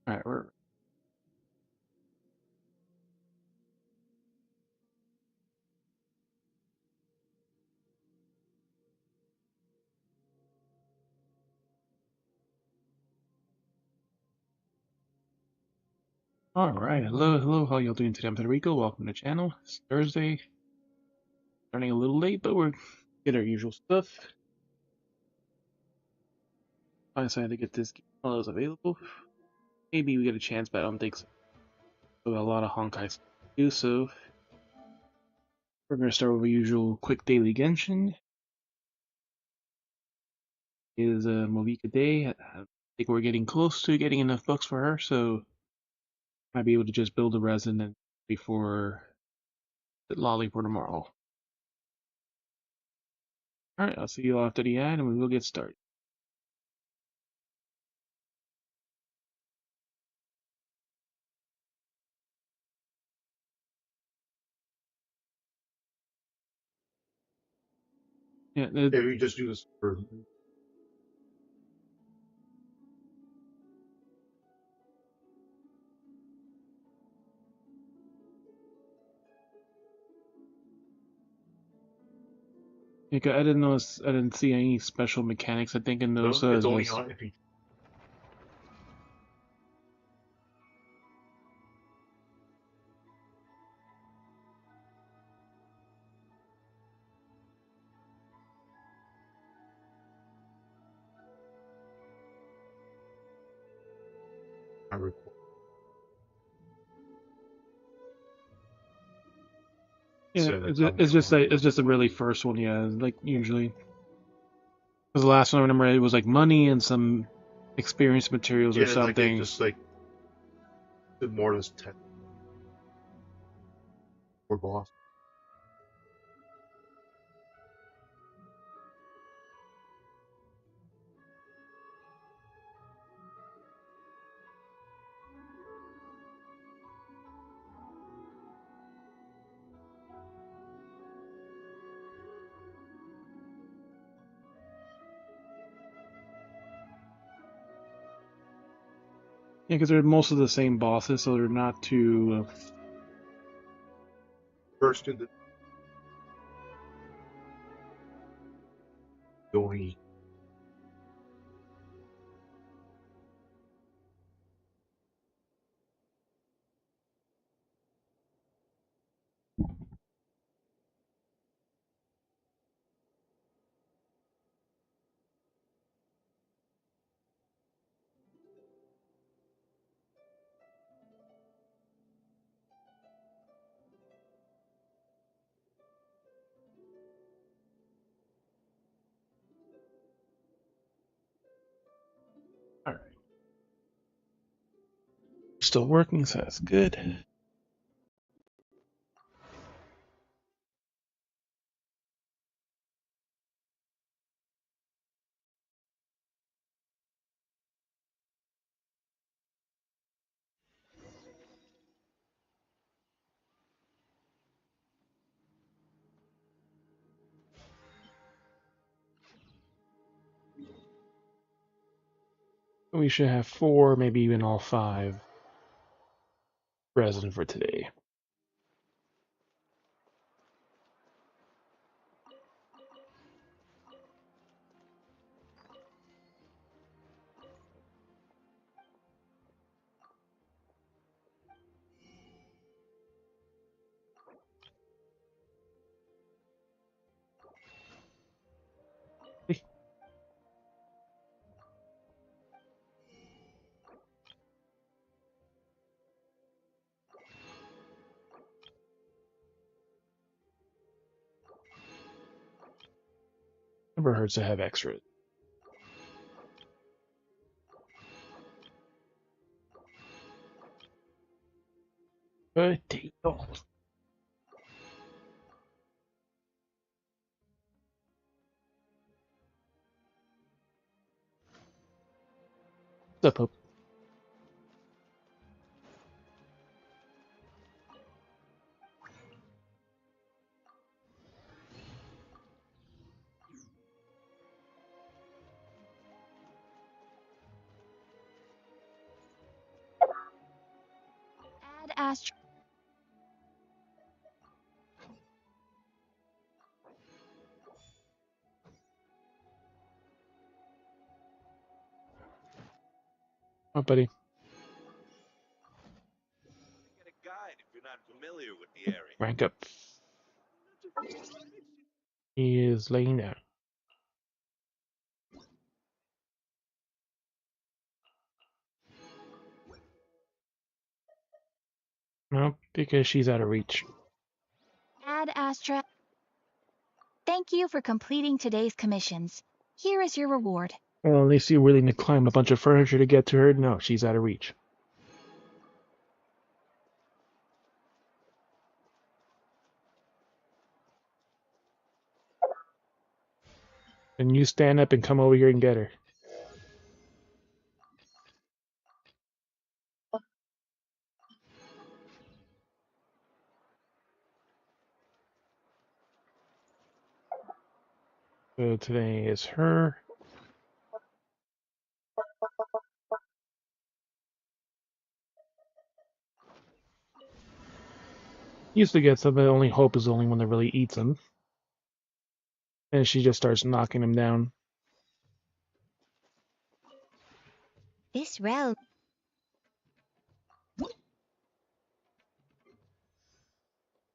All right, we're all right. Hello, hello. How y'all doing today? I'm Federico. Welcome to the channel. It's Thursday. Starting a little late, but we're get our usual stuff. I decided to get this game while it was available. Maybe we get a chance, but I don't think so. We got a lot of Honkai stuff to do, so we're gonna start with our usual quick daily Genshin. Is Movika Day. I think we're getting close to getting enough books for her, so might be able to just build a resin before the lolly for tomorrow. Alright, I'll see you all after the ad and we will get started. Yeah, We just do this for. I didn't notice. I didn't see any special mechanics. I think in those. No, it's only Just on if you. I record. yeah, So that's how it's we just want like to. it's just the really first one. Yeah, like usually. Because the last one I remember it was like money and some experience materials or Yeah, it's like they something. just like did more of this tech for boss. Yeah, because they're most of the same bosses, so they're not too. First in the only. All right, still working, so that's good. We should have 4, maybe even all 5 resin for today. Never hurts to have extras. Potato. What's up, Astra. Oh, buddy. Get a guide if you're not familiar with the area. Rank up. He is laying down. No, because she's out of reach. Ad Astra. Thank you for completing today's commissions. Here is your reward. Well, at least you're willing to climb a bunch of furniture to get to her. No, she's out of reach. And you stand up and come over here and get her. So today is her. Used to get some, but only hope is the only one that really eats them. And she just starts knocking him down. This realm.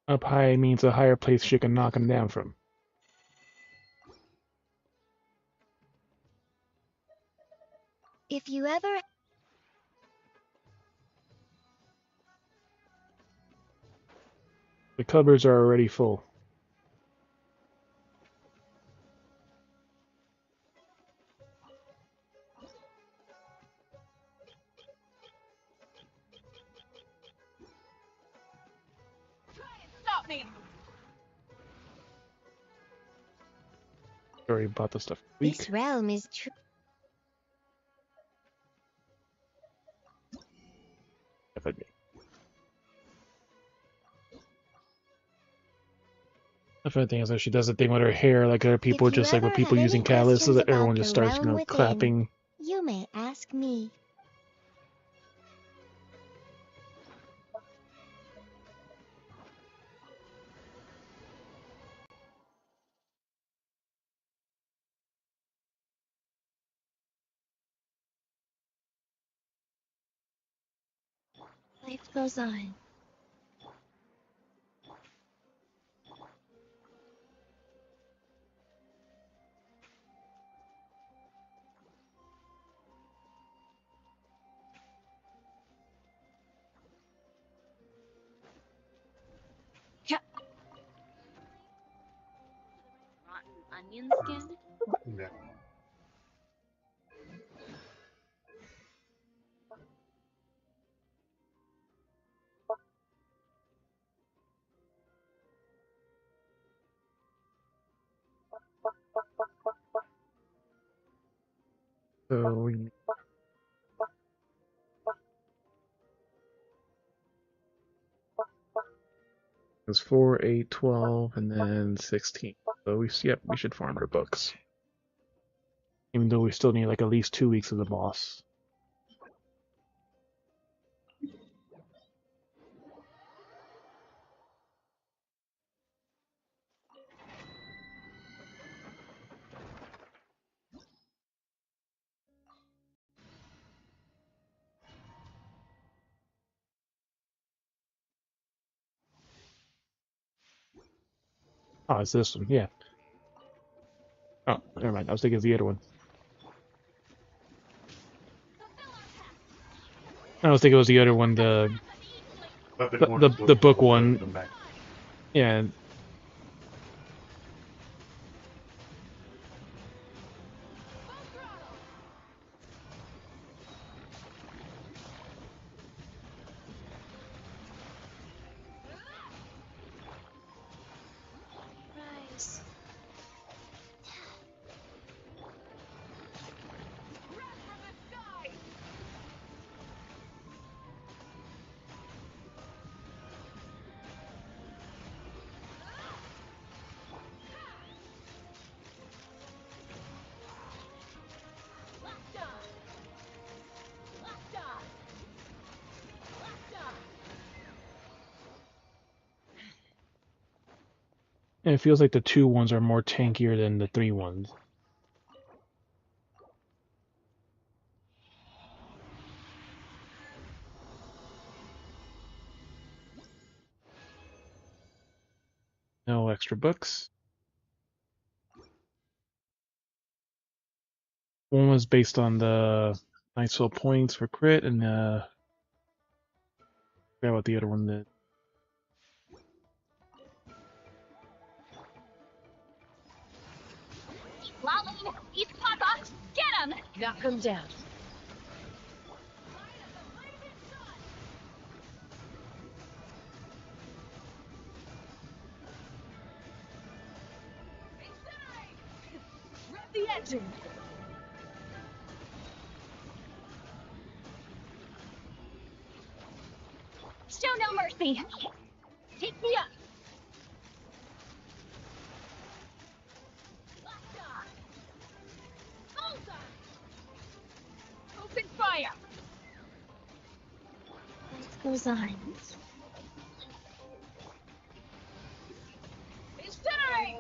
Up high means a higher place she can knock him down from. If you ever. The cupboards are already full. Stop me! Already bought the stuff. This realm is true. The funny thing is that she does the thing with her hair like other people, If you just like when ever people have using any catalyst, so questions that everyone about just the starts, realm within, clapping. You may ask me. Life goes on. Rotten onion skin? Yeah. So we it's 4, 8, 12, and then 16. So we should farm her books. Even though we still need like at least 2 weeks of the boss. Oh, it's this one, yeah. Oh, never mind. I was thinking of the other one. I was thinking it was the other one, Weapon the one the, is the what book will one. come back. Yeah. Rise. And it feels like the 2 ones are more tankier than the 3 ones. No extra books. One was based on the Niceville points for crit, and I forgot what the other one did. Lolly, East Papa, get him! Knock him down. Rip the engine. Show no mercy. Take me up. Open fire. Life goes on. Incinerate.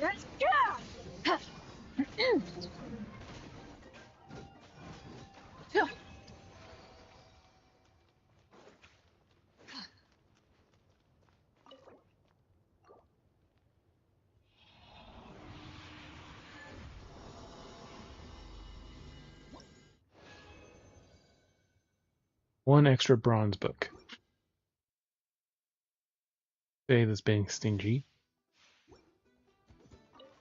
Let's go. One extra bronze book. Say this being stingy.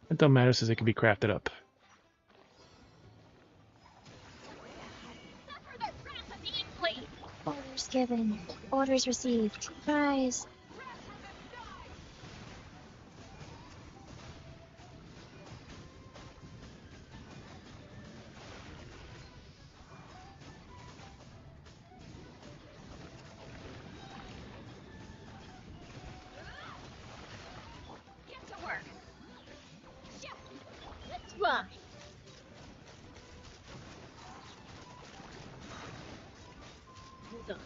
It don't matter since it can be crafted up. Suffer the wrath of the Inkling. Orders given. Orders received. Rise. Get to work. Let's run. Hold on.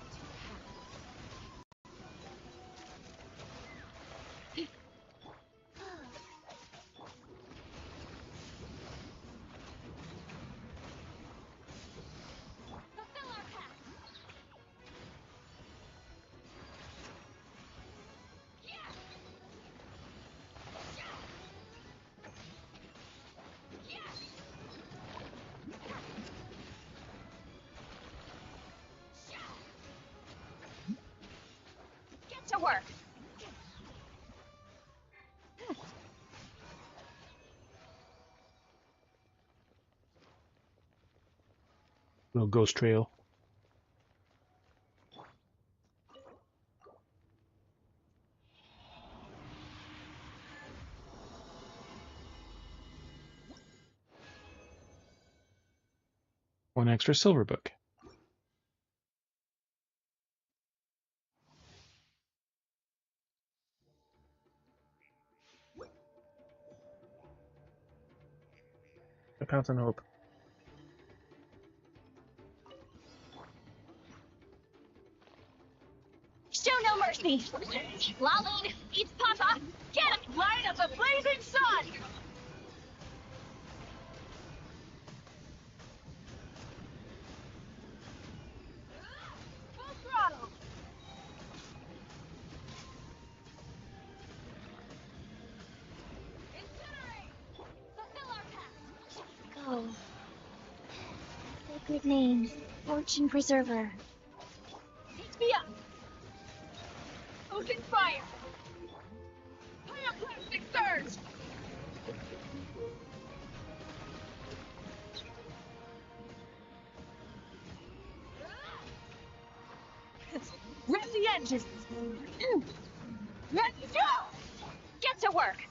Fulfill our pact. Get to work. Little ghost trail. One extra silver book. A Fountain Hope. Show no mercy. Lolly, East Papa, get him! Light of the blazing sun. Full throttle. Incinerate. Fulfill our pact. Go. Sacred name, Fortune Preserver. Take me up. Open fire. Pyroclastic surge. Rip the engines. Let's go. Get to work.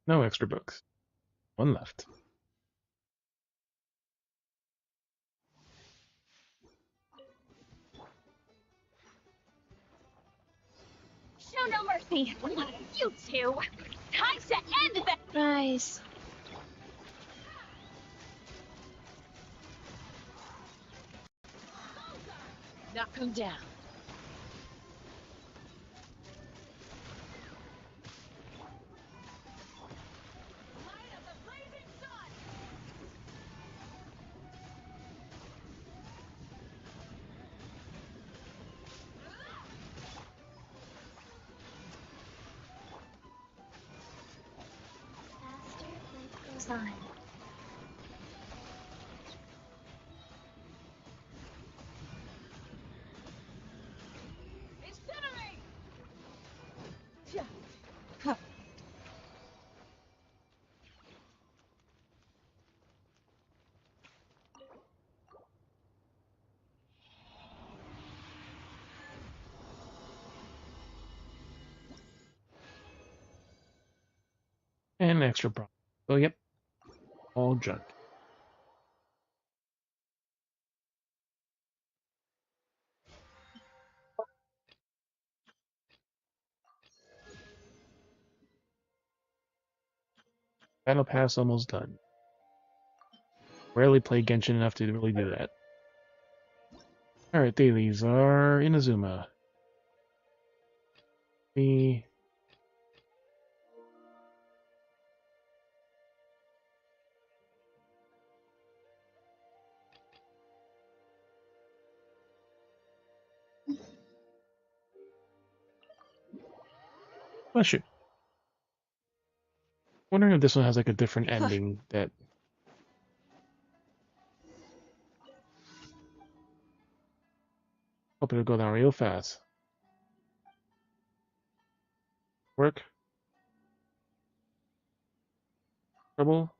No extra books. One left. Show no mercy. You two. Time to end that. Rise. Knock him down. Light of the blazing sun. Faster life goes on. Incinerate! And an extra problem. So yep, all junk. Battle pass almost done. Rarely play Genshin enough to really do that. Alright, dailies are Inazuma. The bless you. Wondering if this one has like a different ending that hope it'll go down real fast. Work. Trouble.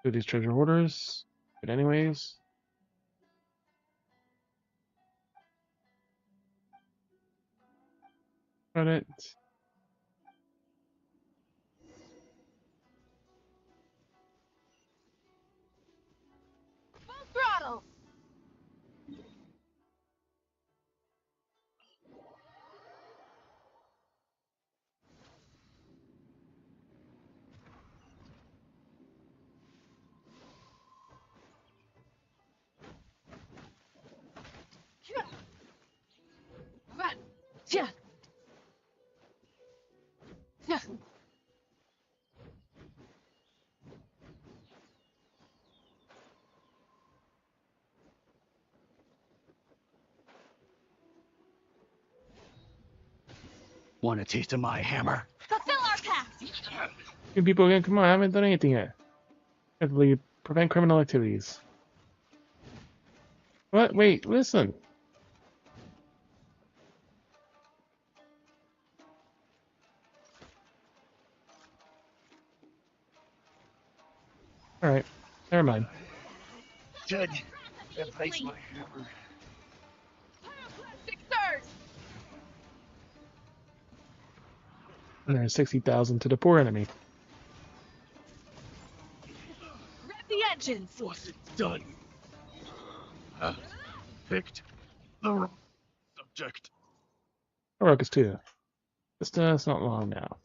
Do these treasure orders. But anyways. Got it. Full throttle! Want a taste of my hammer? Fulfill our pact! Good people again, come on, I haven't done anything yet. Have to leave. Prevent criminal activities. What? Wait, listen. Alright, never mind. Judge, replace my hammer. Pyroclastic surge! 160,000 to the poor enemy. Rev the engines! Was it done? Picked the wrong subject. Rockets too. It's not long now.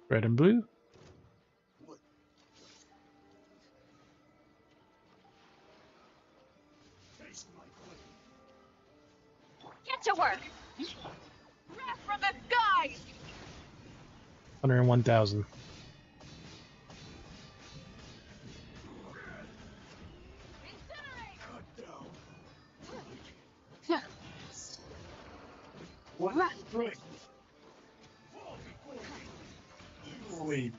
Red and blue. Get to work! Rev from the skies! 101,000. What? Right. Wait.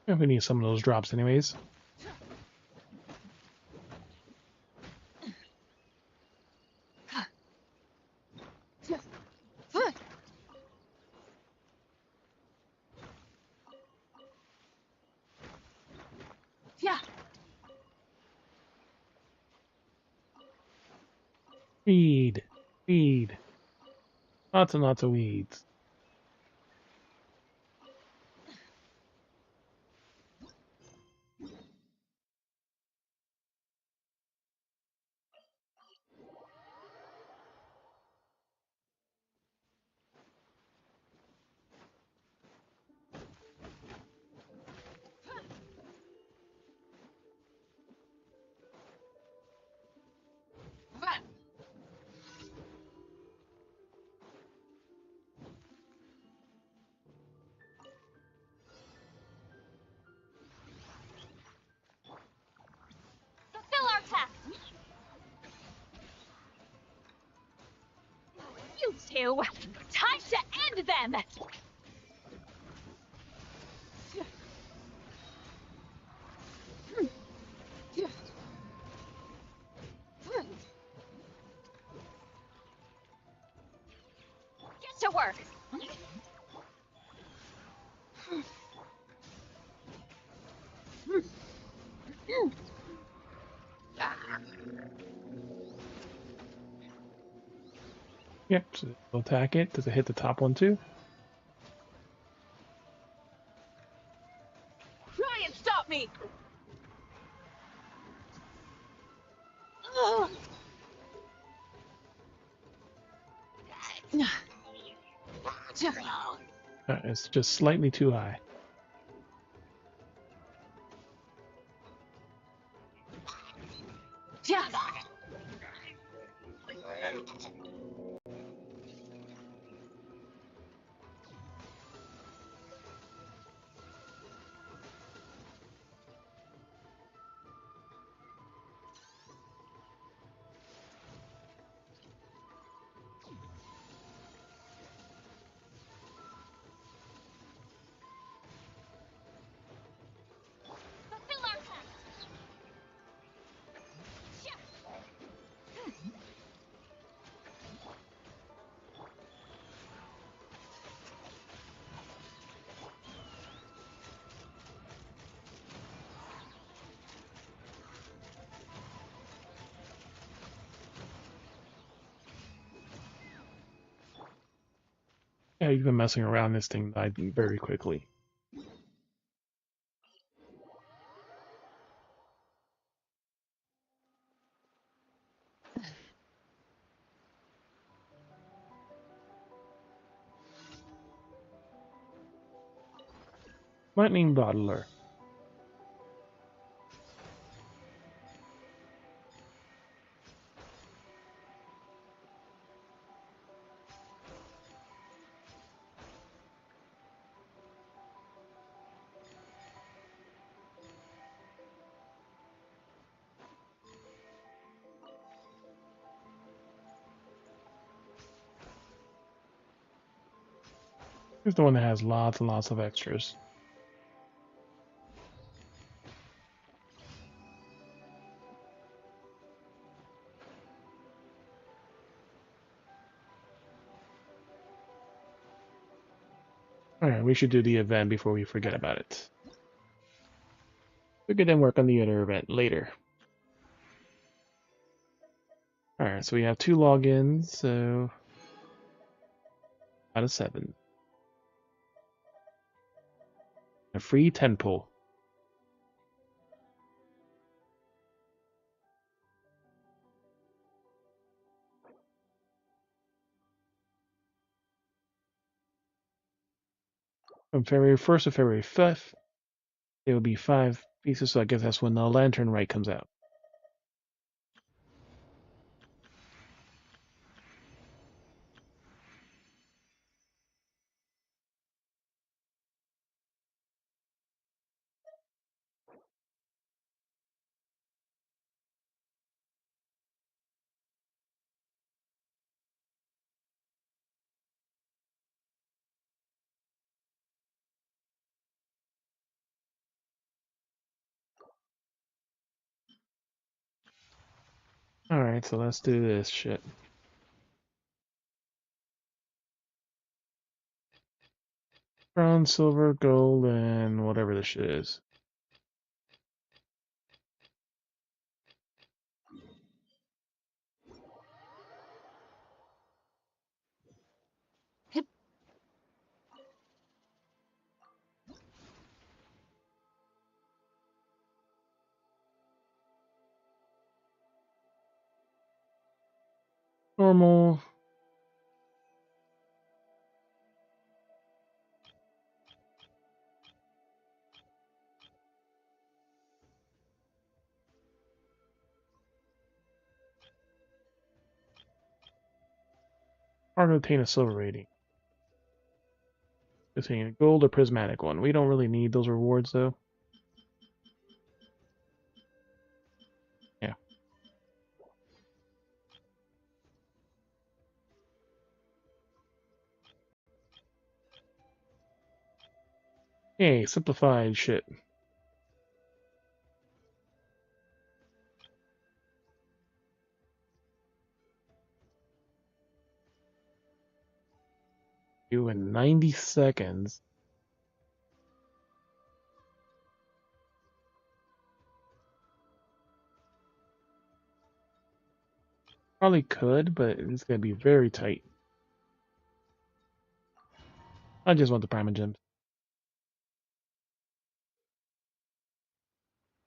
Yeah, we need some of those drops anyways. Weed. Weed. Lots and lots of weeds. Fulfill our task. You two, time to end them. Get to work. Yep, so we'll attack it. Does it hit the top one too? Try and stop me. Ugh. It's just slightly too high. Fulfill our task. Yeah, even messing around, this thing died very quickly. Lightning Bottler. Here's the one that has lots and lots of extras. Alright, we should do the event before we forget about it. We could then work on the other event later. Alright, so we have 2 logins, so out of 7. A free 10 pull. From February 1st to February 5th, there will be 5 pieces, so I guess that's when the Lantern Rite comes out. Alright, so let's do this shit. Bronze, silver, gold, and whatever this shit is. Normal. Hard to obtain a silver rating. Obtain a gold or prismatic one. We don't really need those rewards though. Yeah. Hey, simplified shit. You in 90 seconds. Probably could, but it's gonna be very tight. I just want the Prima Gems.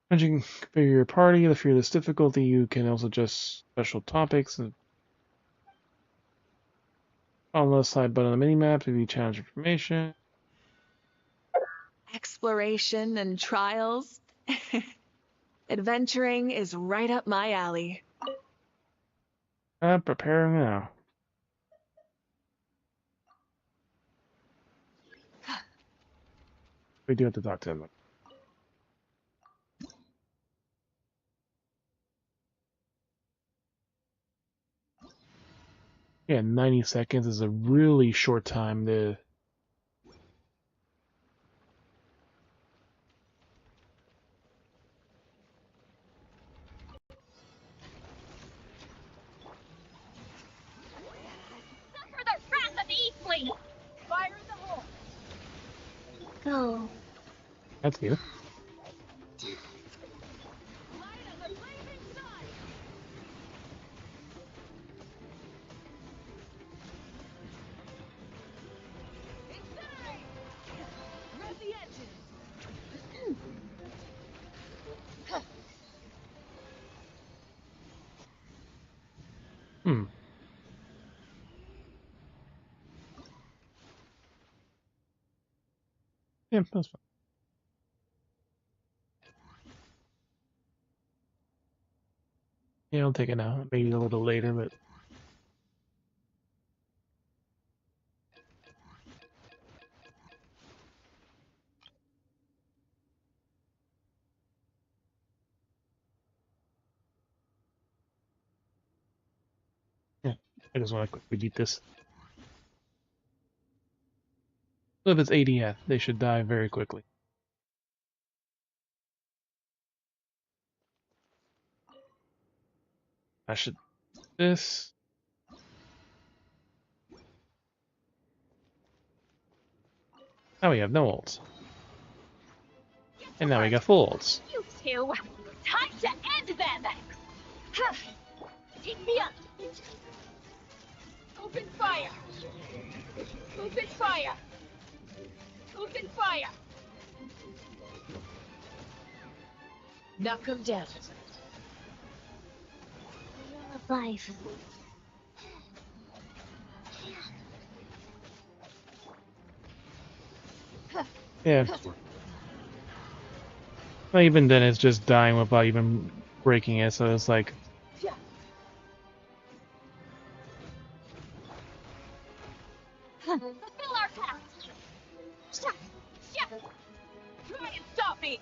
As you can configure your party, the fearless difficulty, you can also adjust special topics and on the left side button on the minimap if you challenge information. Exploration and trials. Adventuring is right up my alley. Preparing now. We do have to talk to him. Yeah, 90 seconds is a really short time to... Suffer the wrath of Eastling! Fire in the hole! Go. That's you. Light of the blazing sun! Incinerate! Rev the engines! Hmm. Yeah, that's fine. Yeah, I'll take it now. Maybe a little later, but... Yeah, I just want to quickly beat this. So if it's ADF, they should die very quickly. I should... This... Now we have no ults. And now we got full ults. You two! Time to end them! Take me up! Open fire! Open fire! Open fire! Knock 'em down. Of life. Yeah. Well, even then, it's just dying without even breaking it, so it's like... Fulfill our task! Stop! Stop! Try and stop me!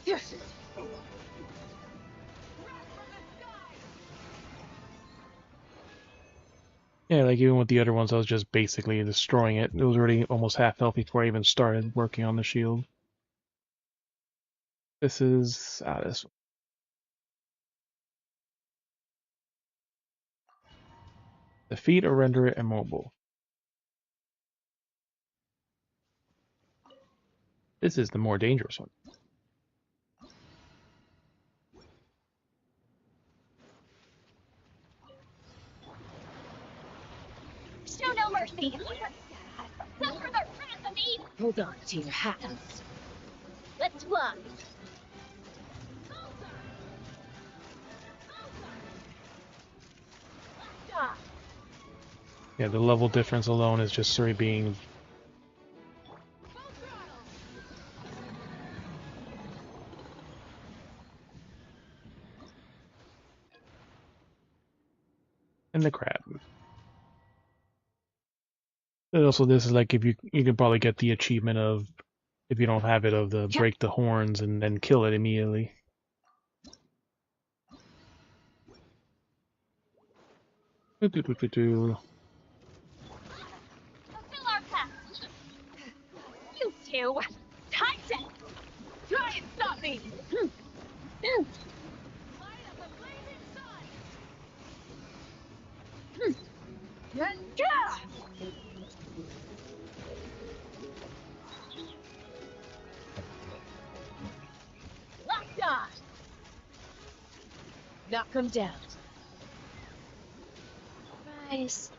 Yes! Yeah, like even with the other ones, I was just basically destroying it. It was already almost half health before I even started working on the shield. This is... this one. Defeat or render it immobile. This is the more dangerous one. Show no mercy! Suffer the wrath of Eve! Hold on to your hats. Let's fly! Yeah, the level difference alone is just Suri being... And the crab. And also, this is like if you can probably get the achievement of, if you don't have it, of the break the horns and then kill it immediately. Fulfill our path. You two, Titan, try and stop me. Light up a blazing sun. Yeah. Locked on. Knock him down. Rise.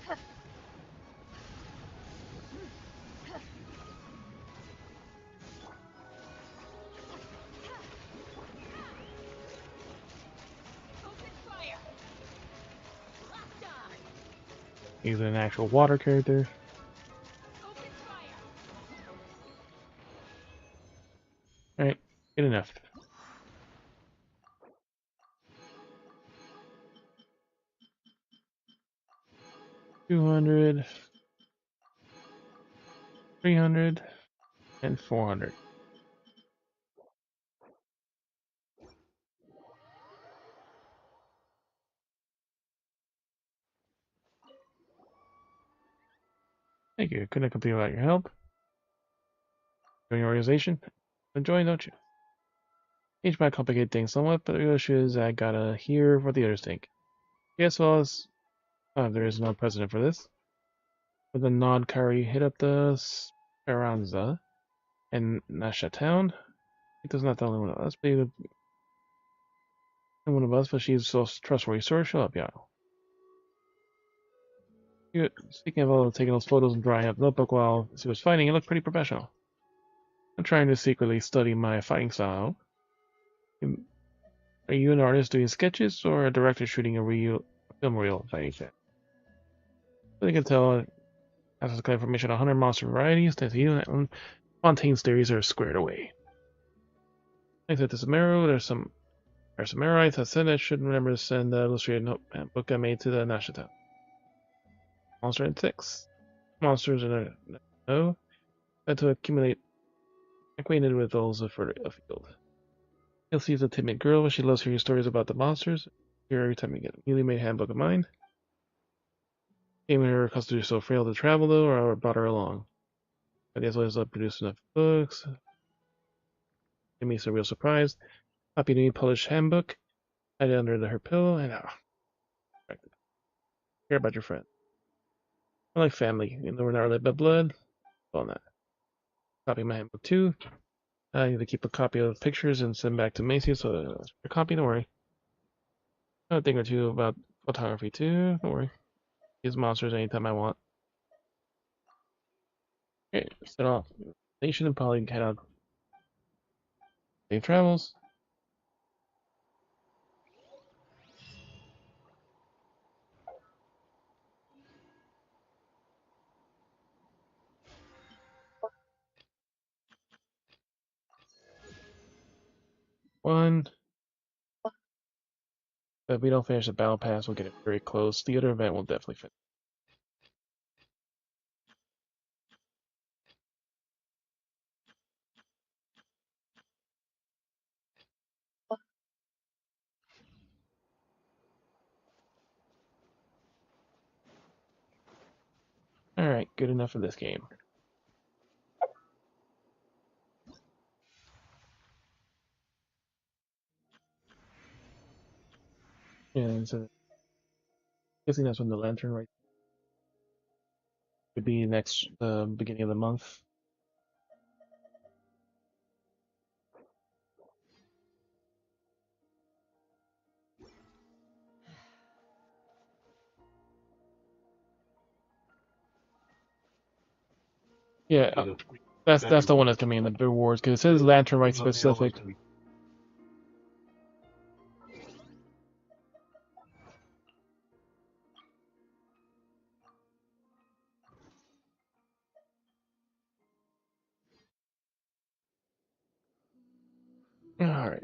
Open fire. Locked on. He's an actual water character. Open fire. Alright, good enough. $200, $300, and $400. Thank you. Couldn't complete without your help. Join your organization? Enjoy, don't you? Each might complicate things somewhat, but the real issue is I gotta hear what the others think. Yes, well, there is no precedent for this. With a nod, Kari hit up the Speranza and Nasha town. It does not the only one of us, but one of us, but she's so trustworthy. So she'll help you out. Speaking of all taking those photos and drying up the notebook while she was fighting, it looked pretty professional. I'm trying to secretly study my fighting style. Are you an artist doing sketches or a director shooting a film reel fighting set? I can tell as a information on 100 monster varieties, thanks to you, and Fontaine's theories are squared away. Thanks to Samaru, there's some Samarites that said I should remember to send the illustrated notebook I made to the Nashita. Monster and 6. Monsters in a no. Had to accumulate acquainted with those further afield. You'll see the timid girl, but she loves hearing stories about the monsters. Here every time you get a newly made handbook of mine. Came in her custody so frail to travel though, or I brought her along. I guess always produced enough books. Gave me some real surprise. Copy the new published handbook. Hide it under her pillow and care about your friend. I like family, even though we're not related by blood. Well, not. Copy my handbook too. I need to keep a copy of pictures and send back to Macy, so a copy, don't worry. I have a thing or two about photography too, don't worry. Use monsters anytime I want. Okay, set off. Nation and probably head out. Safe travels. One. If we don't finish the battle pass, we'll get it very close. The other event will definitely finish. Alright, good enough for this game. And so, guessing that's when the lantern right could be next beginning of the month. Yeah, that's the one that's coming in the rewards because it says lantern right specific. Alright.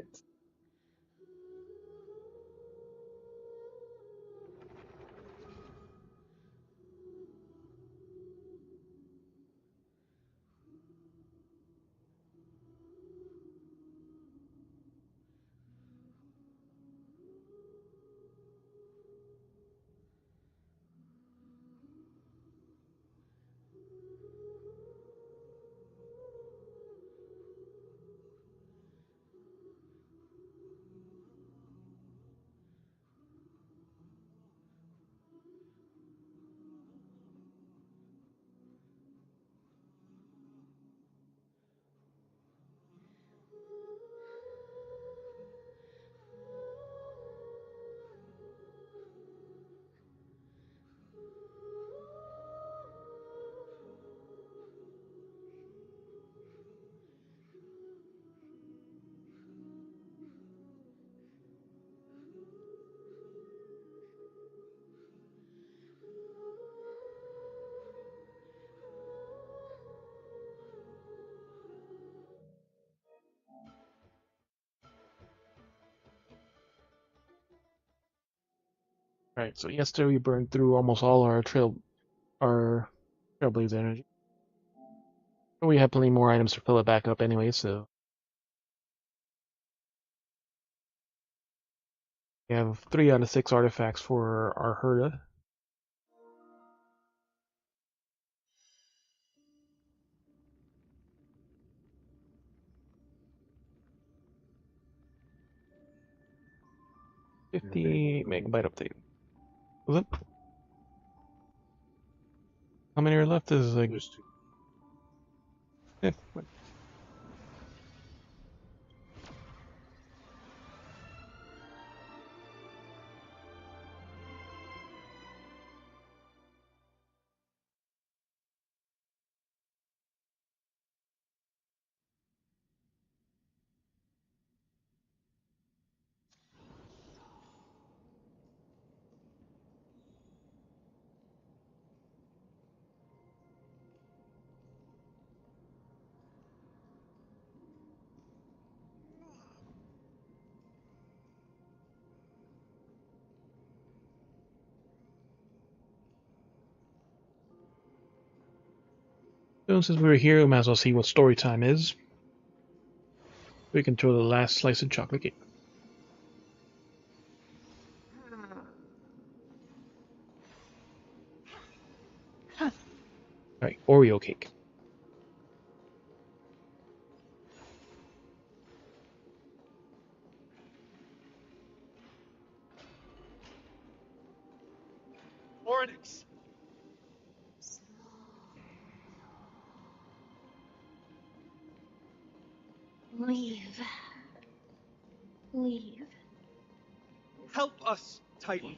Right, so yesterday we burned through almost all our Trailblaze energy. But we have plenty more items to fill it back up anyway, so we have 3 out of 6 artifacts for our Herda. $50 MB update. Was it? How many are left? Is like There's two. yeah, so since we were here, we might as well see what story time is. We can throw the last slice of chocolate cake. Alright, Oreo cake. Oryx! Leave. Leave. Help us, Titan.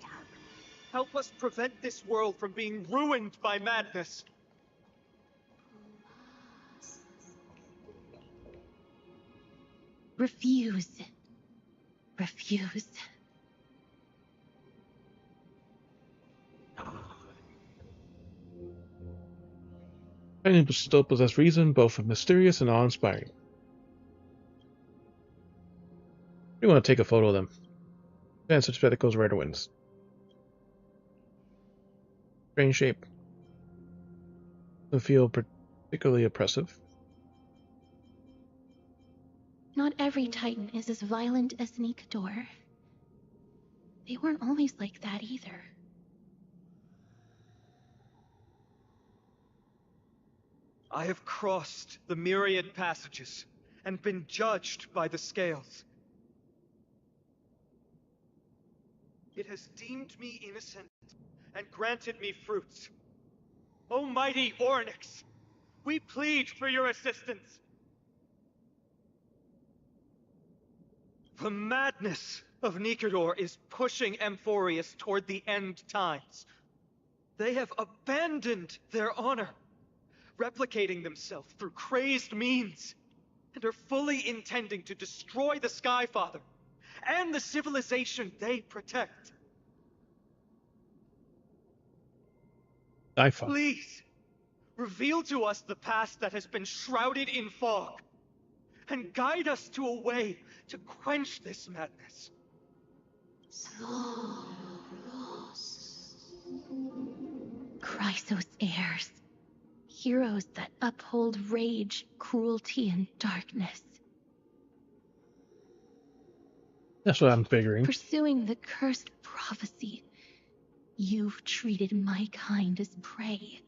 Help us prevent this world from being ruined by madness. Refuse. Refuse. Titans still possess reason, both mysterious and awe-inspiring. We want to take a photo of them. And such spectacles rare to witness. Strange shape. Doesn't feel particularly oppressive. Not every Titan is as violent as Nikador. They weren't always like that either. I have crossed the myriad passages and been judged by the scales. It has deemed me innocent and granted me fruits. O mighty Ornyx, we plead for your assistance. The madness of Nikador is pushing Amphorius toward the end times. They have abandoned their honor, replicating themselves through crazed means, and are fully intending to destroy the Skyfather and the civilization they protect. Please, reveal to us the past that has been shrouded in fog. and guide us to a way to quench this madness. Chrysos heirs. Heroes that uphold rage, cruelty, and darkness. That's what I'm figuring. Pursuing the cursed prophecy, you've treated my kind as prey.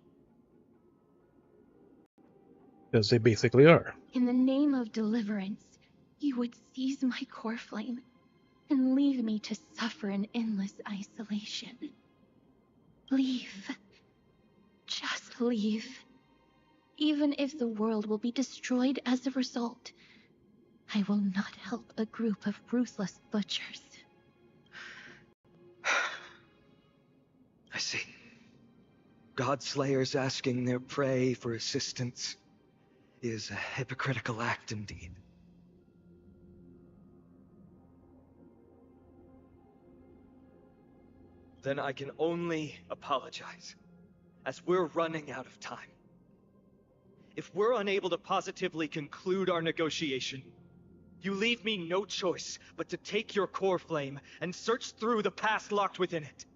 Because they basically are. In the name of deliverance, you would seize my core flame and leave me to suffer in endless isolation. Leave. Just leave. Even if the world will be destroyed as a result, I will not help a group of ruthless butchers. I see. Godslayers asking their prey for assistance is a hypocritical act indeed. Then I can only apologize, as we're running out of time. If we're unable to positively conclude our negotiation, you leave me no choice but to take your core flame and search through the past locked within it.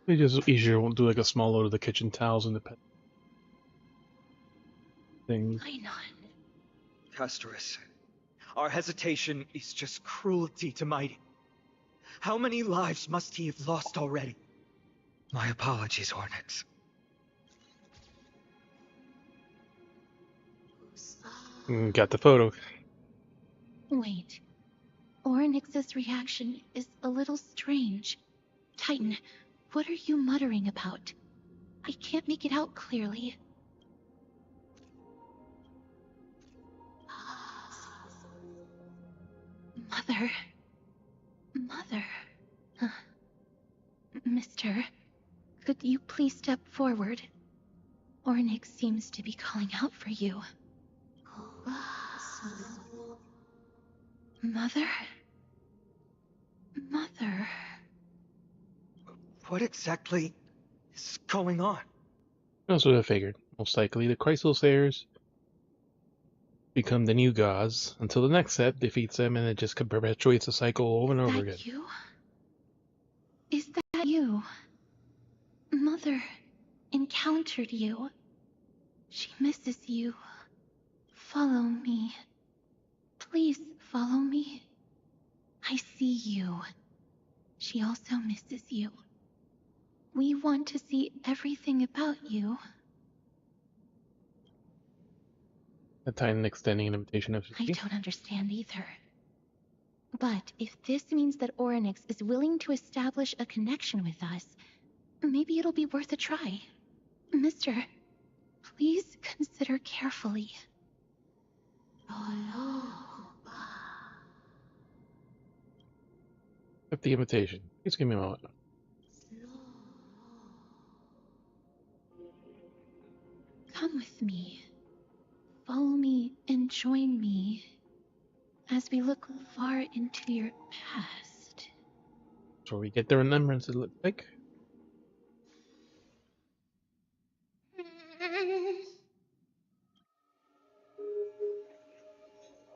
They just easier won't do like a small load of the kitchen towels and the pet things. Why not? Castorus, our hesitation is just cruelty to Mighty. How many lives must he have lost already? My apologies, Hornets. Got the photo. Wait. Orynyx's reaction is a little strange. Titan, what are you muttering about? I can't make it out clearly. Mother. Mother. Mister, could you please step forward? Orynyx seems to be calling out for you. Mother? Mother. What exactly is going on? That's what I figured. Most likely the Chrysos heirs become the new gods until the next set defeats them, and it just perpetuates the cycle over and over again. You? Is that you? Mother encountered you. She misses you. Follow me. Please follow me. I see you. She also misses you. We want to see everything about you. A Titan extending an invitation of I don't understand either. But if this means that Orynyx is willing to establish a connection with us, maybe it'll be worth a try. Mister, please consider carefully. Accept the invitation. Please give me a moment. Come with me. Follow me and join me as we look far into your past. So we get the remembrance, it looks like.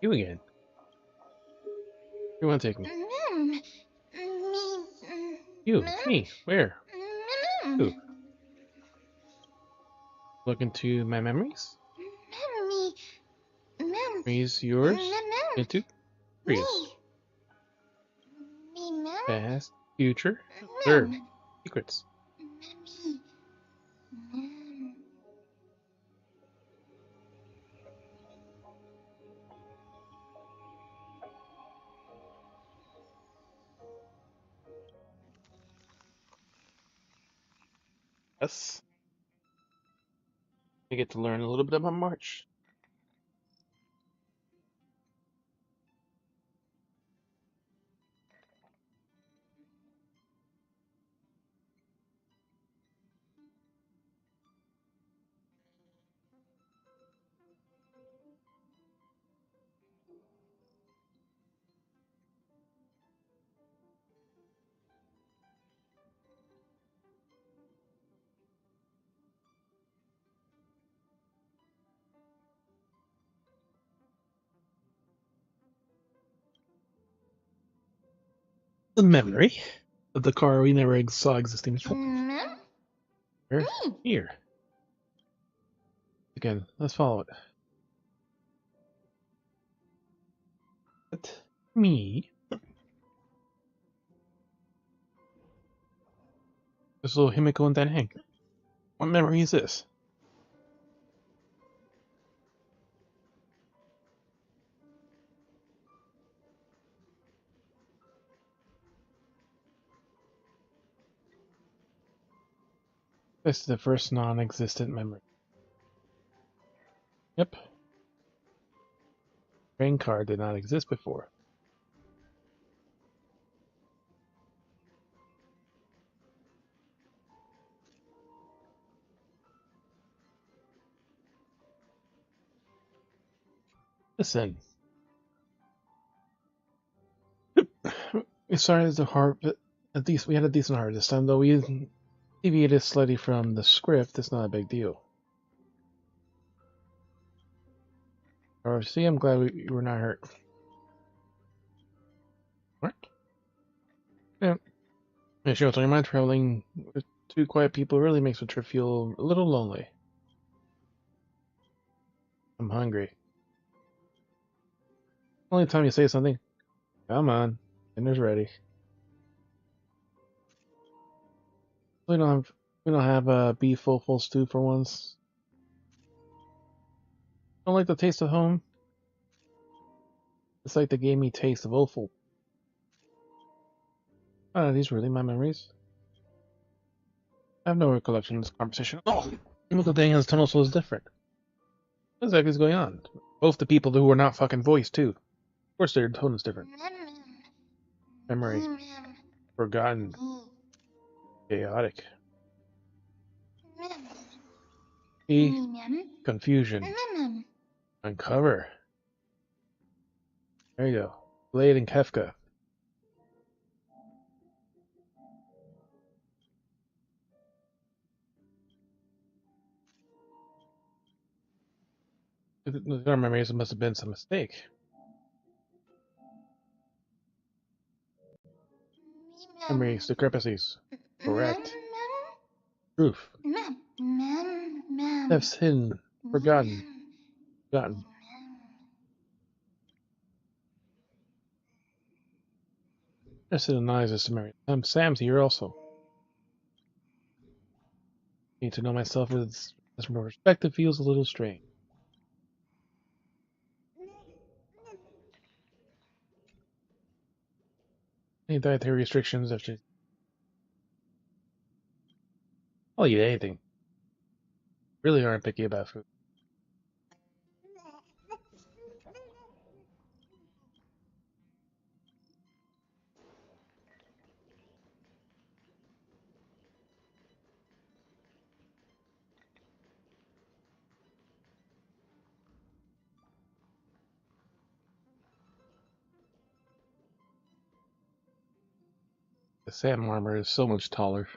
You again. You want to take me? You. Me. Where? Who? Look into my memories? Memories yours? Into? Memories. Past. Future. Observe. Secrets. Yes. I get to learn a little bit about March. The memory of the car we never saw existing before. Here. Here. Again, let's follow it. Let me. This little Himiko and Dan Hank. What memory is this? This is the first non-existent memory. Yep. Train car did not exist before. Listen. We started the hard, at least we had a decent heart this time, though we deviated slightly from the script. It's not a big deal. Or see, I'm glad we were not hurt. What? Yeah. Yeah, sure. So, mind traveling with two quiet people really makes the trip feel a little lonely. I'm hungry. Only time you say something. Come on, dinner's ready. We don't have a beef full stew for once. Don't like the taste of home. It's like the gamey taste of offal. Are these really my memories? I have no recollection of this conversation. Oh, look at Daniel's tunnel so is different. What exactly is going on? Both the people who are not fucking voiced too. Of course their tone is different. Memory. Forgotten. Chaotic. Confusion. Uncover. There you go. Blade and Kefka. Our memories, it must have been some mistake. Memories, discrepancies. Correct. Proof. Steps hidden. Forgotten. Just in eyes as to Mary. Sam's here also. Need to know myself as from a perspective feels a little strange. Any dietary restrictions after I'll eat anything. Really aren't picky about food. The Sam armor is so much taller.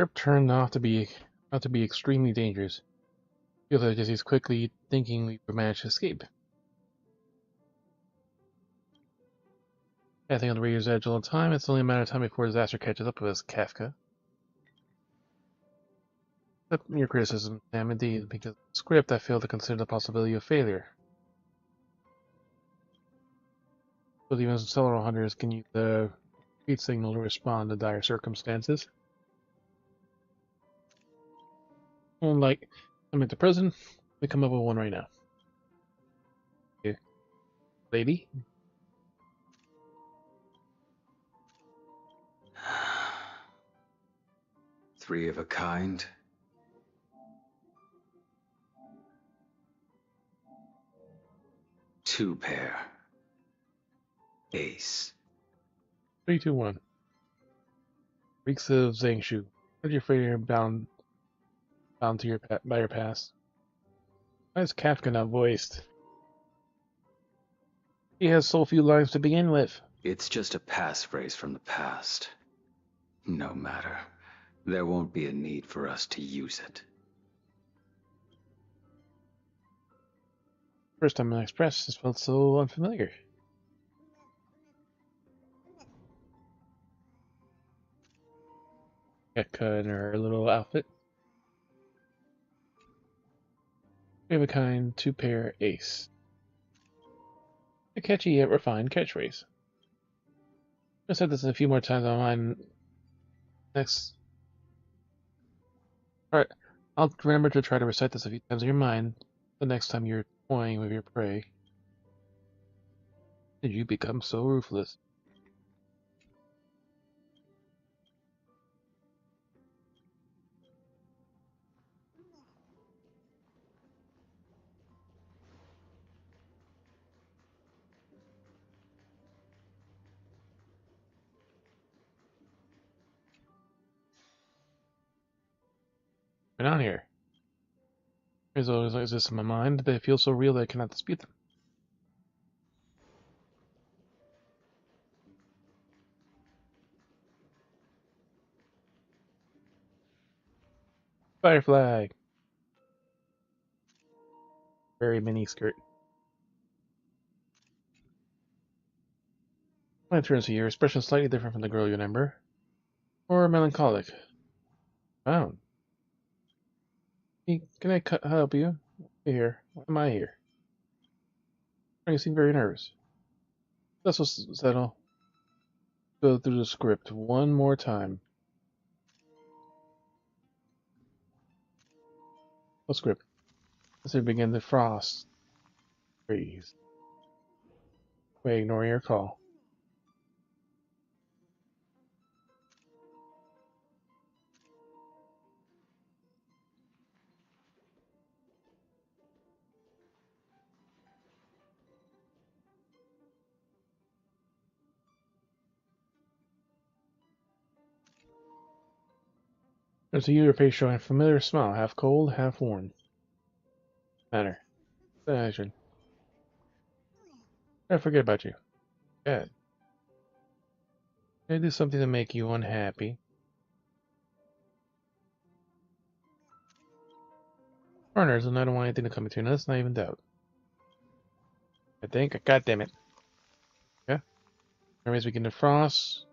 Script turned out to be extremely dangerous. Feels like he's quickly thinking we would manage to escape. I think on the radio's edge all the time. It's only a matter of time before disaster catches up with us, Kafka. That's your criticism, Sam, indeed, because the script I failed to consider the possibility of failure. But even cellular hunters can use the heat signal to respond to dire circumstances. Unlike I'm at the present, we come up with one right now. Okay. Lady? Three of a kind. Two pair. Ace. 3, 2, 1. Reeks of Zangshu. Aren't you afraid you're bound to your by your past? Why is Kafka not voiced? He has so few lines to begin with. It's just a passphrase from the past. No matter. There won't be a need for us to use it. First time in Express, this felt so unfamiliar. Kafka in her little outfit. We have a kind, two pair, ace. A catchy yet refined catchphrase. I've said this a few more times on mine. Next. Alright, I'll remember to try to recite this a few times in your mind the next time you're toying with your prey. Did you become so ruthless? What's going on here? There's always exist in my mind. They feel so real that I cannot dispute them. Firefly. Very mini skirt. My turn to your expression slightly different from the girl you remember. Or melancholic. Found. Hey, can I help you? Here. Why am I here? You seem very nervous. Let's just settle. Go through the script one more time. What script? Let's begin the frost. Freeze. Wait, ignore your call. There's a your face showing a familiar smile, half cold, half warm. Matter. I should. I forget about you. Good. Can I do something to make you unhappy? Partners, and I don't want anything to come between us, not even doubt. I think. God damn it. Yeah. Anyways, we can defrost.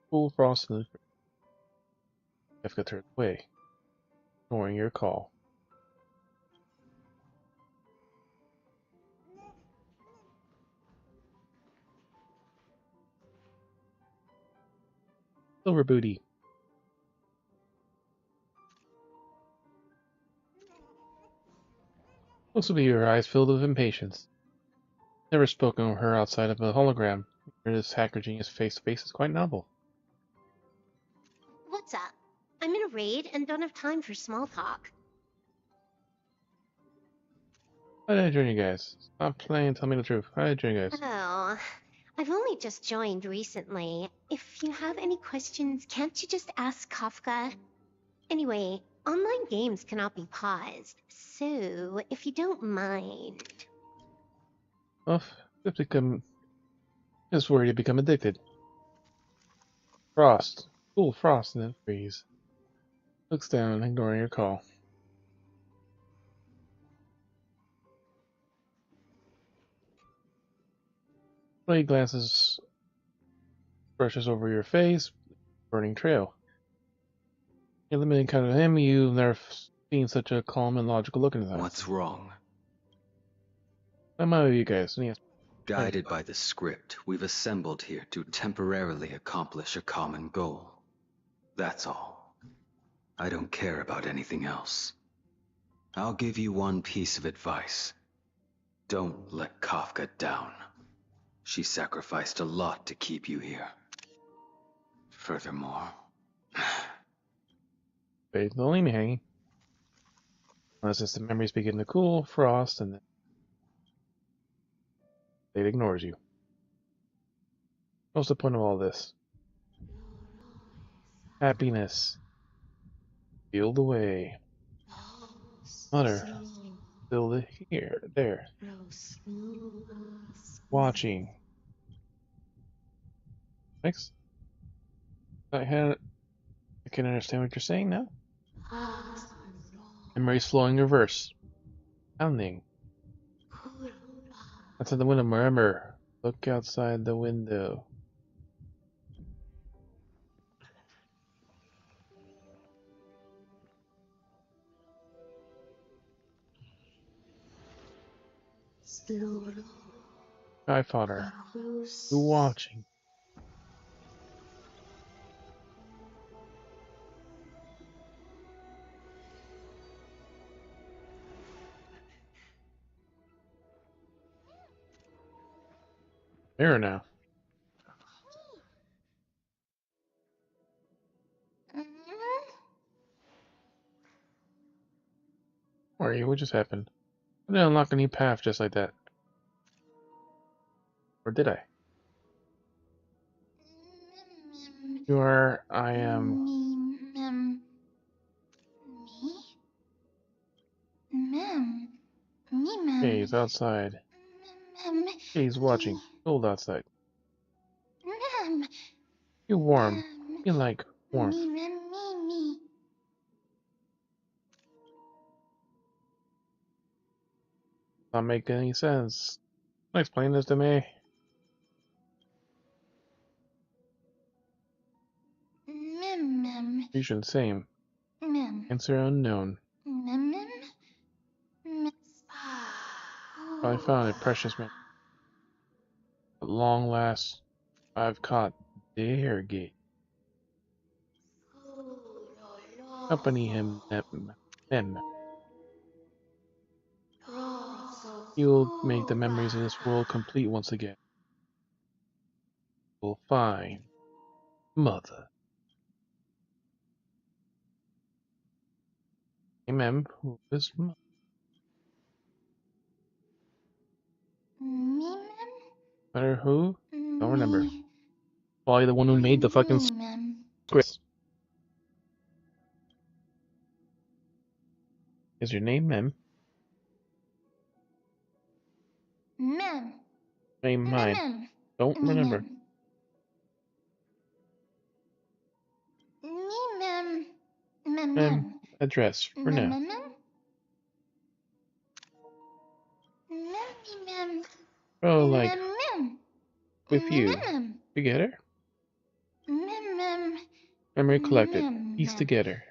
Full frost in the. I've got turned away. Ignoring your call. Silver booty. Most of your eyes filled with impatience. Never spoken with her outside of a hologram. This hacker genius face to face is quite novel. What's up? I'm in a raid and don't have time for small talk. How did I join you guys? Stop playing, tell me the truth. How did I join you guys? Oh, I've only just joined recently. If you have any questions, can't you just ask Kafka? Anyway, online games cannot be paused, so if you don't mind. Well, just worried you become addicted. Frost. Cool frost and then freeze. Looks down, ignoring your call. Blade glances, brushes over your face, burning trail. In limited encounter with him, you've never seen such a calm and logical look in his eyes. What's wrong? I'm out of you guys. Yes. Guided by the script, we've assembled here to temporarily accomplish a common goal. That's all. I don't care about anything else. I'll give you one piece of advice. Don't let Kafka down. She sacrificed a lot to keep you here. Furthermore... But don't leave me hanging. Unless it's the memories begin to cool, frost, and then it ignores you. What's the point of all this? Happiness. Feel the way. Mother. Still here. There. Watching. Next. I can understand what you're saying now. Memories flowing reverse. Pounding. Outside the window, remember. Look outside the window. Sky fodder. Who watching? Mirror now. Where are you? What just happened? I didn't unlock a new path just like that. Or did I? You are, I am. Me. Mem. Me, mem. Hey, he's outside. Mem. Hey, he's watching. Cold outside. Mem. You warm. You like warmth. Me. Not making any sense. Explain this to me. Mem. Region same. Mem. Answer unknown. Mem. I found a precious memory. At long last, I've caught their gate. Accompany him, them. He will make the memories of this world complete once again. We'll find Mother. Hey, ma'am, who is Mother? Me, mem. Matter who? Don't remember. Probably the one who made the fucking script. Is your name Mem? Mem. Name mine. Don't remember. Me, mem. Mem. Mem, address for now. Mem. Oh, like Mem. with you. Together? Mem. Memory collected. Piece together.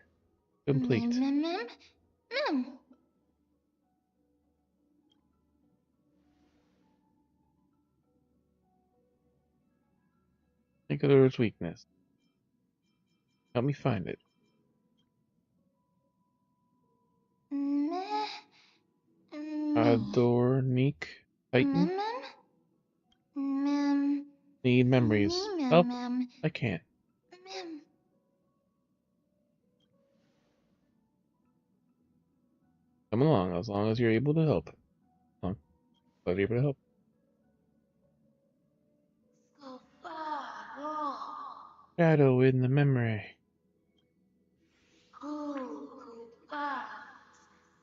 Complete. Mem. Nicole's weakness. Help me find it. Adornique Titan? Need memories. Help? I can't. Come along, as long as you're able to help. Come on. Glad you're able to help. Shadow in the memory.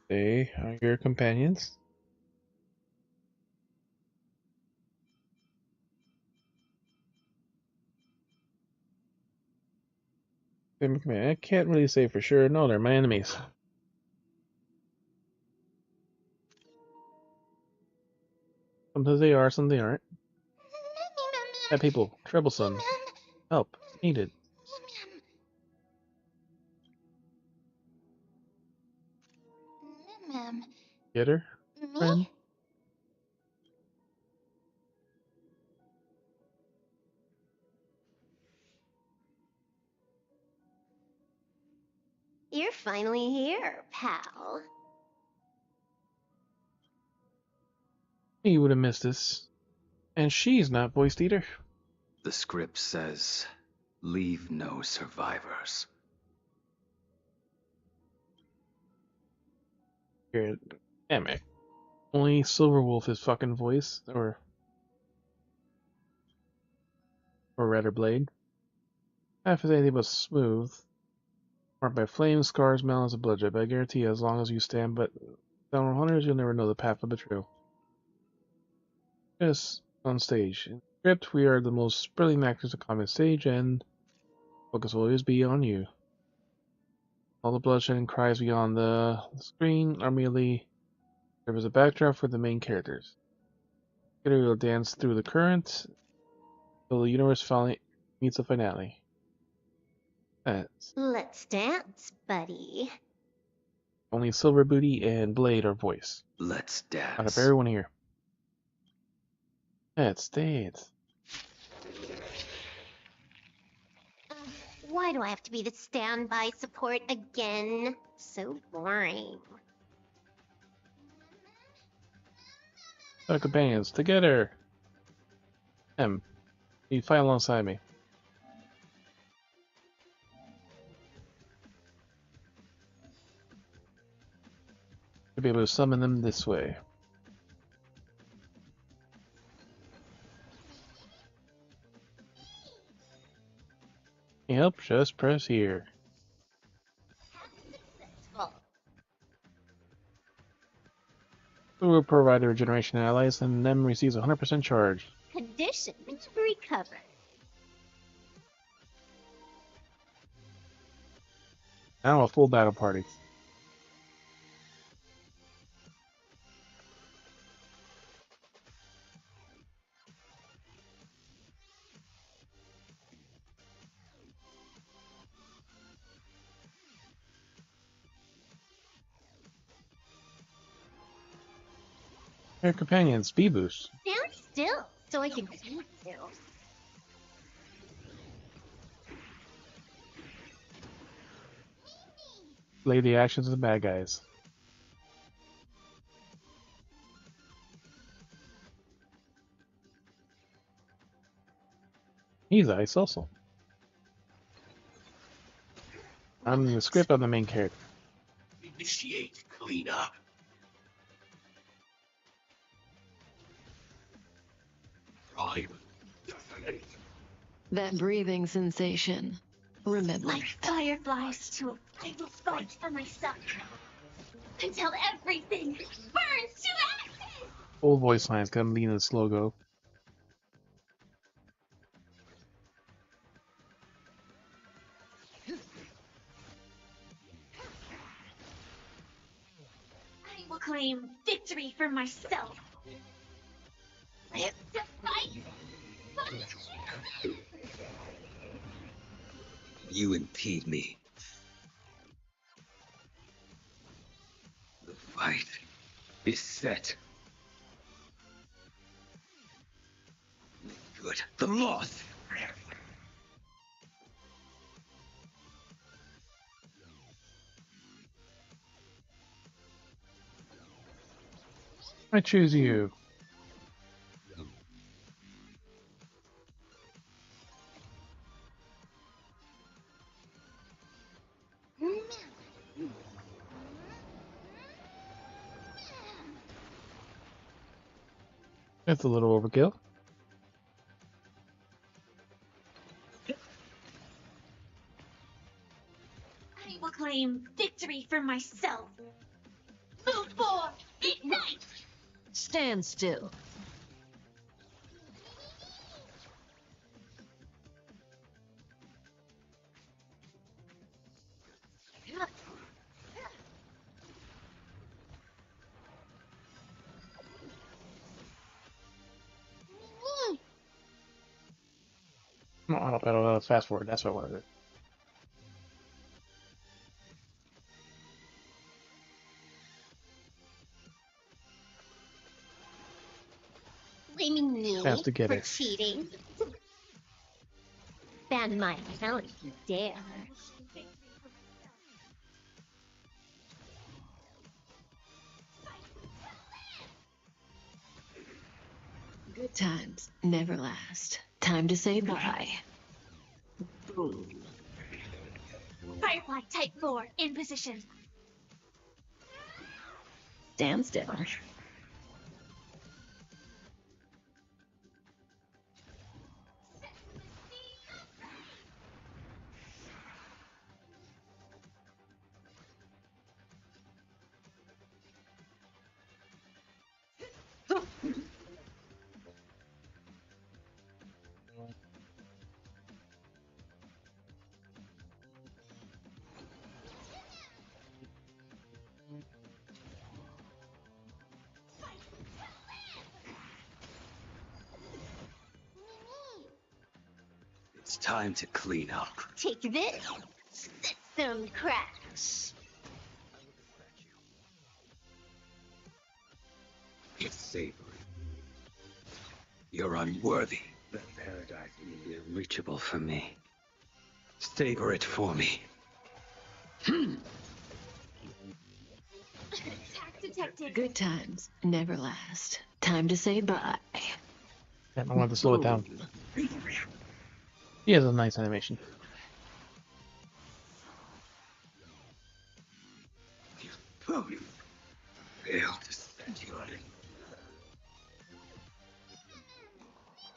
They are your companions? I can't really say for sure. No, they're my enemies. Sometimes they are, some they aren't. Bad people, troublesome, help needed. Get her, friend? You're finally here, pal. You would have missed this. And she's not voiced either. The script says, leave no survivors. Here, damn it. Only Silverwolf is fucking voice, or rather Blade. Half is anything but smooth. Marked by flames, scars, melons, and bloodshed, but I guarantee you, as long as you stand but down hunters, you'll never know the path of betrayal. Yes, on stage. In script, we are the most brilliant actors to come on stage, and focus will always be on you. All the bloodshed and cries beyond the screen are merely serve as a backdrop for the main characters. Together we'll dance through the current till the universe finally meets a finale. That's Let's dance, buddy. only Silver Booty and Blade are voice. Let's Out of dance. everyone here. Let's dance. Why do I have to be the standby support again? So boring. Our companions, together! You fight alongside me. You'll be able to summon them this way. Need help? Just press here. We will provide the regeneration allies, and them receives 100% charge. Condition recover. Now a full battle party. Your companions, speed boost. Stand still so I can see you. Lay the actions of the bad guys. He's ice also. I'm in the script, I'm the main character. Initiate cleanup. Prime. Detonate. That breathing sensation. Remember. Like fireflies to a final fight for myself. Until everything burns to ashes! Old voice lines, come lean in the slow go. I will claim victory for myself. Live to fight! You impede me. The fight is set. Make good the loss. I choose you. That's a little overkill. I will claim victory for myself. Move forward! Ignite! Stand still. Not auto battle, fast forward. That's what I wanted. Blaming me Have to get for it. cheating. Ban my account if you dare. Good times never last. Time to say bye. Boom. Firefly Type 4 in position. Stand still. It's time to clean up. Take this. System crash. It's savory. You're unworthy. That paradise may be unreachable for me. Savor it for me. Attack detected. Good times never last. Time to say bye. Damn, I wanted to slow it down. He has a nice animation. You failed to set your...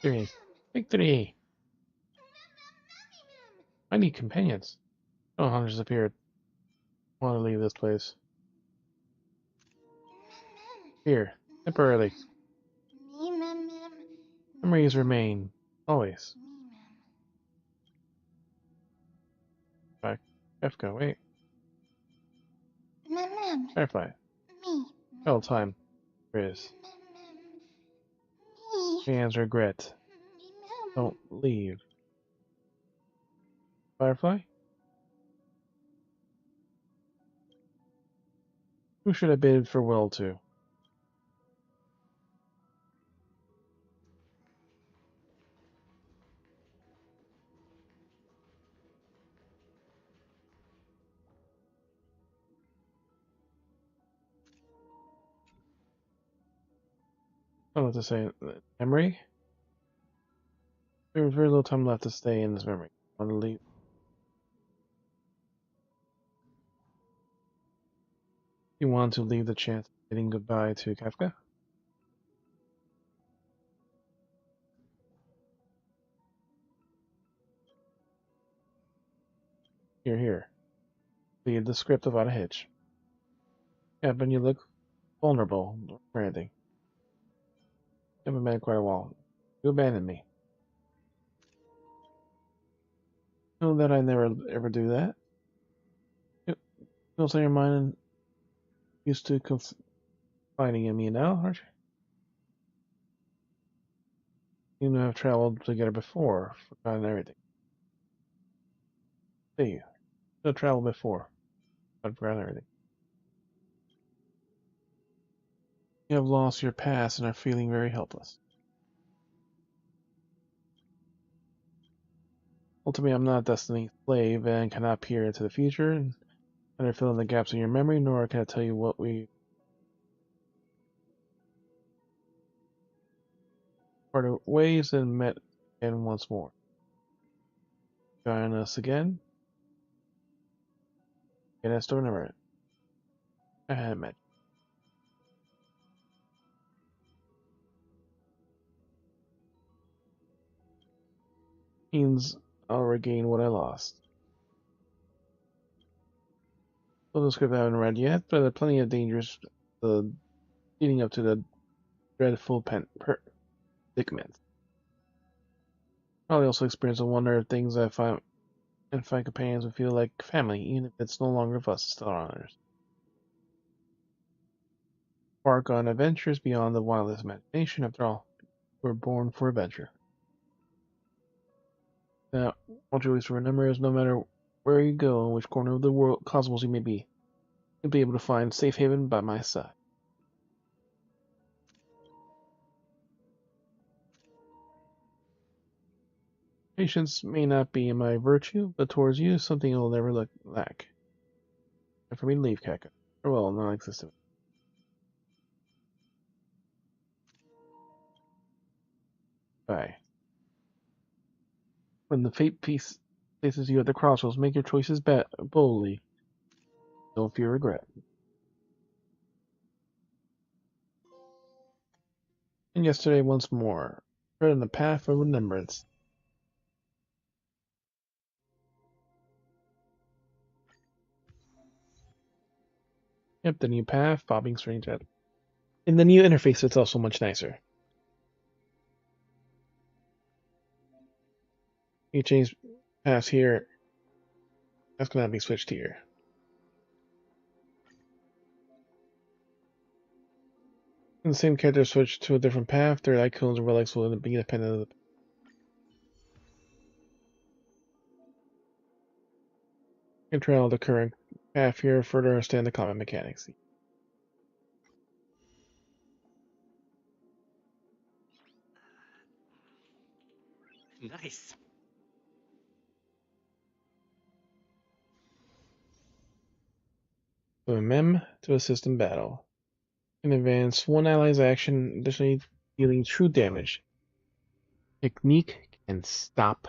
Victory. Victory! I need companions. Oh, hunters appeared. I want to leave this place. Here, temporarily. Memories remain. Always. Back. Kefka, wait. Firefly. All time. Riz. Fans regret. Don't leave. Firefly? Who should I bid farewell to? I don't know what to say. Memory? There's very little time left to stay in this memory. I want to leave. You want to leave the chance of bidding goodbye to Kafka? Here. Leave the script without a hitch. Yeah, but you look vulnerable for anything. You haven't been in quite a while. You abandoned me. Know that I never ever do that. You don't say your mind and used to confiding in me now, aren't you? You know I've traveled together before, forgotten everything. See you. I've traveled before. I've forgotten everything. You have lost your past and are feeling very helpless. Ultimately, I'm not a destiny slave and cannot peer into the future and neither fill in the gaps in your memory, nor can I tell you what we parted ways and met again once more. Join us again. And I still remember it. I had met. Means I'll regain what I lost. Still the script I haven't read yet, but there are plenty of dangers leading up to the dreadful predicament. Probably also experience a wonder of things I find companions would feel like family, even if it's no longer of us, still honors. Embark on adventures beyond the wildest imagination. After all, we're born for adventure. Now, want you always remember is no matter where you go, in which corner of the world cosmos you may be, you'll be able to find safe haven by my side. Patience may not be my virtue, but towards you, something you'll never lack. And for me to leave, Kaka. Or well, non-existent. Bye. When the fate piece places you at the crossroads, make your choices boldly. Don't fear regret. And yesterday once more, tread on the path of remembrance. Yep, the new path, bobbing strange at. In the new interface, it's also much nicer. You change paths here. That's gonna be switched here. And the same character switch to a different path, their icons and relics will be independent of the control of the current path here, further understand the common mechanics. Nice. So a mem to assist in battle. In advance, one ally's action, additionally dealing true damage. Technique can stop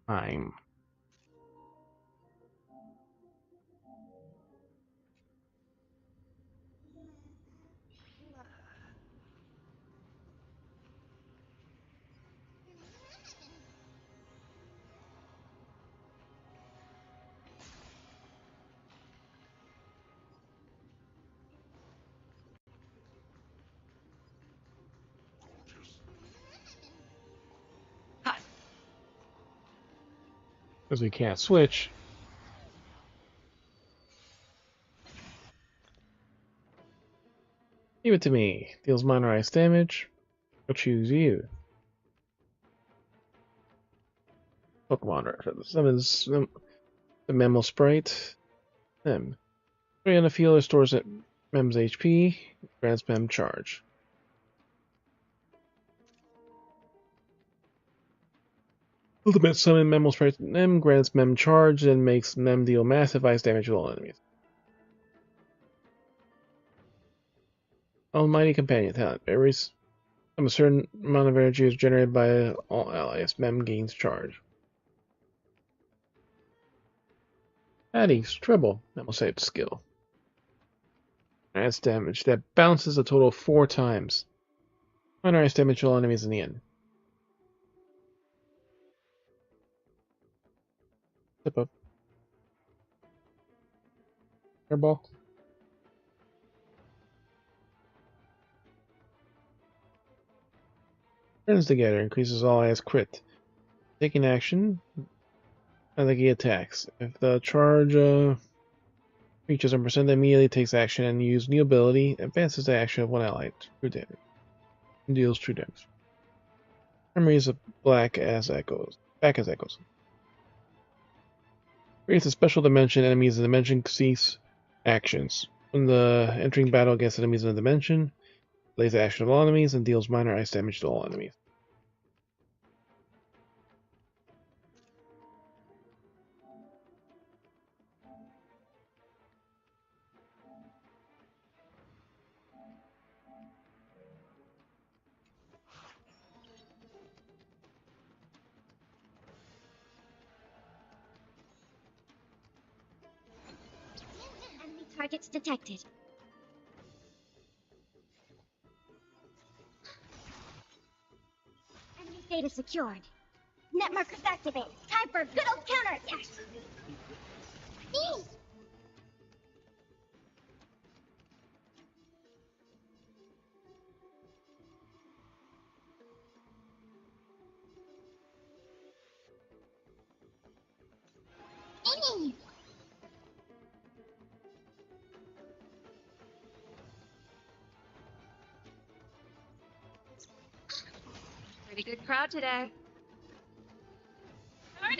time. Because we can't switch. Give it to me. Deals minor ice damage. I'll choose you. Pokemon summons the Memo Sprite. Mem. 3 on the field restores it Mem's HP. Grants Mem charge. Ultimate summon Memo Sprite Mem grants Mem charge and makes Mem deal massive ice damage to all enemies. Almighty Companion talent berries. A certain amount of energy is generated by all allies. Mem gains charge. Addie's Treble. Mem will save skill. Adds damage that bounces a total of 4 times. Minor ice damage to all enemies in the end. Step up. Airball. Friends together increases all allies crit. Taking action, I think he attacks. If the charge reaches 1%, immediately takes action and use new ability, advances the action of one ally. True damage. And deals true damage. Memory is black as echoes. Back as echoes. Creates a special dimension. Enemies in the dimension cease actions. When the entering battle against enemies in the dimension, plays the action of all enemies and deals minor ice damage to all enemies. Enemy targets detected. Enemy data secured. Net markers activated. Time for a good old counterattack. Pretty good crowd today. Darn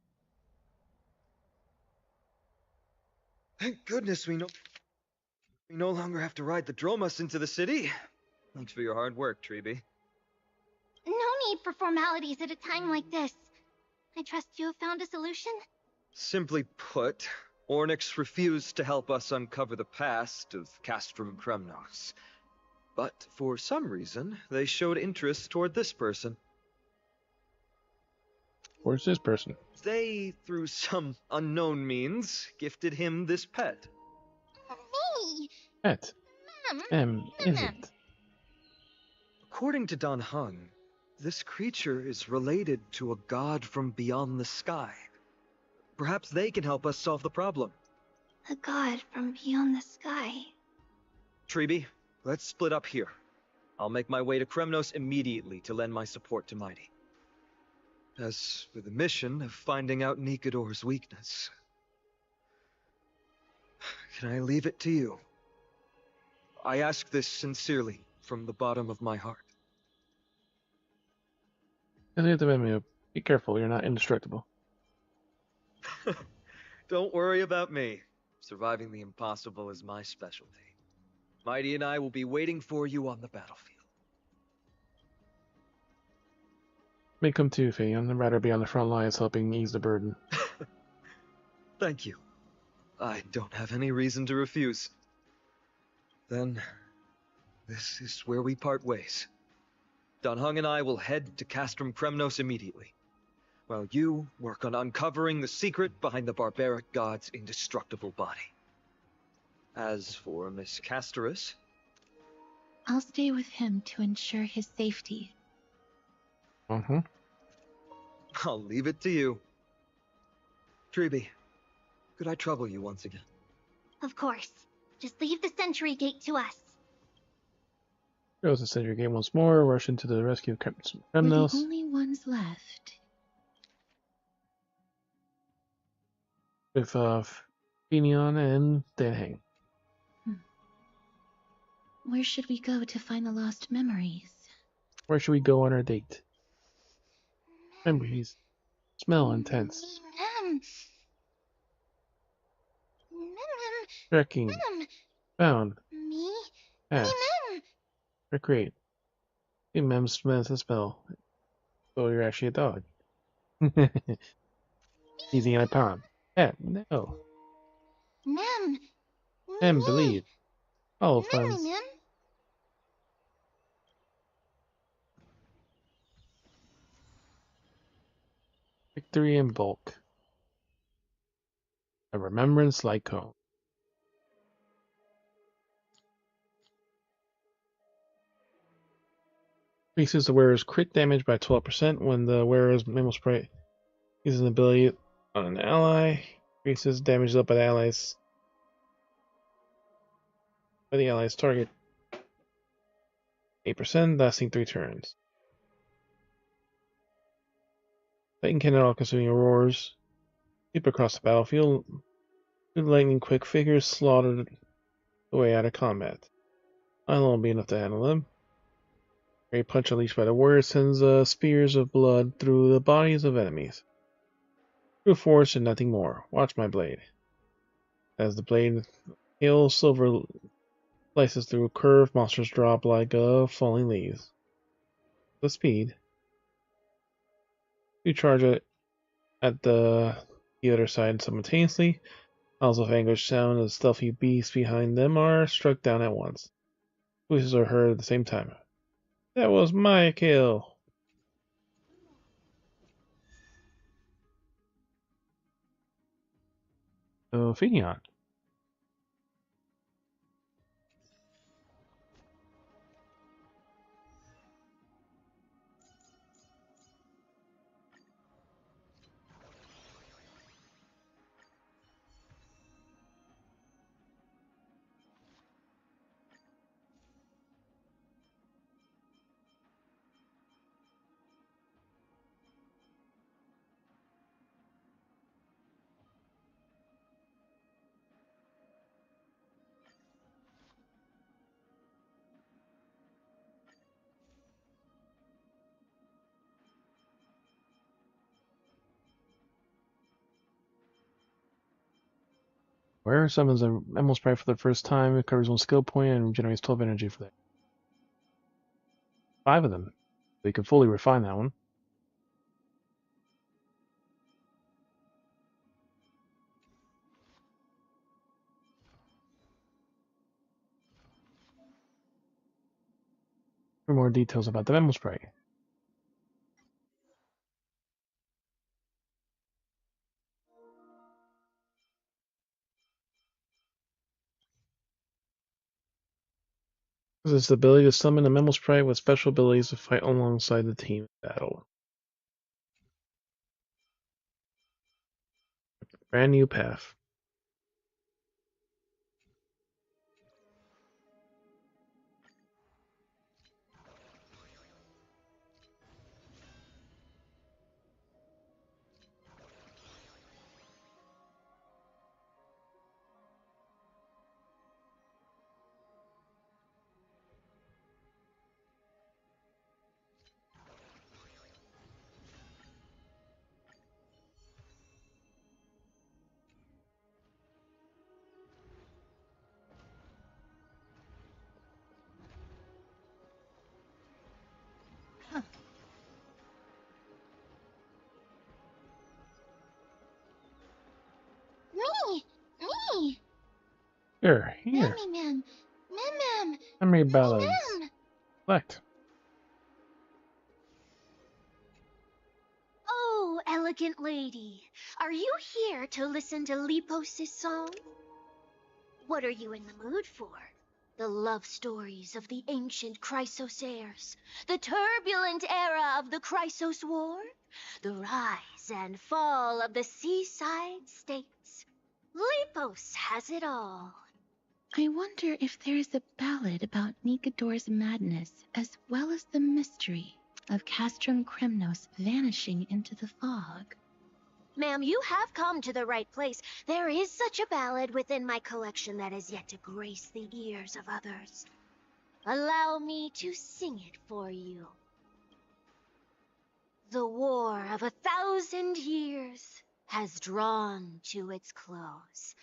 Thank goodness we no longer have to ride the Dromus into the city. Thanks for your hard work, Treeby. No need for formalities at a time like this. I trust you have found a solution? Simply put, Ornyx refused to help us uncover the past of Castrum Kremnos. But for some reason, they showed interest toward this person. Where's this person? They, through some unknown means, gifted him this pet. Me! Pet. Is it? According to Dan Heng, this creature is related to a god from beyond the sky. Perhaps they can help us solve the problem. A god from beyond the sky. Treeby, let's split up here. I'll make my way to Kremnos immediately to lend my support to Mighty. As for the mission of finding out Nikador's weakness, can I leave it to you? I ask this sincerely, from the bottom of my heart. Be careful, you're not indestructible. Don't worry about me. Surviving the impossible is my specialty. Mighty and I will be waiting for you on the battlefield. May come too, Fayon. I'd rather be on the front lines helping ease the burden. Thank you. I don't have any reason to refuse. Then, this is where we part ways. Dan Heng and I will head to Castrum Kremnos immediately, while you work on uncovering the secret behind the barbaric god's indestructible body. As for Miss Castorus, I'll stay with him to ensure his safety. I'll leave it to you. Treeby, could I trouble you once again? Of course. Just leave the sentry gate to us. Goes the Sentry Gate once more, rush into the rescue of We're the Kremnos. only ones left. With Finion and Dan Heng. Where should we go to find the lost memories? Where should we go on our date? Memories. Smell intense. Trekking. Found. Me? Pass. Recreate. Hey, Mem smells the spell. So you're actually a dog. Easy on a pond. Pet. No. Mem, believe. All friends. Victory in bulk. A remembrance like home. Increases the wearer's crit damage by 12% when the wearer's memo spray uses an ability on an ally. Increases damage dealt by the ally's target 8%, lasting 3 turns. Titan cannon all-consuming roars sweep across the battlefield. Two lightning quick figures slaughtered the way out of combat. I won't be enough to handle them. A punch unleashed by the warrior sends spears of blood through the bodies of enemies. True force and nothing more. Watch my blade. As the blade hail silver slices through a curve, monsters drop like falling leaves. The speed. You charge it at the other side simultaneously. Howls of anguish sound as stealthy beasts behind them are struck down at once. Voices are heard at the same time. That was my kill. Finion. Where summons a Emerald Sprite for the first time, recovers 1 skill point, and generates 12 energy for that. 5 of them. So you can fully refine that one. For more details about the Emerald Sprite. This is the ability to summon a Memo Sprite with special abilities to fight alongside the team in battle. Brand new path. Me! Here. Mem. Memory ballads. Mem. Select. Oh, elegant lady, are you here to listen to Lepos' song? What are you in the mood for? The love stories of the ancient Chrysos heirs, the turbulent era of the Chrysos War, the rise and fall of the seaside states. Lepos has it all. I wonder if there is a ballad about Nikador's madness, as well as the mystery of Castrum Kremnos vanishing into the fog. Ma'am, you have come to the right place. There is such a ballad within my collection that is yet to grace the ears of others. Allow me to sing it for you. The war of 1,000 years has drawn to its close,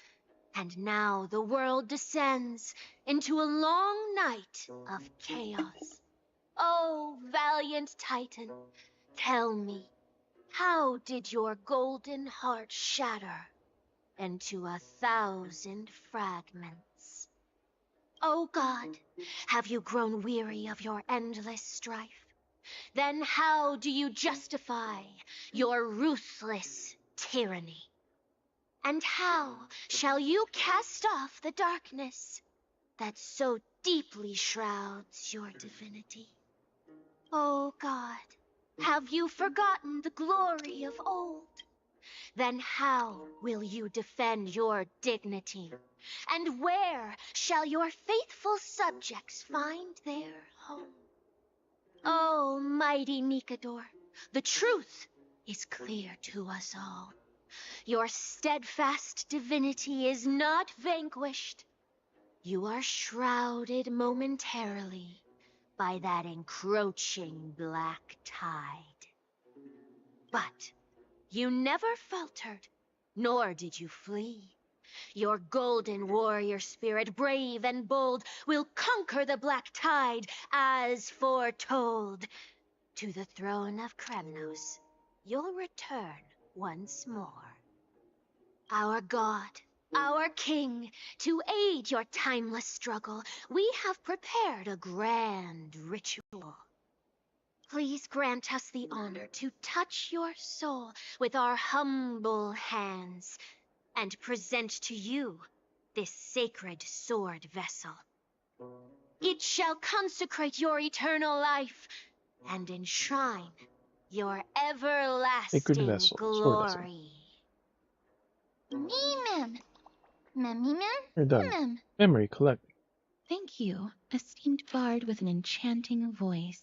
and now the world descends into a long night of chaos. Oh, valiant Titan, tell me, how did your golden heart shatter into 1,000 fragments? Oh God, have you grown weary of your endless strife? Then how do you justify your ruthless tyranny? And how shall you cast off the darkness that so deeply shrouds your divinity? Oh God, have you forgotten the glory of old? Then how will you defend your dignity? And where shall your faithful subjects find their home? Oh, mighty Nikador, the truth is clear to us all. Your steadfast divinity is not vanquished. You are shrouded momentarily by that encroaching black tide. But you never faltered, nor did you flee. Your golden warrior spirit, brave and bold, will conquer the black tide as foretold. To the throne of Kremnos, you'll return once more. Our God, our King, to aid your timeless struggle, we have prepared a grand ritual. Please grant us the honor to touch your soul with our humble hands and present to you this sacred sword vessel. It shall consecrate your eternal life and enshrine your Sacred everlasting vessel. Sword vessel. glory. Mem. You're done. Memory collect. Thank you, esteemed bard with an enchanting voice.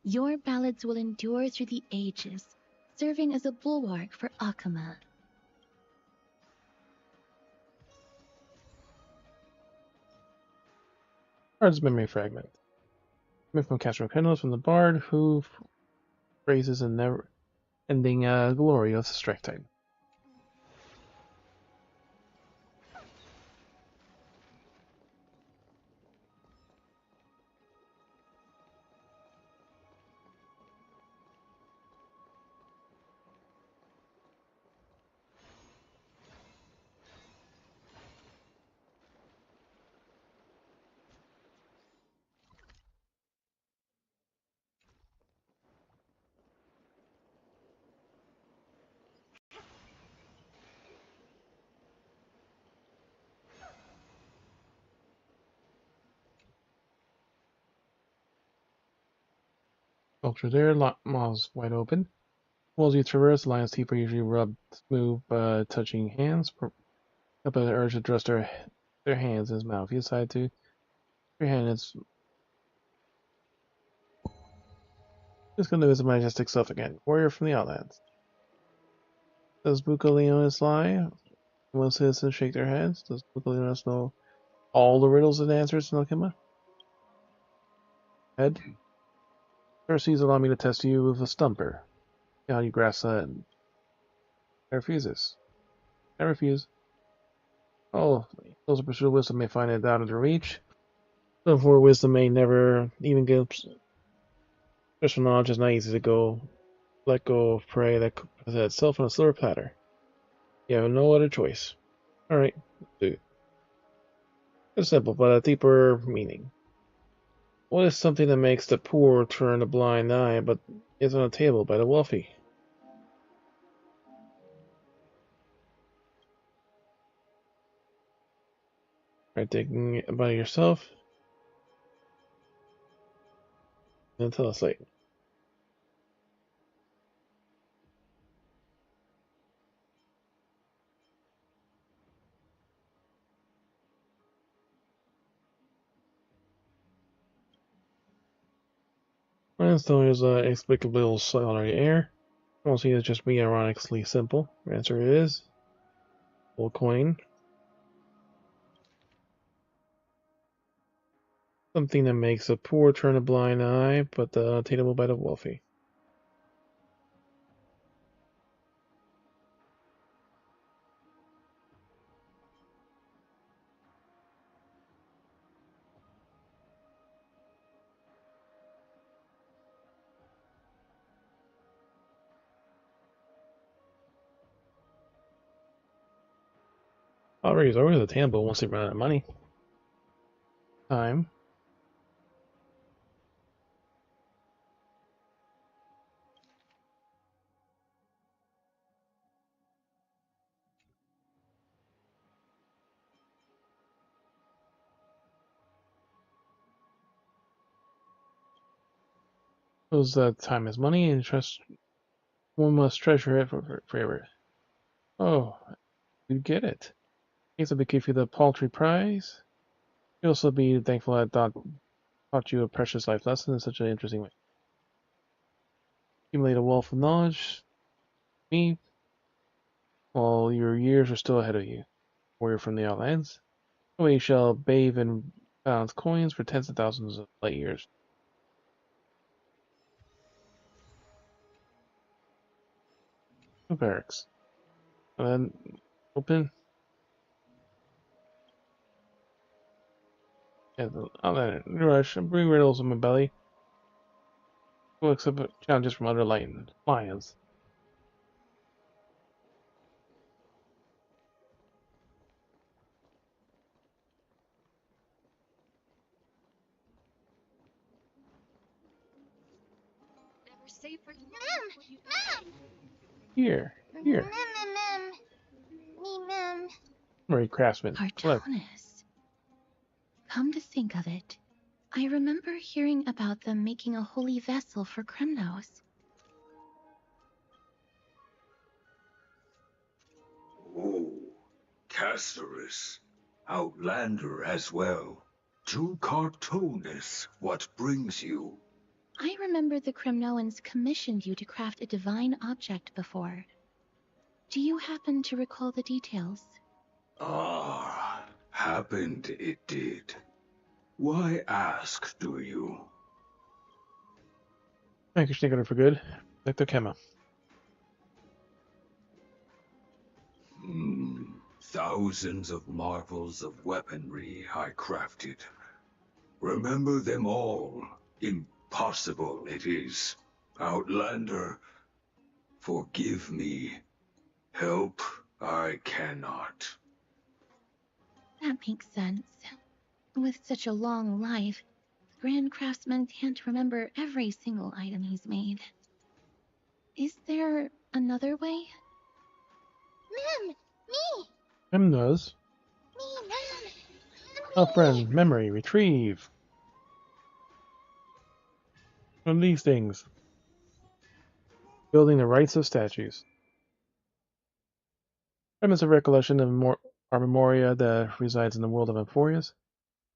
Your ballads will endure through the ages, serving as a bulwark for Akama. Bard's memory fragment. Coming from Castro Kendall from the Bard, who praises a never-ending glory of the Strike Titan. Sculpture there, mouths wide open. Walls you traverse, lion's teeth are usually rubbed smooth by touching hands. Up an urge to thrust their hands in his mouth. You decide to. Your hand is just going to visit my majestic self again. Warrior from the Outlands. Does Buka Leonis lie? Most citizens shake their heads. Does Buka Leonis know all the riddles and answers to Nakima? Head. Pharisees allow me to test you with a stumper. See how you grasp that. I refuses. I refuse. Oh, those of pursuit of wisdom may find it out of their reach. Some for wisdom may never even get. Special knowledge is not easy to let go of prey that presents itself on a silver platter. You have no other choice. Alright, do. It's simple, but a deeper meaning. What is something that makes the poor turn a blind eye, but is on a table by the wealthy? Try thinking about it yourself. And tell us later. Landstone is inexplicably a little salary air. I don't see it as just being ironically simple. The answer is gold coin. Something that makes the poor turn a blind eye, but unattainable by the wealthy. Poverty is always attainable once they run out of money. Time. Those time is money, and trust one must treasure it forever. Oh, you get it. Guess I'll give you the paltry prize. You'll also be thankful I taught you a precious life lesson in such an interesting way. Accumulate a wealth of knowledge. Me, while your years are still ahead of you. Warrior from the Outlands. No way you shall bathe in balance coins for tens of thousands of light years. No barracks. And then open. Yeah, I'll let it rush and bring riddles in my belly. We'll accept challenges from other lions. Never safe for Here. Memory craftsman. Look. Artonis. Come to think of it, I remember hearing about them making a holy vessel for Kremnos. Oh, Caceres. Outlander as well. To Cartonis, what brings you? I remember the Kremnoans commissioned you to craft a divine object before. Do you happen to recall the details? Ah, happened it did. Why ask, do you? Thank you, Sneaker, for good. Dr. Kema. Thousands of marvels of weaponry I crafted. Remember them all. Impossible it is. Outlander, forgive me. Help I cannot. That makes sense. With such a long life, Grand Craftsman can't remember every single item he's made. Is there another way? Me! Him does. Oh, friend, memory, retrieve. One of these things. Building the rights of statues. Premise of recollection of our memoria that resides in the world of Emphorius.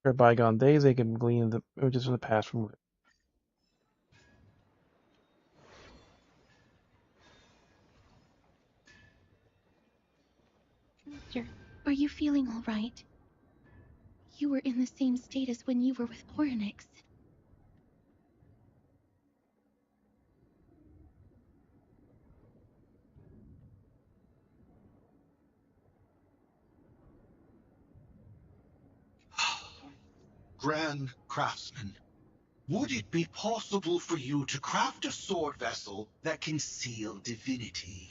For bygone days, they can glean the images from the past from. Mister, are you feeling all right? You were in the same state as when you were with Orynyx. Grand Craftsman, would it be possible for you to craft a sword vessel that can seal divinity?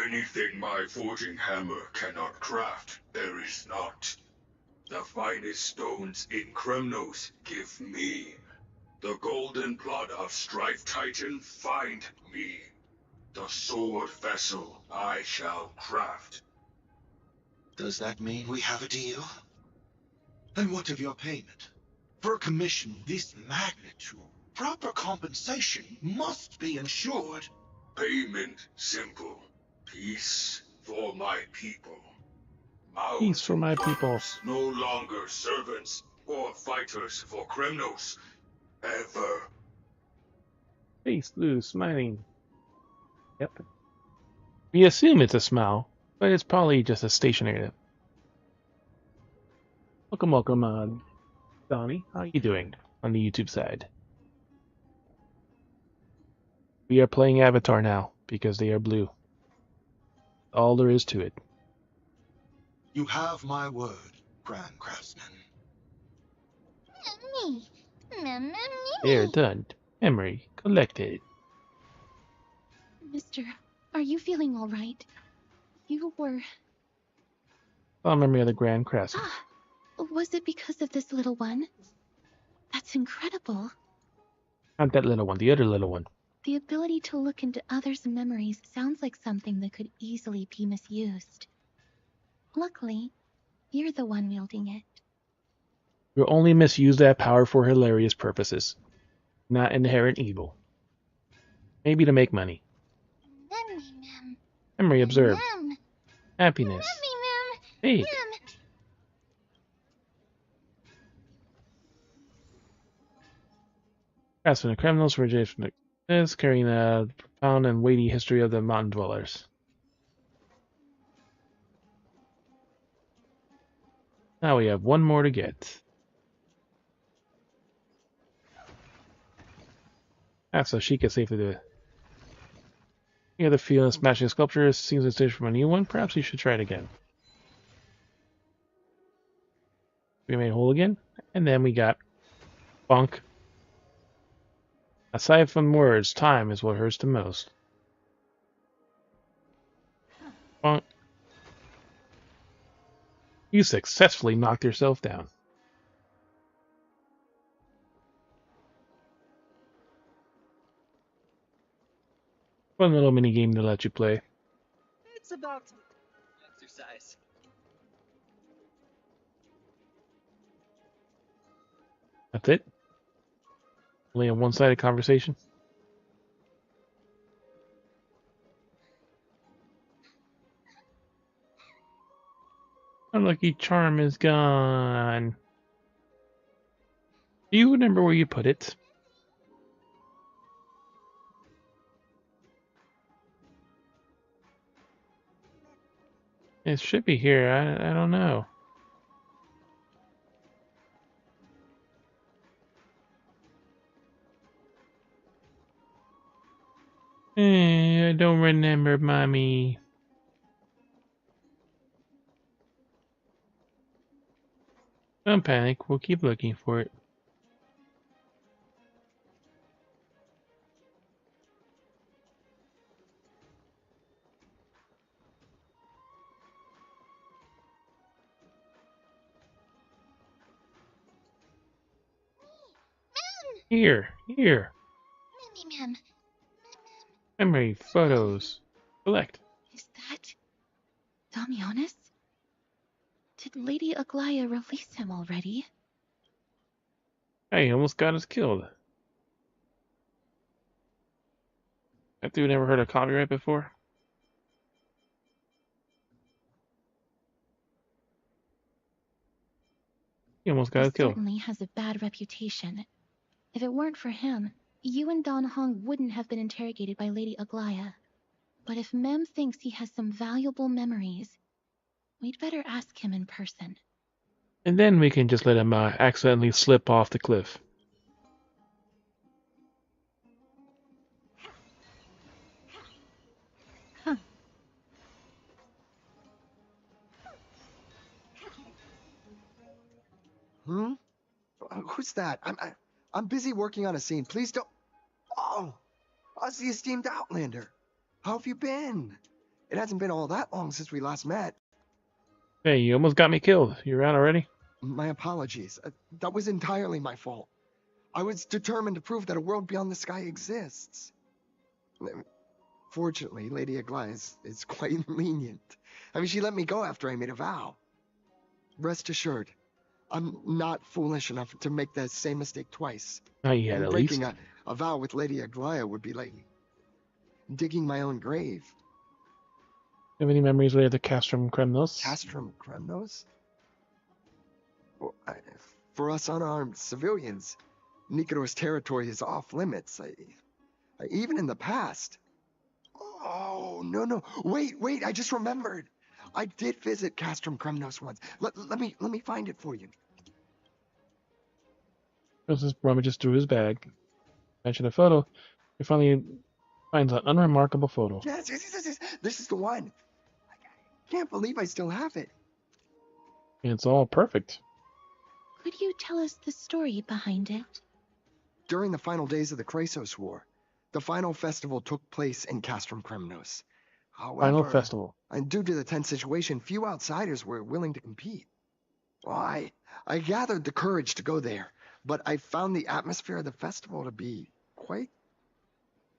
Anything my forging hammer cannot craft, there is not. The finest stones in Kremnos give me. The golden blood of Strife Titan find me. The sword vessel I shall craft. Does that mean we have a deal? And what of your payment? For a commission of this magnitude, proper compensation must be ensured. Payment simple. Peace for my people. Peace for my people. Mouths no longer servants or fighters for Kremnos. Ever. Face blue, smiling. Yep. We assume it's a smile, but it's probably just a stationary. Welcome, Donnie. How you doing on the YouTube side? We are playing Avatar now because they are blue. All there is to it. You have my word, Grand Craftsman. They're done. Memory collected. Mister, are you feeling all right? You were... All memory of the Grand Craftsman. Was it because of this little one? That's incredible. Not that little one, the other little one. The ability to look into others' memories sounds like something that could easily be misused. Luckily, you're the one wielding it. We'll only misuse that power for hilarious purposes. Not inherent evil. Maybe to make money. Memory observed. Happiness. Hey. Craftsman, criminals for is carrying a profound and weighty history of the mountain dwellers. Now we have one more to get. So she can safely do it. You have the feeling of smashing sculpture seems a stage from a new one. Perhaps you should try it again. We made whole again, and then we got Bonk. Aside from words, time is what hurts the most. Bonk. You successfully knocked yourself down. Fun little mini game to let you play. It's about exercise. That's it? Only a one-sided conversation? Unlucky charm is gone. Do you remember where you put it? It should be here. I don't know. I don't remember, Mommy. Don't panic. We'll keep looking for it. Here. Ma'am. Memory, photos. Select. Is that... Damionis? Did Lady Aglaya release him already? Hey, he almost got us killed. That dude never heard of copyright before? He almost He got killed. certainly has a bad reputation. If it weren't for him, you and Don Hong wouldn't have been interrogated by Lady Aglaya. But if Mem thinks he has some valuable memories, we'd better ask him in person. And then we can just let him accidentally slip off the cliff. Hmm? Who's that? I'm busy working on a scene. Please don't. Oh, us the esteemed Outlander. How have you been? It hasn't been all that long since we last met. Hey, you almost got me killed. You around already? My apologies. That was entirely my fault. I was determined to prove that a world beyond the sky exists. Fortunately, Lady Aglaya is quite lenient. I mean, she let me go after I made a vow. Rest assured, I'm not foolish enough to make the same mistake twice. Not yet, And at breaking least. a vow with Lady Aglaya would be like digging my own grave. Have any memories related to Castrum Kremnos? Castrum Kremnos? Well, for us unarmed civilians, Nikodor's territory is off limits. Even in the past. Oh, no. Wait, I just remembered. I did visit Castrum Kremnos once. Let me find it for you. Joseph rummages through his bag. Mention a photo. He finally finds an unremarkable photo. Yes. This is the one. I can't believe I still have it. It's all perfect. Could you tell us the story behind it? During the final days of the Chrysos War, the final festival took place in Castrum Kremnos. However, Final festival. And due to the tense situation, few outsiders were willing to compete. Well, I gathered the courage to go there, but I found the atmosphere of the festival to be quite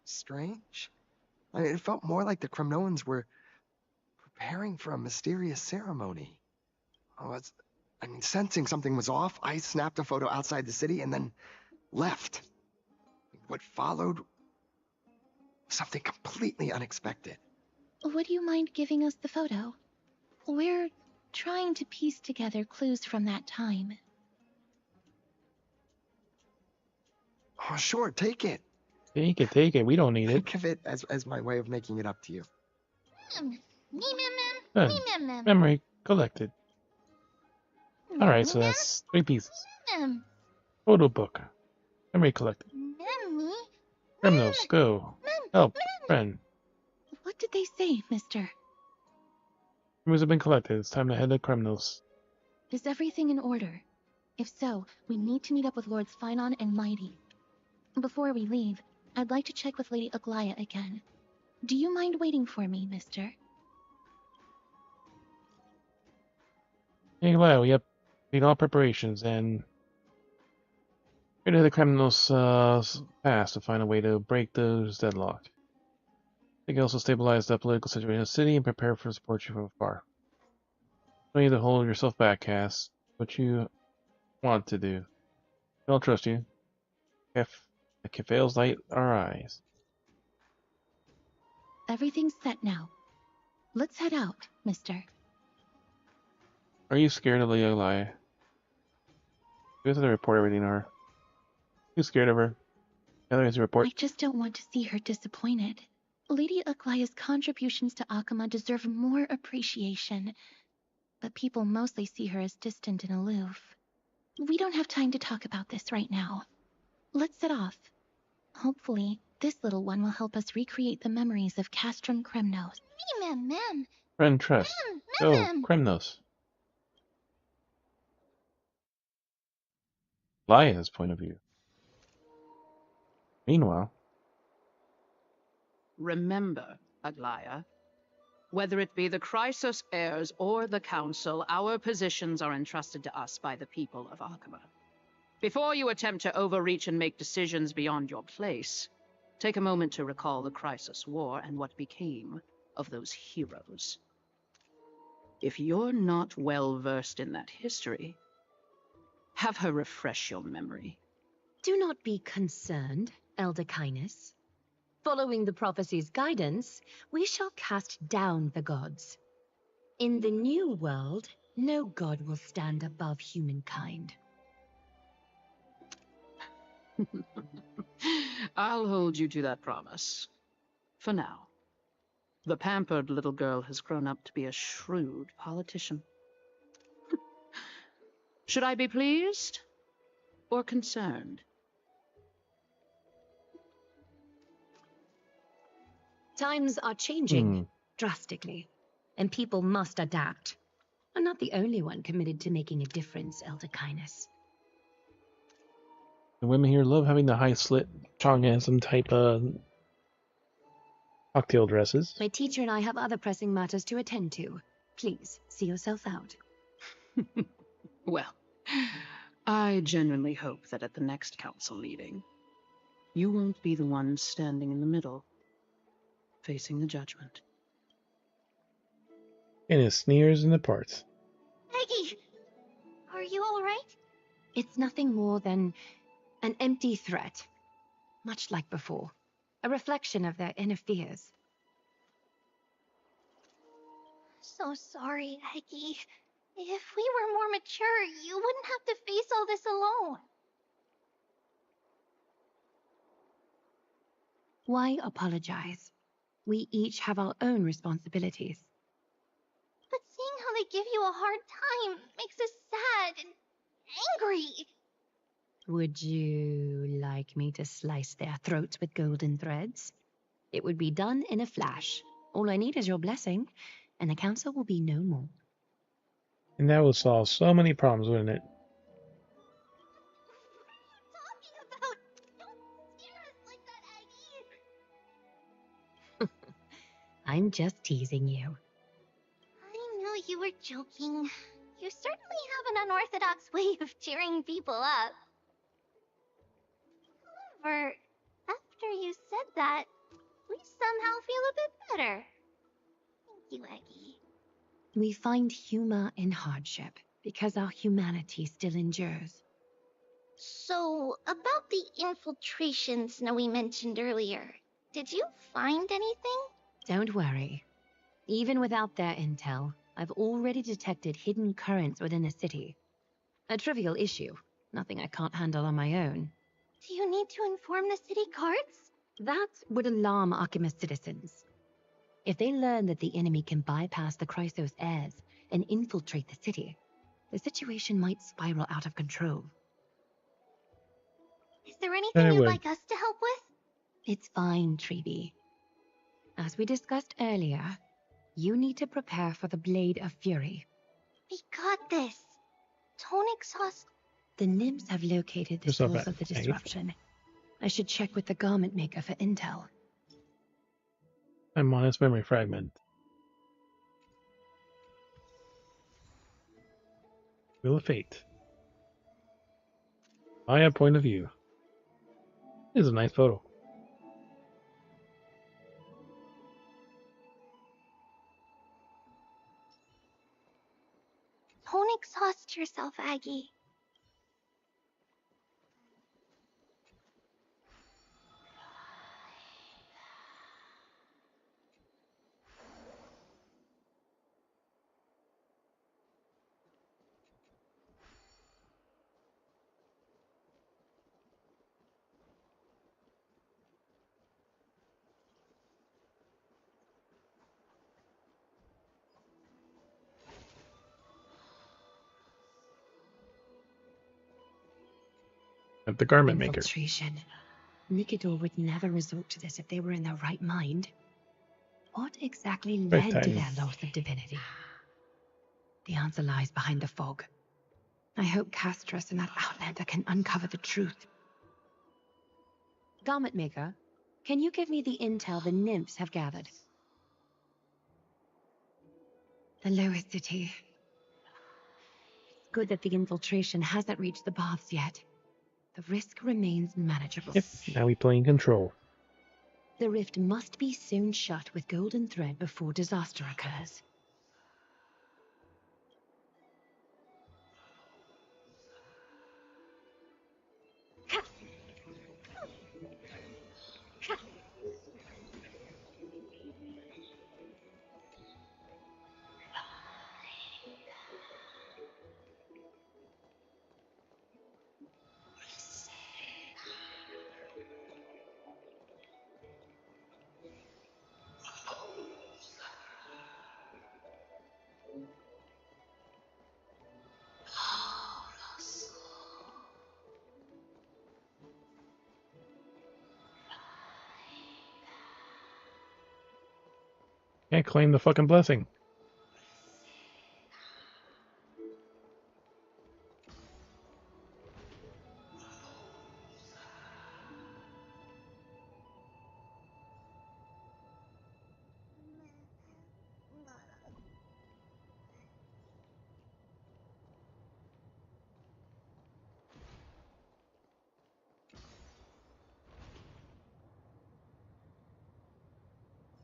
strange. It felt more like the Kremnoans were preparing for a mysterious ceremony. Sensing something was off, I snapped a photo outside the city and then left. What followed was something completely unexpected. Would you mind giving us the photo? We're trying to piece together clues from that time. Oh, sure, take it. Take it. We don't need it. Think of it as my way of making it up to you. Memory collected. Alright, so that's 3 pieces. Photo book. Memory collected. Kremnos, go. Help. Friend. What did they say, mister? Memories have been collected. It's time to head to Kremnos. Is everything in order? If so, we need to meet up with Lords Finon and Mighty. Before we leave, I'd like to check with Lady Aglaya again. Do you mind waiting for me, mister? Hey, Lyle, we have made all preparations and go to the Kremnos pass to find a way to break those deadlock. They can also stabilize the political situation in the city and prepare for support you from afar. You don't need to hold yourself back, Cass. What you want to do. I don't trust you. If fails light our eyes. Everything's set now. Let's head out, mister. Are you scared of Lady Aglaya? You have to report everything to her. You scared of her? Other has to report. I just don't want to see her disappointed. Lady Aglaya's contributions to Akama deserve more appreciation, but people mostly see her as distant and aloof. We don't have time to talk about this right now. Let's set off. Hopefully, this little one will help us recreate the memories of Castrum Kremnos. Friend trust. Go, Kremnos. Laya's point of view. Meanwhile, Remember, Aglaya, whether it be the Chrysos heirs or the Council, our positions are entrusted to us by the people of Akama. Before you attempt to overreach and make decisions beyond your place, take a moment to recall the Chrysos War and what became of those heroes. If you're not well versed in that history, have her refresh your memory. Do not be concerned, Elder Kynus. Following the prophecy's guidance, we shall cast down the gods. In the new world, no god will stand above humankind. I'll hold you to that promise. For now. The pampered little girl has grown up to be a shrewd politician. Should I be pleased or concerned? Times are changing drastically, and people must adapt. I'm not the only one committed to making a difference, Elder Kindness. The women here love having the high slit chongasm type cocktail dresses. My teacher and I have other pressing matters to attend to. Please, see yourself out. Well, I genuinely hope that at the next council meeting, you won't be the one standing in the middle, facing the judgment. And his sneers and departs. Maggie, are you all right? It's nothing more than an empty threat, much like before. A reflection of their inner fears. So sorry, Aggie. If we were more mature, you wouldn't have to face all this alone. Why apologize? We each have our own responsibilities. But seeing how they give you a hard time makes us sad and angry. Would you like me to slice their throats with golden threads? It would be done in a flash. All I need is your blessing, and the council will be no more. And that would solve so many problems, wouldn't it? I'm just teasing you. I knew you were joking. You certainly have an unorthodox way of cheering people up. However, after you said that, we somehow feel a bit better. Thank you, Aggie. We find humor in hardship because our humanity still endures. So, about the infiltration Snowy mentioned earlier, did you find anything? Don't worry. Even without their intel, I've already detected hidden currents within the city. A trivial issue, nothing I can't handle on my own. Do you need to inform the city guards? That would alarm Archimedes citizens. If they learn that the enemy can bypass the Chrysos heirs and infiltrate the city, the situation might spiral out of control. Is there anything you'd like us to help with? It's fine, Treeby. As we discussed earlier, you need to prepare for the Blade of Fury. We got this. Tonic sauce. The nymphs have located the source of the disruption. I should check with the garment maker for intel. I'm on its memory fragment. Wheel of Fate. Maya point of view. This is a nice photo. Tonic sauced yourself, Aggie. At the garment maker. Infiltration. Nikidor would never resort to this if they were in their right mind. What exactly led to their loss of divinity? The answer lies behind the fog. I hope Castras and that Outlander can uncover the truth. Garment maker, can you give me the intel the nymphs have gathered? The lower city. It's good that the infiltration hasn't reached the baths yet. The risk remains manageable. Yep, now we play in control. The rift must be sewn shut with golden thread before disaster occurs. Can't claim the fucking blessing.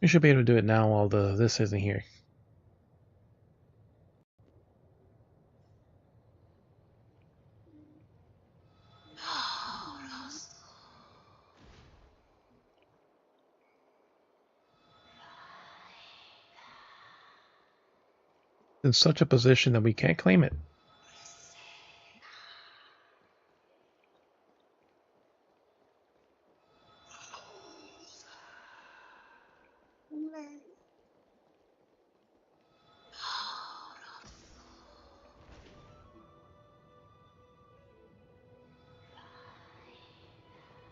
We should be able to do it now while this isn't here. In such a position that we can't claim it.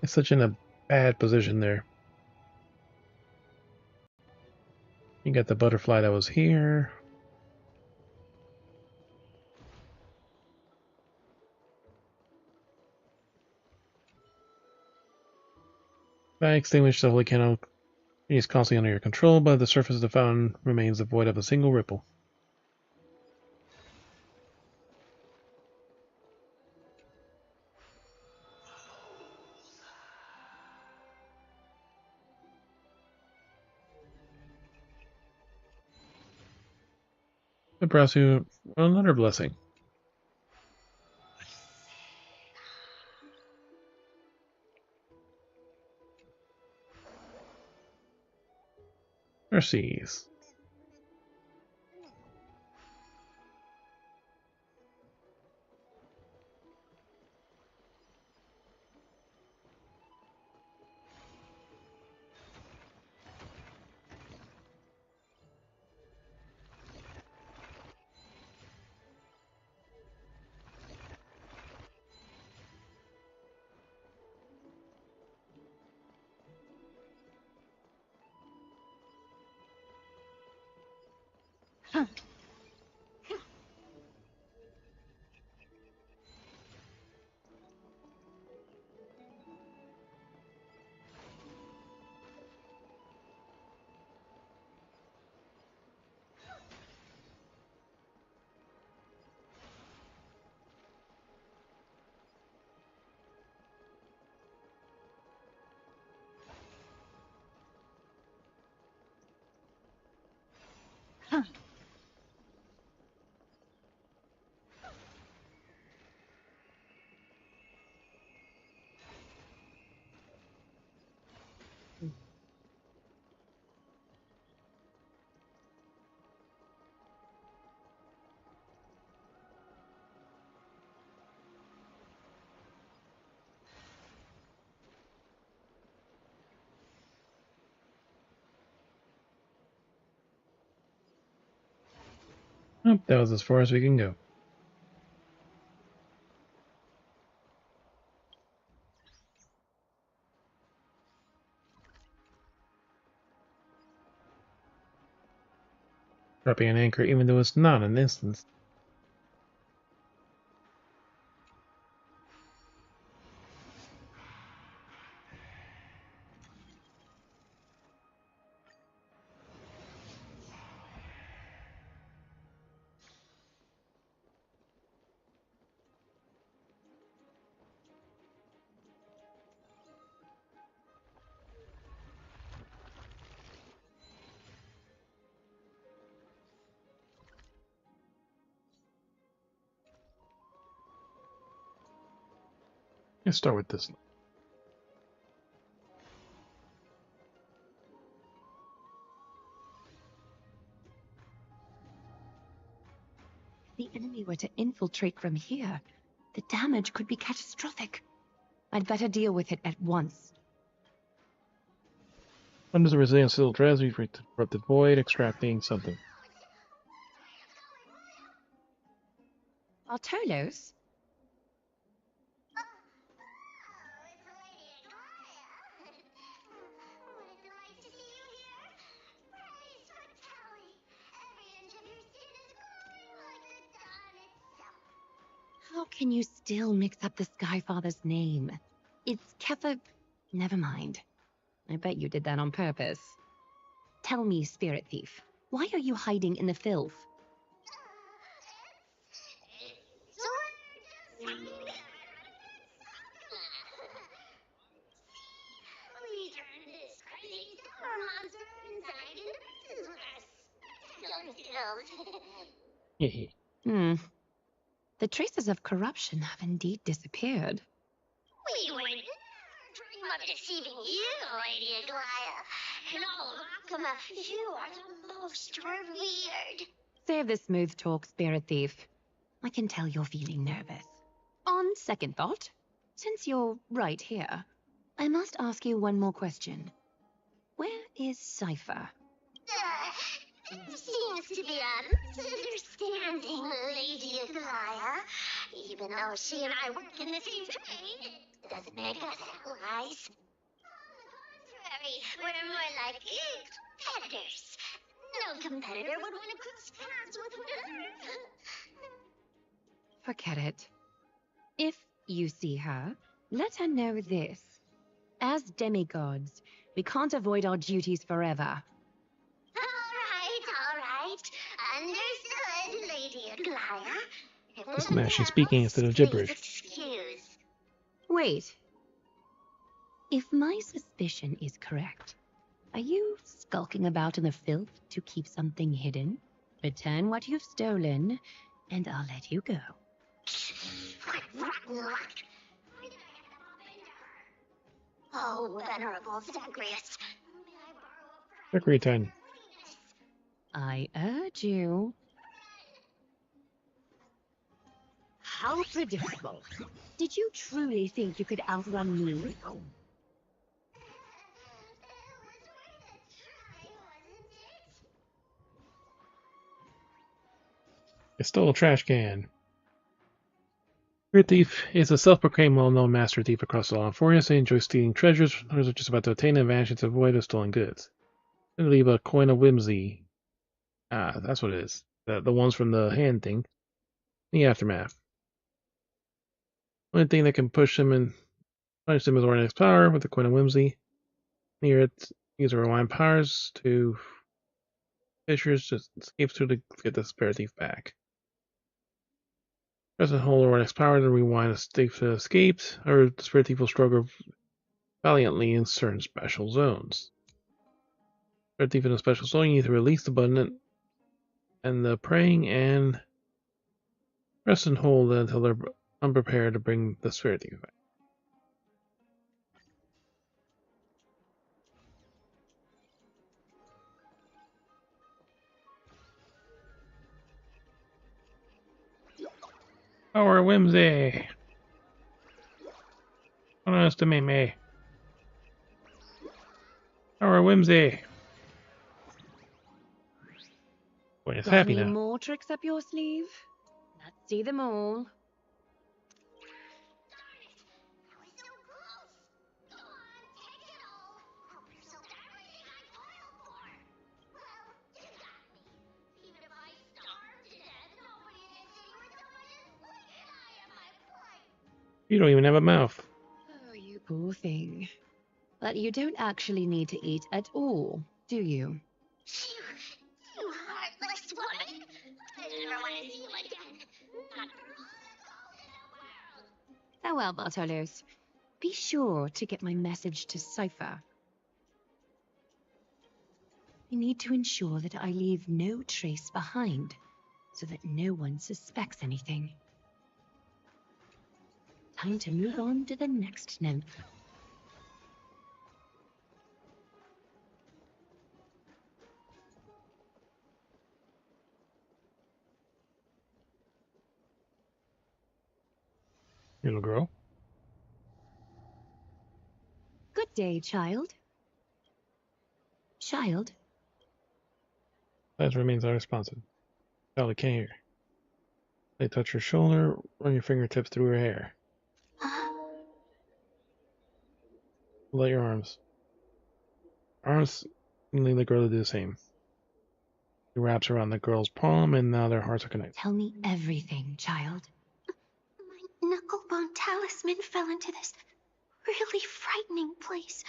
It's such in a bad position there. You got the butterfly that was here. Fire extinguished the volcano is constantly under your control, but the surface of the fountain remains devoid of a single ripple. It brought you another blessing. Mercies. Oh, that was as far as we can go. Dropping an anchor even though it's not an instance. Let's start with this. If the enemy were to infiltrate from here, the damage could be catastrophic. I'd better deal with it at once. Under the resilient steel strategy for corrupted void, extracting something. Bartolos? How can you still mix up the Skyfather's name? It's Kefa... Never mind. I bet you did that on purpose. Tell me, Spirit Thief, why are you hiding in the filth? We turned this crazy star monster inside into pieces with our skills. The traces of corruption have indeed disappeared. We would never dream of deceiving you, Lady Aglaya. In all of Akama, you are the most revered. Save the smooth talk, Spirit Thief. I can tell you're feeling nervous. On second thought, since you're right here, I must ask you one more question. Where is Cypher? Seems to be a misunderstanding, Lady Aglaya. Even though she and I work in the same trade, it doesn't make us allies. On the contrary, we're more like competitors. No competitor would want to cross paths with another. Forget it. If you see her, let her know this. As demigods, we can't avoid our duties forever. All right. Understood, Lady Aglaya. Listen, as she's speaking instead of gibberish. Excuse. Wait. If my suspicion is correct, are you skulking about in the filth to keep something hidden? Return what you've stolen, and I'll let you go. What rotten luck. Oh, venerable Zagreus. Victory time. I urge you. How predictable. Did you truly think you could outrun me? I stole a trash can. Spirit Thief is a self-proclaimed well-known master thief across the law enforcement. They enjoy stealing treasures. Others are just about to obtain an advantage to avoid of stolen goods. They leave a coin of whimsy. Ah, that's what it is. The ones from the hand thing. The aftermath. Only thing that can push them and punish them is Ordinance power with the coin of whimsy. Near it, use a rewind powers to Fishers just escapes to get the Spirit Thief back. Press and hold Ordinance power to rewind a thief escaped, or the Spirit Thief will struggle valiantly in certain special zones. Spirit Thief in a special zone, you need to release the button and the praying and press and hold until they're unprepared to bring the Spirit Thief back. Power whimsy. Don't underestimate me. Power whimsy. Boy, it's Got happy any now. more tricks up your sleeve? Let's see them all. You don't even have a mouth. Oh, you poor thing. But you don't actually need to eat at all, do you? You heartless woman. I never want to see you again. Not for all the gold in the world. Farewell, Bartolos. Be sure to get my message to Cypher. I need to ensure that I leave no trace behind, so that no one suspects anything. Time to move on to the next nymph. Little girl. Good day, child. Child? That remains unresponsive. Charlie can't hear. They touch her shoulder, run your fingertips through her hair. Let your arms. Arms lead the girl to do the same. He wraps around the girl's palm, and now their hearts are connected. Tell me everything, child. knucklebone talisman fell into this really frightening place.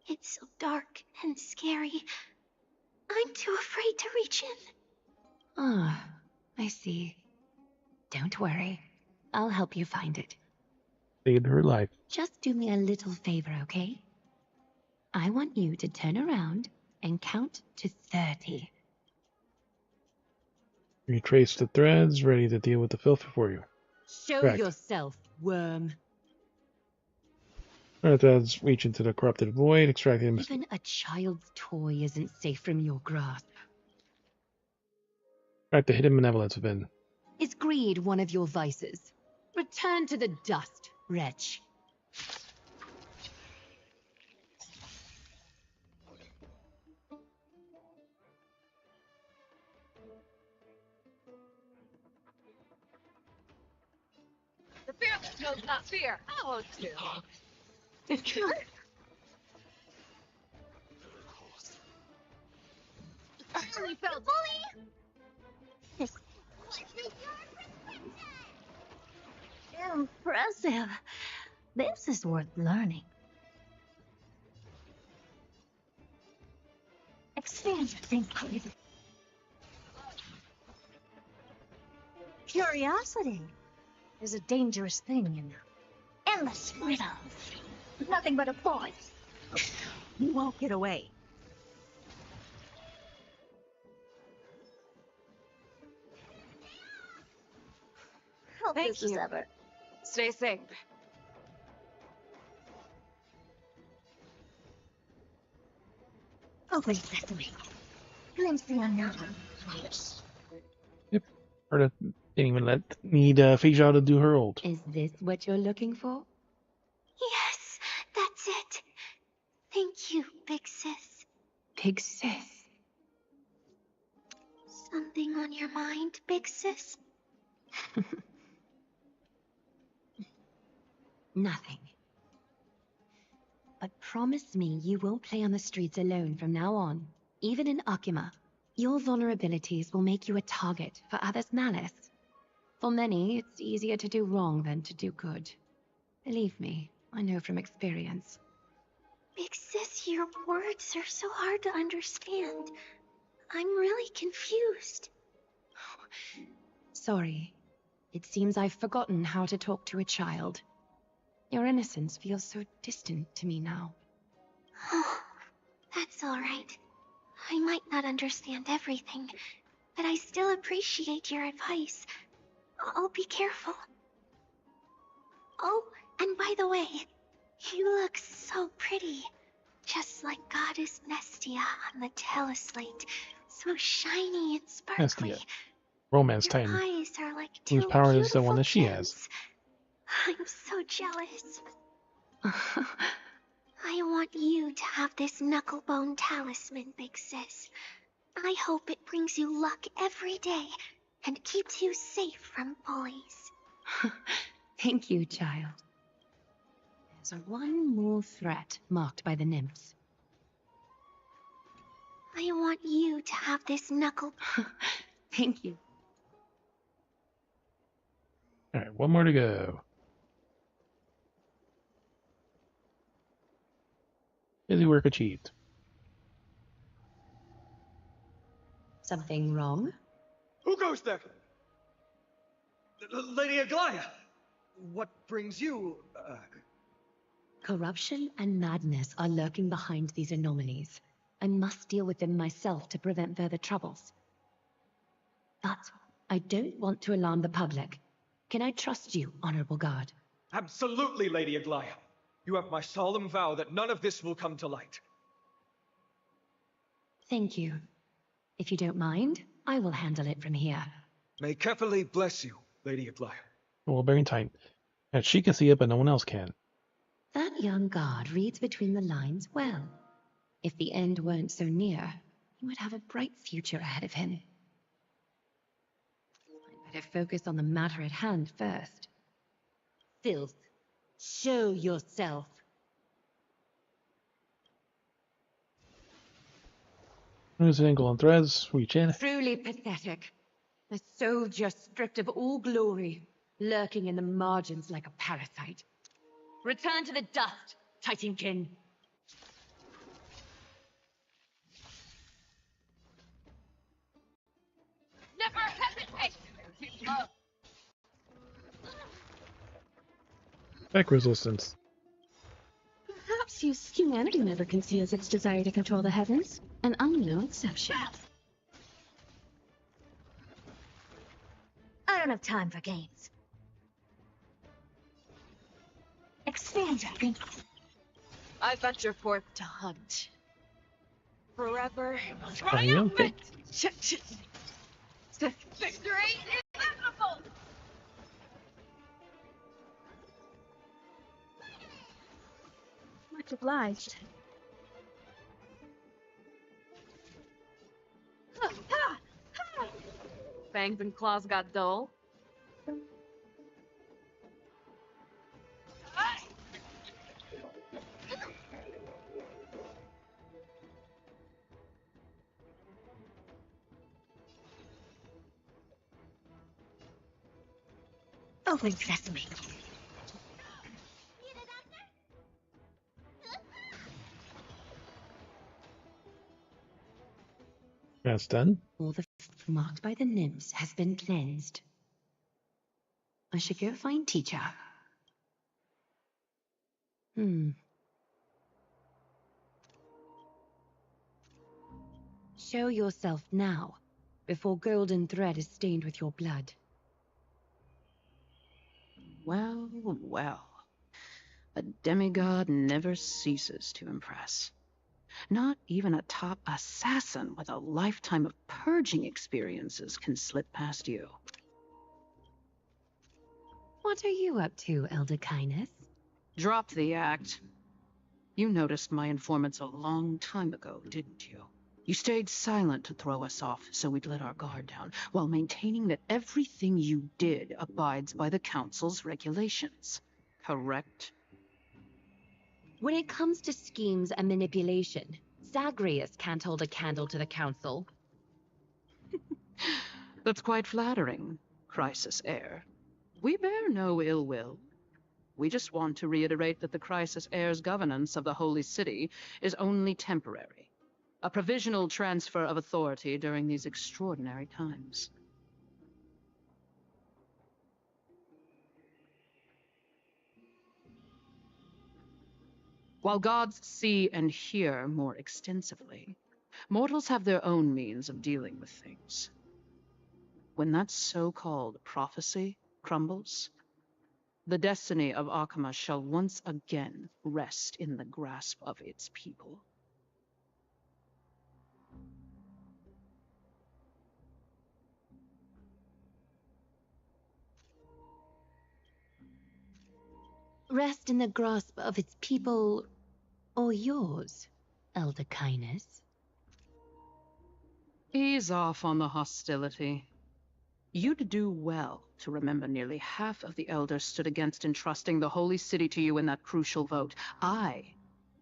It's so dark and scary. I'm too afraid to reach in. Ah, I see. Don't worry. I'll help you find it. Saved her life. Just do me a little favor, okay? I want you to turn around and count to 30. Retrace the threads, ready to deal with the filth before you. Show Correct. yourself, worm. Threads reach into the corrupted void, extract the Even a child's toy isn't safe from your grasp. hidden benevolence within. Is greed one of your vices? Return to the dust, wretch. The fearless knows not fear. I won't do. Only felt bully. Impressive. This is worth learning. Expand your thinking. Curiosity is a dangerous thing, you know. Endless riddles. Nothing but a boy. You won't get away. Thank you. Ever. Stay safe. Open sesame. Glimpse the unknown. Yep. Didn't even need Feijao to do her ult. Is this what you're looking for? Yes, that's it. Thank you, big sis. Big sis. Something on your mind, big sis? Nothing. But promise me you won't play on the streets alone from now on. Even in Akima, your vulnerabilities will make you a target for others' malice. For many, it's easier to do wrong than to do good. Believe me, I know from experience. Big sis, your words are so hard to understand. I'm really confused. Sorry. It seems I've forgotten how to talk to a child. Your innocence feels so distant to me now. Oh, that's all right. I might not understand everything, but I still appreciate your advice. I'll be careful. Oh, and by the way, you look so pretty. Just like Goddess Nestia on the teleslate. So shiny and sparkly. Nestia. Romance Your Titan. eyes are like Whose two power is the beautiful one that she gems. has. I'm so jealous. I want you to have this knucklebone talisman, big sis. I hope it brings you luck every day and keeps you safe from bullies. Thank you, child. There's one more threat marked by the nymphs. I want you to have this knuckle... Thank you. Alright, one more to go. Busy work achieved. Something wrong? Who goes there? Lady Aglaya! What brings you, Corruption and madness are lurking behind these anomalies. I must deal with them myself to prevent further troubles. But I don't want to alarm the public. Can I trust you, Honorable Guard? Absolutely, Lady Aglaya. You have my solemn vow that none of this will come to light. Thank you. If you don't mind, I will handle it from here. May Kefali bless you, Lady Aglaya. Well, bearing time. And she can see it, but no one else can. That young guard reads between the lines well. If the end weren't so near, he would have a bright future ahead of him. I'd better focus on the matter at hand first. Filth, show yourself. There's an angle on threads. Reach in. Truly pathetic. A soldier stripped of all glory, lurking in the margins like a parasite. Return to the dust, Titankin. Never hesitate! Back resistance. Perhaps humanity never conceals its desire to control the heavens, and I'm no exception. I don't have time for games. Expand. I venture forth to hunt. Forever. Triumphant. Victory is inevitable! Much obliged. Fangs and claws got dull. Open sesame. That's done. All the marked by the nymphs has been cleansed. I should go find teacher. Show yourself now, before golden thread is stained with your blood. Well, well. A demigod never ceases to impress. Not even a top assassin with a lifetime of purging experiences can slip past you. What are you up to, Elder Kindness? Drop the act. You noticed my informants a long time ago, didn't you? You stayed silent to throw us off so we'd let our guard down, while maintaining that everything you did abides by the Council's regulations. Correct? When it comes to schemes and manipulation, Zagreus can't hold a candle to the Council. That's quite flattering, Crisis Heir. We bear no ill will. We just want to reiterate that the Crisis Heir's governance of the Holy City is only temporary. A provisional transfer of authority during these extraordinary times. While gods see and hear more extensively, mortals have their own means of dealing with things. When that so-called prophecy crumbles, the destiny of Akama shall once again rest in the grasp of its people. Rest in the grasp of its people, or yours, Elder Kindness. Ease off on the hostility. You'd do well to remember nearly half of the elders stood against entrusting the Holy City to you in that crucial vote. I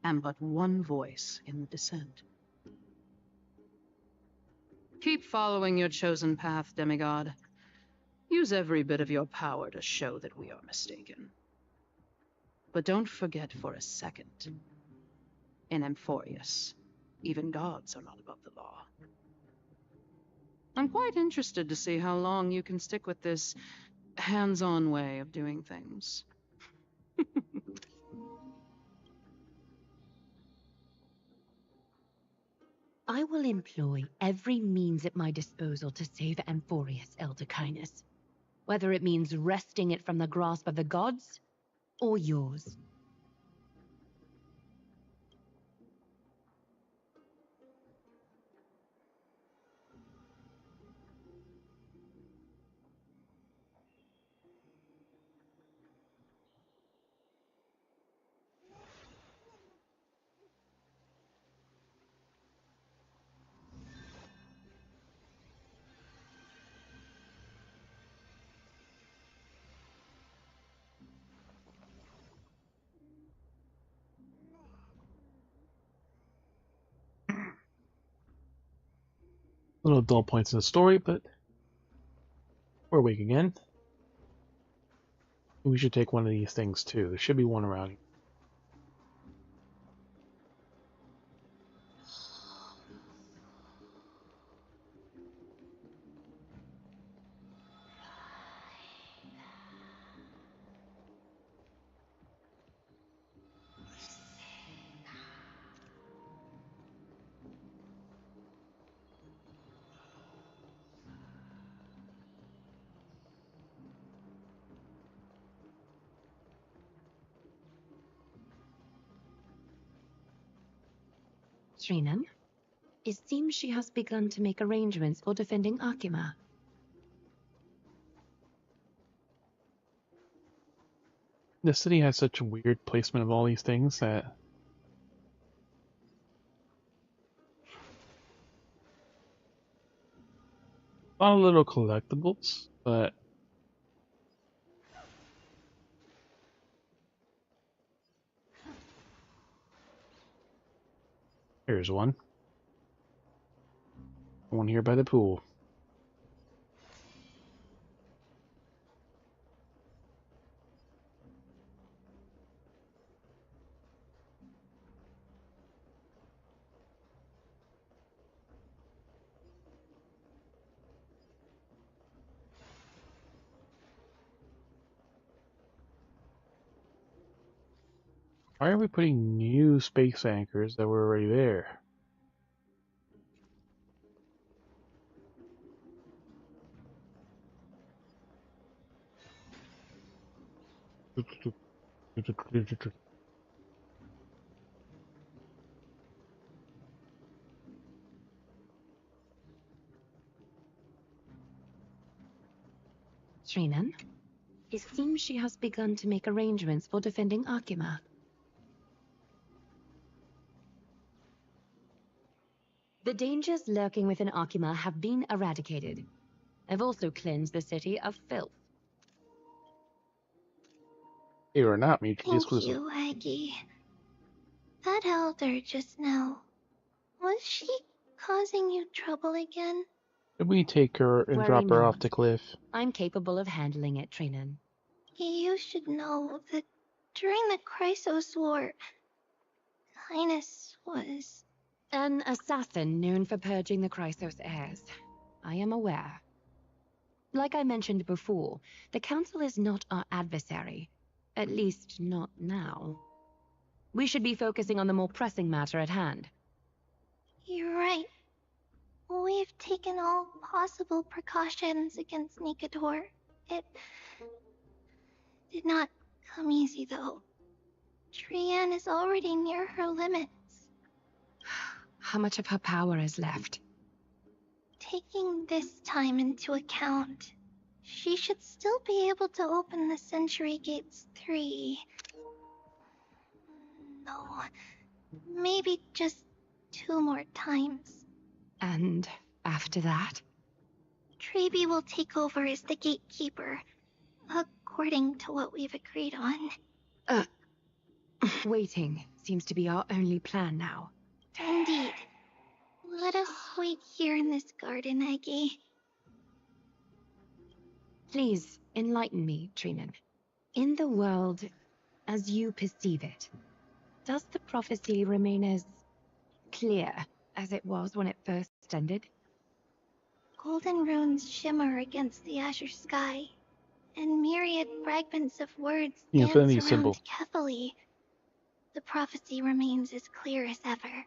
am but one voice in the dissent. Keep following your chosen path, demigod. Use every bit of your power to show that we are mistaken. But don't forget for a second, in Amphorius, even gods are not above the law. I'm quite interested to see how long you can stick with this hands-on way of doing things. I will employ every means at my disposal to save Amphorius, Elder Kindness. Whether it means wresting it from the grasp of the gods, or yours. Little dull points in the story, but We're awake again. We should take one of these things too. There should be one around here. Srinan, it seems she has begun to make arrangements for defending Akima. The city has such a weird placement of all these things that a lot of little collectibles, but here's one. One here by the pool. Why are we putting new space anchors that were already there? Srinan, it seems she has begun to make arrangements for defending Akima. The dangers lurking within Akima have been eradicated. I've also cleansed the city of filth. They are not mutually Thank exclusive. you, Aggie. That elder just now, was she causing you trouble again? Did we take her and Worry drop her off not. the cliff? I'm capable of handling it, Trinan. You should know that during the Chrysos War, Highness was... An assassin known for purging the Chrysos heirs. I am aware. Like I mentioned before, the Council is not our adversary. At least, not now. We should be focusing on the more pressing matter at hand. You're right. We've taken all possible precautions against Nikador. It did not come easy, though. Trian is already near her limits. How much of her power is left? Taking this time into account, she should still be able to open the Century Gates 3. No, maybe just 2 more times. And after that? Trebi will take over as the gatekeeper, according to what we've agreed on. Waiting seems to be our only plan now. Indeed. Let us wait here in this garden, Aggie. Please enlighten me, Trinan. In the world as you perceive it, does the prophecy remain as clear as it was when it first ended? Golden runes shimmer against the azure sky, and myriad fragments of words The dance infinity around symbol. carefully. The prophecy remains as clear as ever.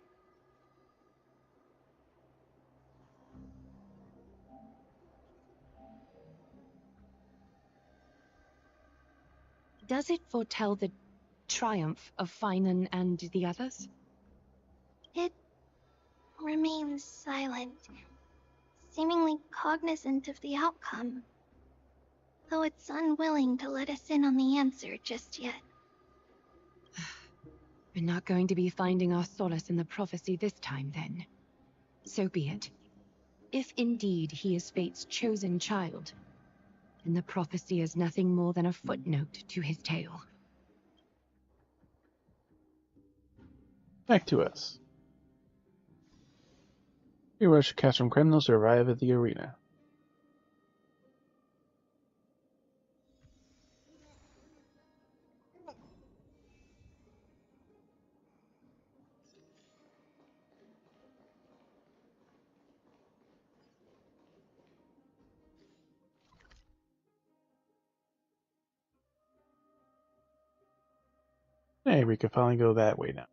Does it foretell the triumph of Finan and the others? It remains silent, seemingly cognizant of the outcome, though it's unwilling to let us in on the answer just yet. We're not going to be finding our solace in the prophecy this time, then. So be it. If indeed he is Fate's chosen child, then the prophecy is nothing more than a footnote to his tale. Back to us. We rush to catch some criminals to arrive at the arena. Hey, we can finally go that way now.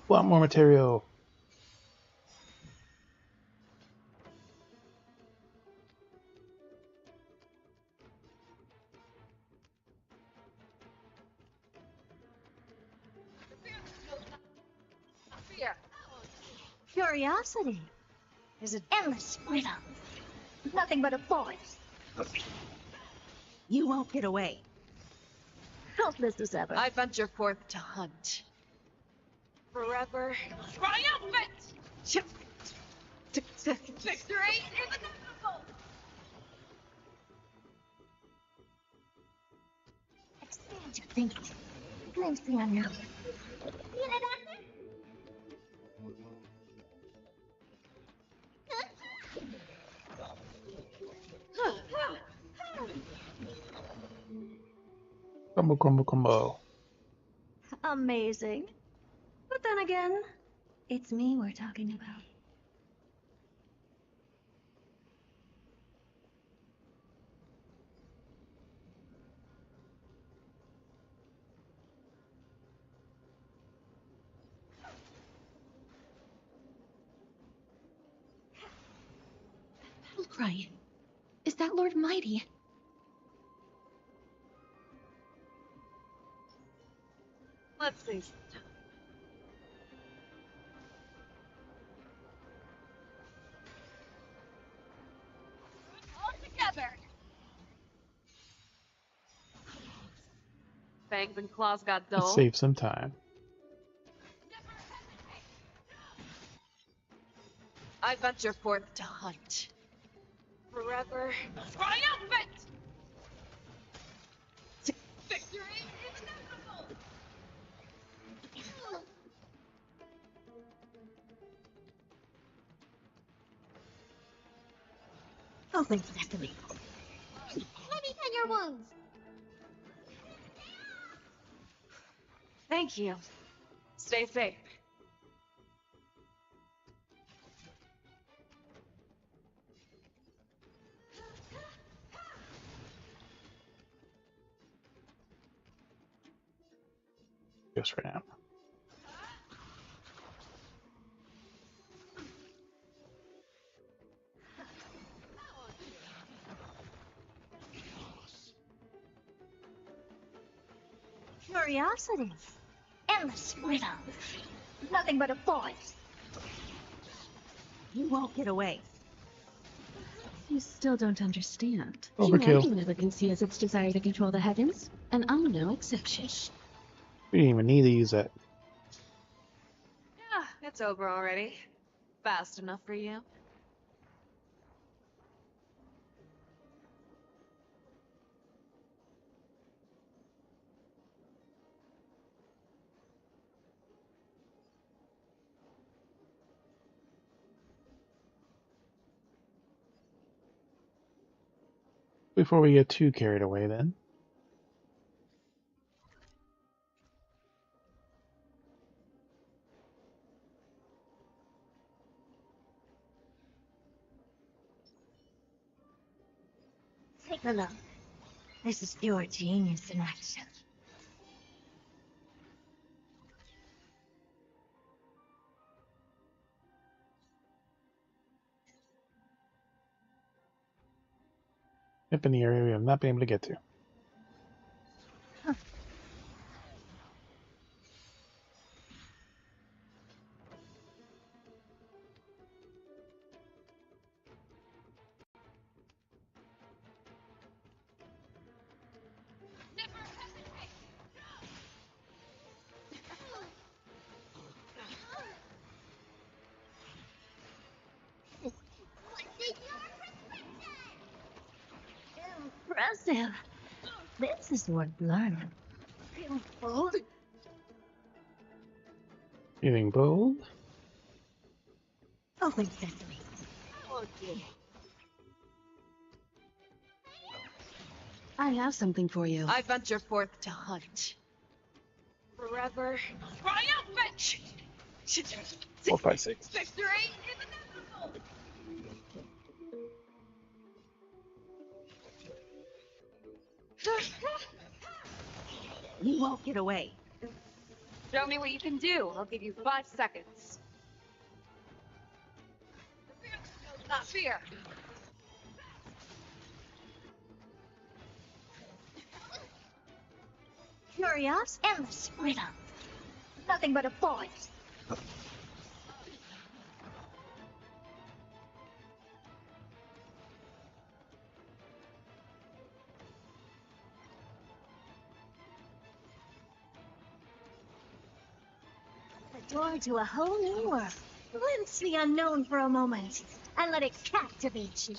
A lot more material. Curiosity is an endless riddle. Nothing but a force. You won't get away. Helpless as ever. I venture forth to hunt. Forever triumphant! Victory is inevitable! Expand your thinking. Glimpse the unknown. Feel it out there? Crumble, crumble, crumble. Amazing. But then again, it's me we're talking about. Battle cry. Is that Lord Mighty? Let's see. All together! Fangs and claws got dull. Let's save some time. I venture forth to hunt. Forever triumphant! Victory is inevitable! Open sesame. Let me tend your wounds. Thank you. Stay safe. Just for now. Curiosity. Endless riddle. Nothing but a force. You won't get away. You still don't understand. Overkill. Humanity never conceals its desire to control the heavens, and I'm no exception. We didn't even need to use that. Yeah, it's over already. Fast enough for you. Before we get too carried away then. Take a look. This is pure genius in action. Up in the area we have not been able to get to. Impressive. This is worth learning. Bold. Feeling bold? Open sesame. I have something for you. I venture forth to hunt. Forever triumphant! 4, 5, 6. Victory is inevitable! You won't get away. Show me what you can do. I'll give you 5 seconds. Not fear. Curious endless rhythm. Nothing but a voice. The door to a whole new world. Glimpse the unknown for a moment, and let it captivate you.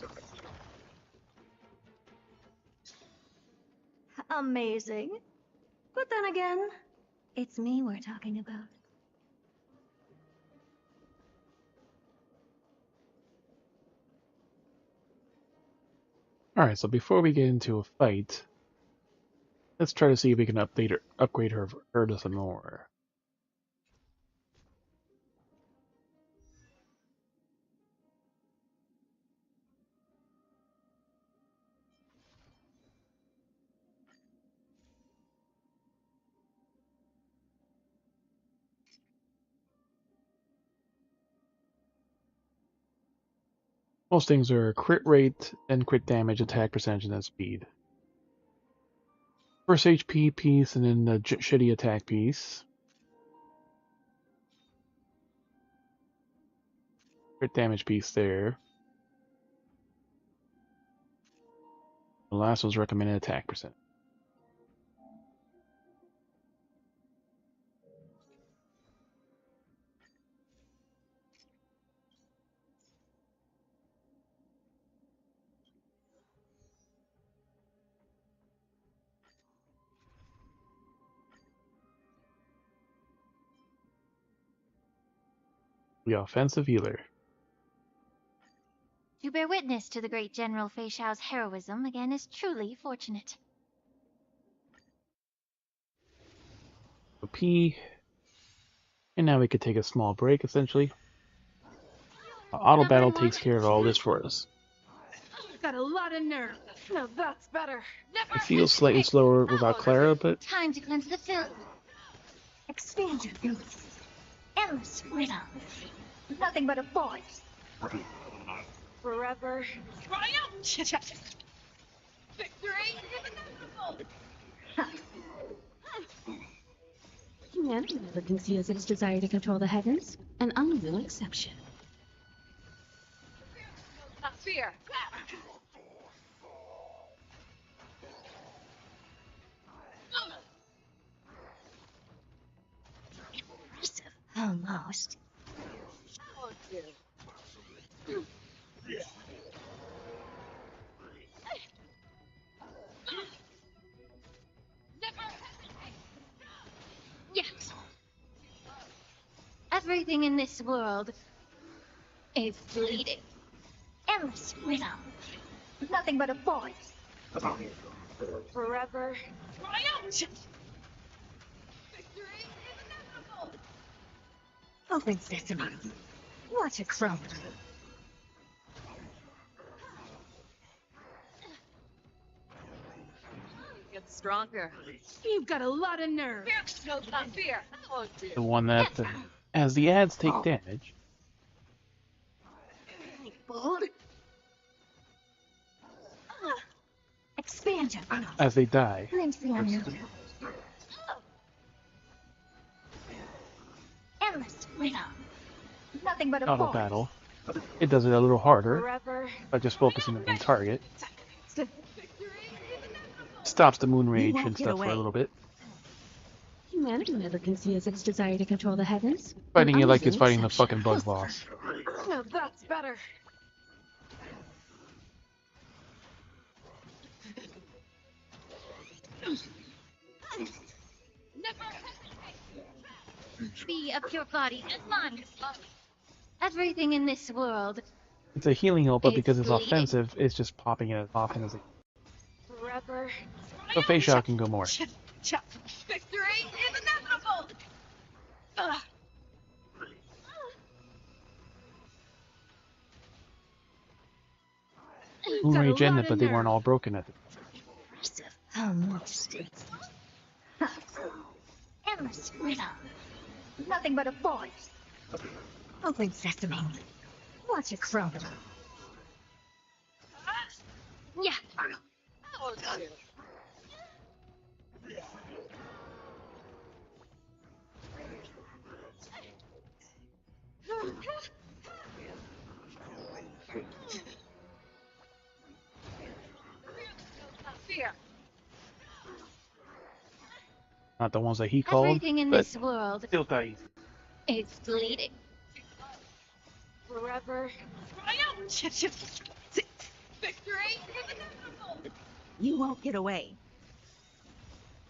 Amazing. But then again, it's me we're talking about. Alright, so before we get into a fight, let's try to see if we can upgrade her to some more. Most things are crit rate, then crit damage, attack percentage, and then speed. First HP piece, and then the shitty attack piece. Crit damage piece there. The last one's recommended attack percent. The offensive healer. To bear witness to the great General Fei Xiao's heroism again is truly fortunate. So P. And now we could take a small break, essentially. Auto battle takes care of all this for us. Got a lot of nerve. No, that's better. Never It feels slightly slower without Clara, but Time to cleanse the film. Expand your roots. Endless rhythm. Nothing but a voice. forever triumph! Victory is inevitable! Humanity never conceals its desire to control the heavens, and I'm no exception. Not fear. Impressive. Almost. Yes. Everything in this world is bleeding. Endless rhythm. Nothing but a voice. Forever triumph! Victory is inevitable! Open sesame. What a crumb. stronger. You've got a lot of nerve. No, not fear. I won't do. The one that, as the ads take damage, Bold. Expansion. as they die. Glimpsing on you. Endless rhythm. Nothing but a Auto force. battle. It does it a little harder Forever. by just focusing on the main target. Stops the moon rage and stuff for a little bit. Humanity never conceals its desire to control the heavens. Fighting An it like it's unusual fighting the exception. fucking bug boss. No, that's better. Be of your body and mind. Everything in this world. It's a healing heal, but because it's bleeding. offensive, it's just popping it as often as it. Forever. So face shot can go more. Victory is inevitable. Moon rage ended, but they weren't all broken at the Endless rhythm. Nothing but a force. Open sesame. Watch it crumble. Yeah. Fear. Not the ones that he called, Everything in but this world still die easy. is bleeding. Forever. Victory is inevitable. You won't get away.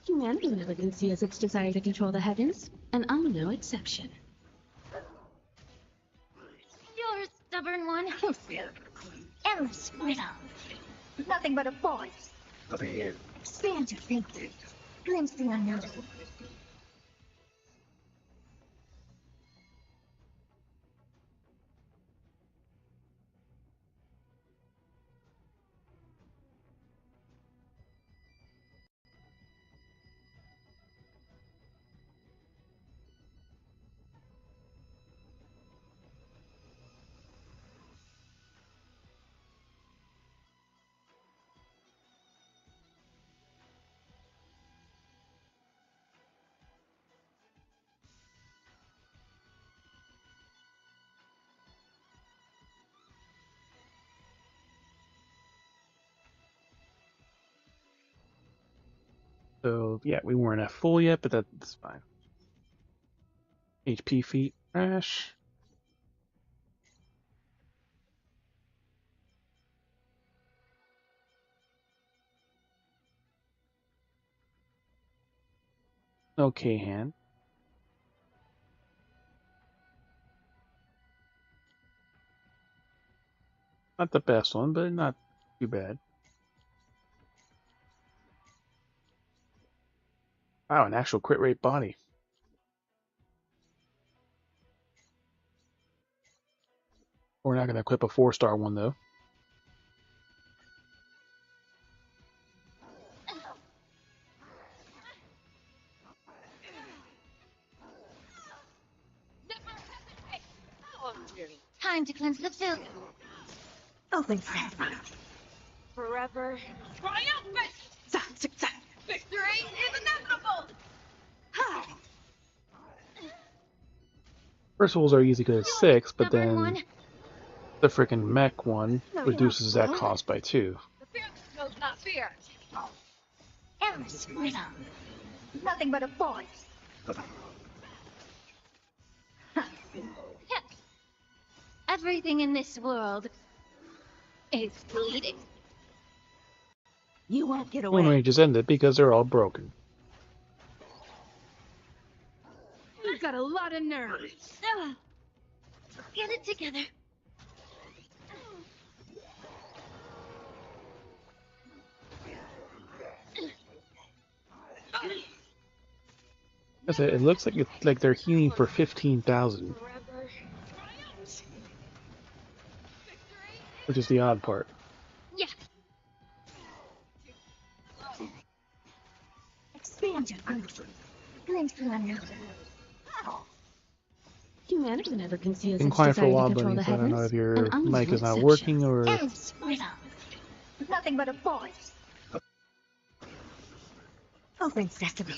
Humanity never conceals its desire to control the heavens, and I'm no exception. You're a stubborn one. Endless rhythm. Nothing but a force. Expand your thinking. Glimpse the unknown. So yeah, we weren't at full yet, but that's fine. HP feet crash. Okay, hand. Not the best one, but not too bad. Wow, an actual crit rate body. We're not going to equip a 4-star one though. Time to cleanse the filth. Open sesame. Forever. Triumphant. Victory is inevitable. First are easy because it's 6, but Stubborn then one. the frickin' mech one reduces that cost by 2. The fear knows not fear. Endless rhythm. Nothing but a force. Everything in this world is bleeding. You won't get Moon away. range is ended because they're all broken. You've got a lot of nerve. Get it together. It looks like they're healing for 15,000, which is the odd part. Yeah. Humanity never conceals Been its quiet for a desire to while, control buddy, the so I don't know heavens, if your and I'm mic no is not exception. working or. Nothing but a voice. Open sesame.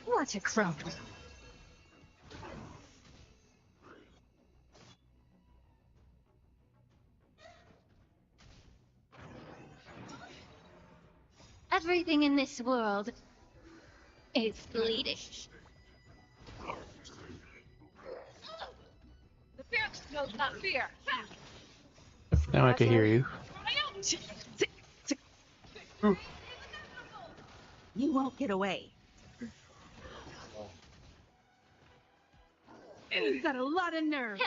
Watch it crumble. Everything in this world is bleeding. The fear knows not fear. Now I can hear you. You won't get away. You've got a lot of nerve.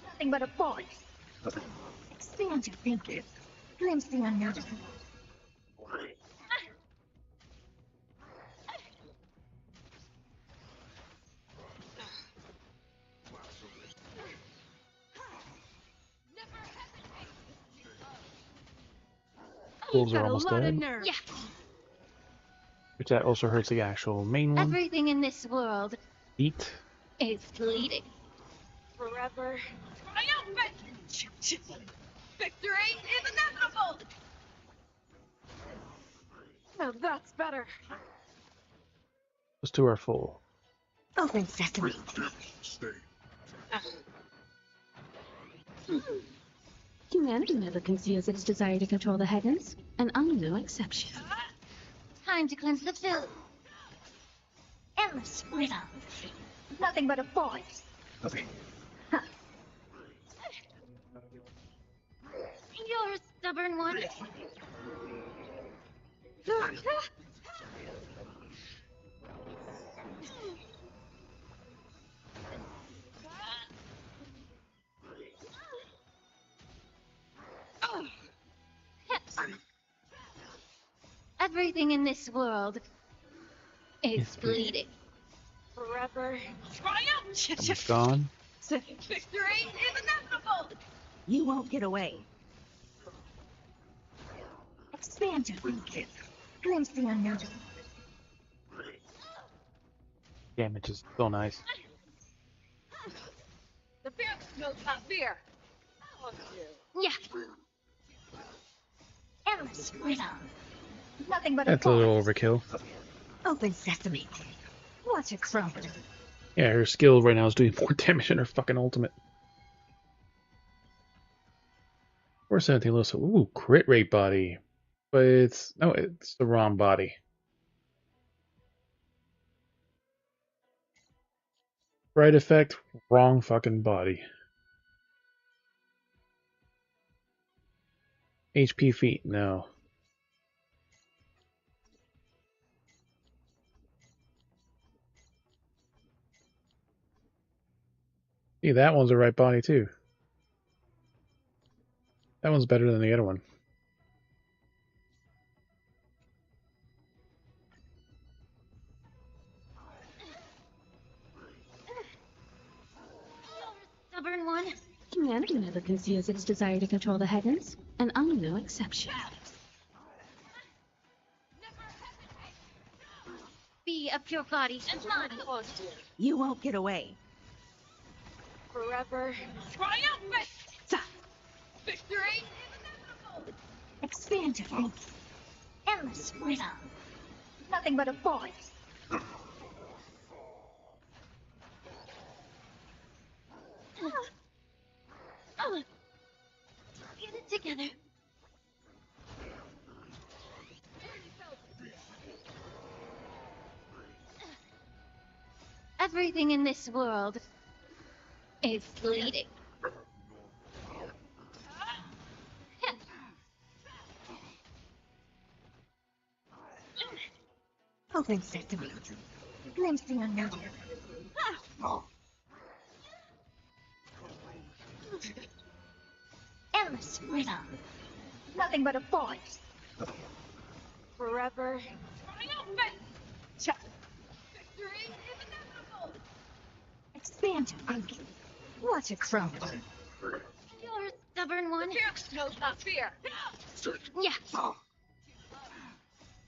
Nothing but a voice. Expand your thinking. Glimpse the unknown. Wolves are almost dead. Yeah. Which that also hurts the actual main one. Everything in this world Eat. is bleeding. Forever triumphant! Victory is inevitable! Now that's better. Those two are full. Open sesame. Humanity never conceals its desire to control the heavens, and I'm no exception. Time to cleanse the filth. Endless freedom. Nothing but a voice. You're a stubborn one. Everything in this world is bleeding. Forever triumph! Almost gone. Victory is inevitable! You won't get away. Expand your thinking. Glimpse the unknown. Damage is so nice. The fear knows not fear. Yeah. Endless freedom. Nothing but That's a a voice. little overkill. Open sesame. Watch it crumble. Yeah, her skill right now is doing more damage than her fucking ultimate. 417 looks. Ooh, crit rate body. But it's. No, it's the wrong body. Right effect, wrong fucking body. HP feet, no. See, that one's the right body too. That one's better than the other one. Stubborn one. Humanity never conceals its desire to control the heavens, and I'm no exception. Be a pure body and mind. You won't get away. Forever triumphant! Victory is inevitable! Expand your thinking. Endless freedom. Nothing but a voice. Get it together. Everything in this world is bleeding. Open sesame. Glimpse the unknown. Endless freedom. Nothing but a voice. Forever triumphant! Victory is inevitable! Expand your thinking. Watch it crumble. You're a stubborn one. No, not fear. Yeah.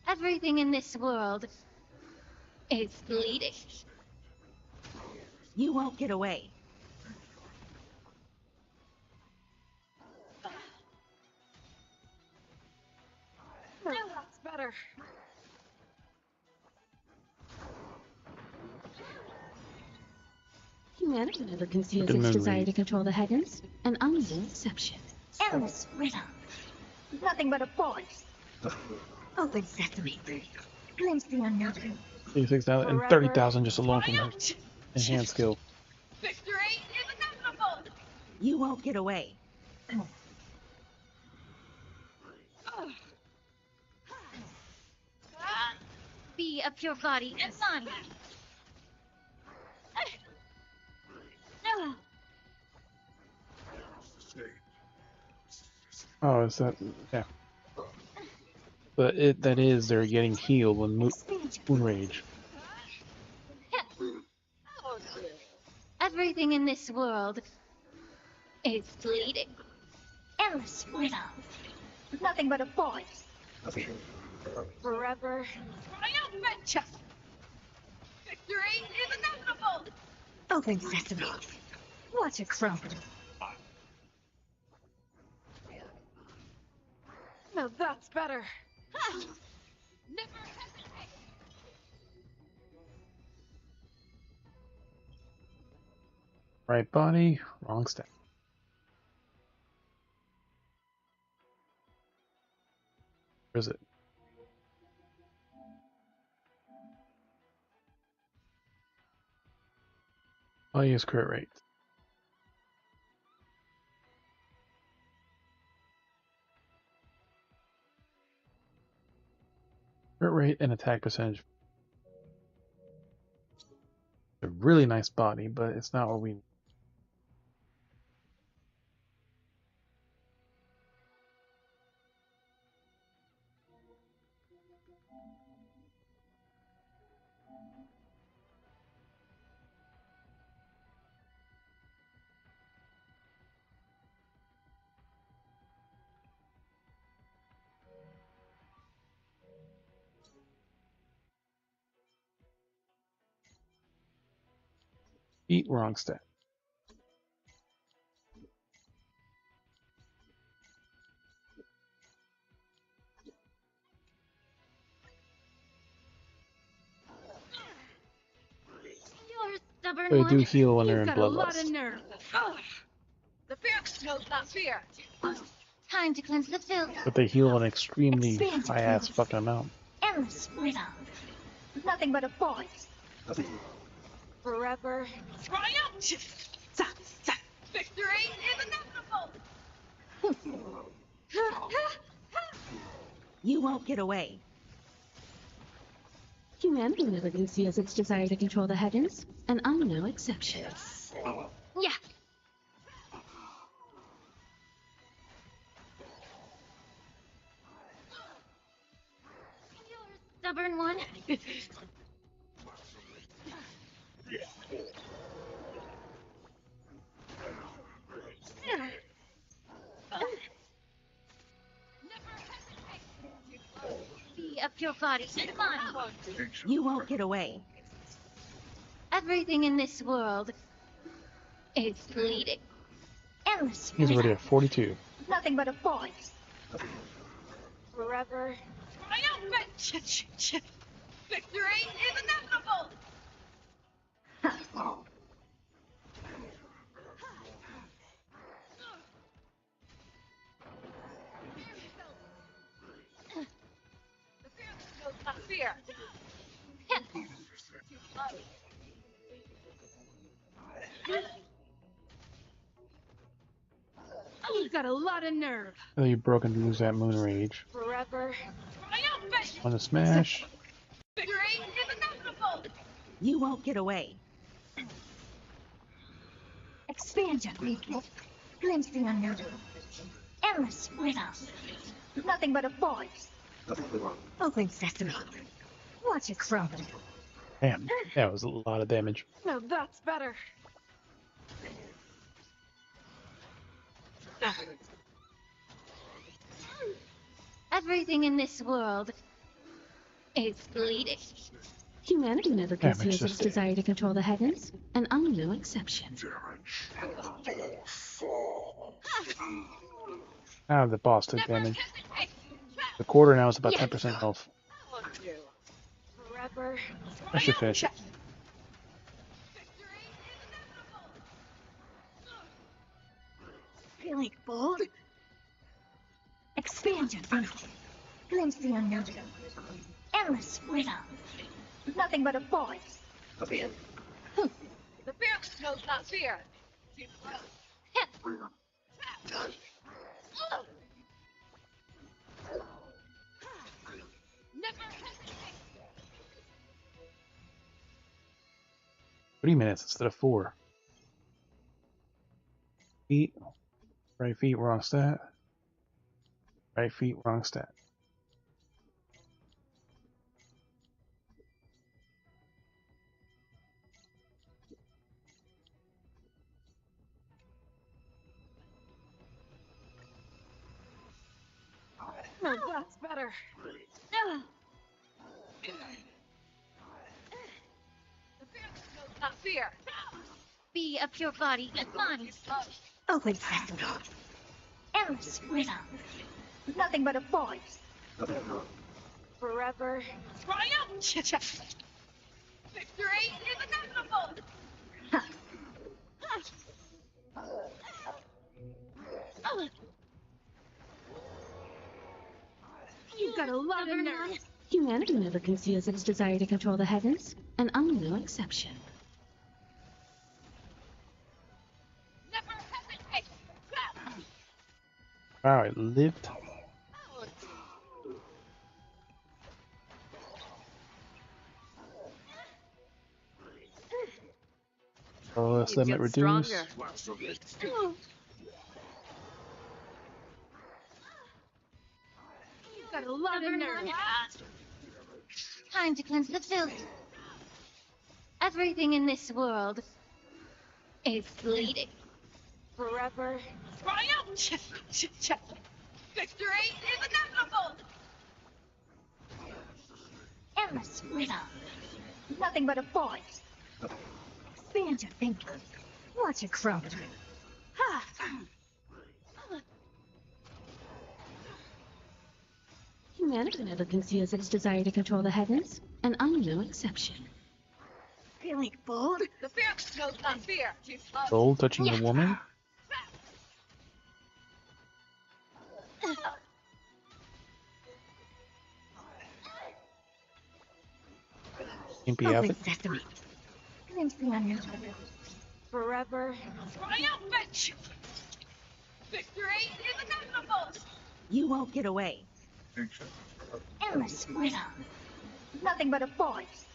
Everything in this world is bleeding. You won't get away. No, that's better. Humanity never conceals Look at its Moon desire Rage. to control the heavens, and I'm no exception. Endless rhythm. Nothing but a force. Open sesame. Glimpse the unknown. 86,000 and 30,000 just alone from her enhanced skill. Victory is inevitable. You won't get away. Be a pure body and mind. Oh, is that? Yeah. But that is, they're getting healed when Moon Rage. Everything in this world is bleeding. Endless rhythm. Nothing but a force. Forever. Triumphant. Victory is inevitable. Open sesame. Watch it crumble. Now that's better. Never hesitate. Right body, wrong step. Where is it? I'll use crit rate. Crit rate and attack percentage. A really nice body, but it's not what we need. Eat wrong step. You're a stubborn They one. do heal when they're You've in got a lot bloodlust. of nerve. The fear knows not fear. Time to cleanse the filth. But they heal an extremely Expand high ass please. fucking amount. Endless rhythm. Nothing but a force. Forever. Triumph. Victory is inevitable. You won't get away. Humanity never conceals its desire to control the heavens, and I'm no exception. Yeah. You're a stubborn one. Be a pure body and mind. You won't get away. Everything in this world is bleeding. Endless He's already rhythm. at 42. Nothing but a force. Forever. Triumphant. Victory is inevitable. The fear knows not fear. You've got a lot of nerve. Oh, you broken to lose that Moon Rage. Forever. Triumphant. On the smash. Victory is inevitable. You won't get away. Expansion. Glimpse the unknown. Endless rhythm. Nothing but a force. Open sesame. Watch it crumble. Damn, that was a lot of damage. Now that's better. Everything in this world is bleeding. Humanity never Damage conceals its system. desire to control the heavens, and I'm no exception. Now the boss took damage. The quarter now is about 10% health. Forever. I should finish it. Feeling bold? Expand your thinking. Glimpse the unknown. Endless freedom. Nothing but a voice. The fear knows not fear. Never hesitate. 3 minutes instead of 4. Feet. Right feet, wrong stat. Right feet, wrong stat. No, that's better. The fear knows not fear. Be a pure body and mind. Open sesame. Endless freedom. Nothing but a voice. Forever. Triumph! Victory is inevitable! You've got a lot of nerve. Humanity never conceals its desire to control the heavens, and I'm no exception. Never hesitate! Wow, it lived. Let's limit reduce. You've got a lot of nerve. Time to cleanse the filth. Everything in this world is bleeding. Forever. Triumph! Victory is inevitable! Endless freedom. Nothing but a voice. Expand your thinking. Watch it grow. Humanity never conceals its desire to control the heavens, and I'm no exception. Feeling bold? The fear knows not fear. Soul touching a woman? Impy Open outfit? sesame. Glimpse the unknown. Forever. Triumphant! Victory is inevitable! You won't get away. Endless freedom. Nothing but a voice.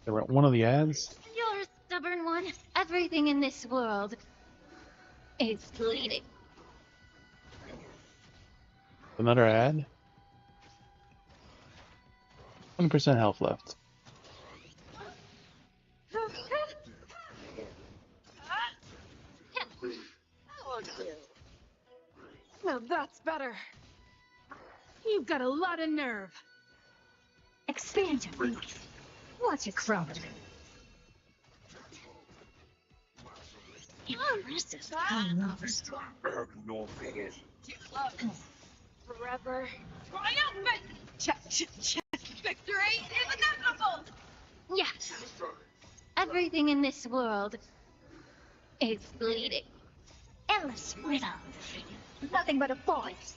They were one of the ads. You're a stubborn one. Everything in this world is bleeding. Another ad. 20% health left. Now that's better. You've got a lot of nerve. Expand your thinking. Watch it grow. Impressive. I love it. Forever. Triumphant! Victory is inevitable! Yes. Everything in this world is bleeding. Endless freedom. Nothing but a voice.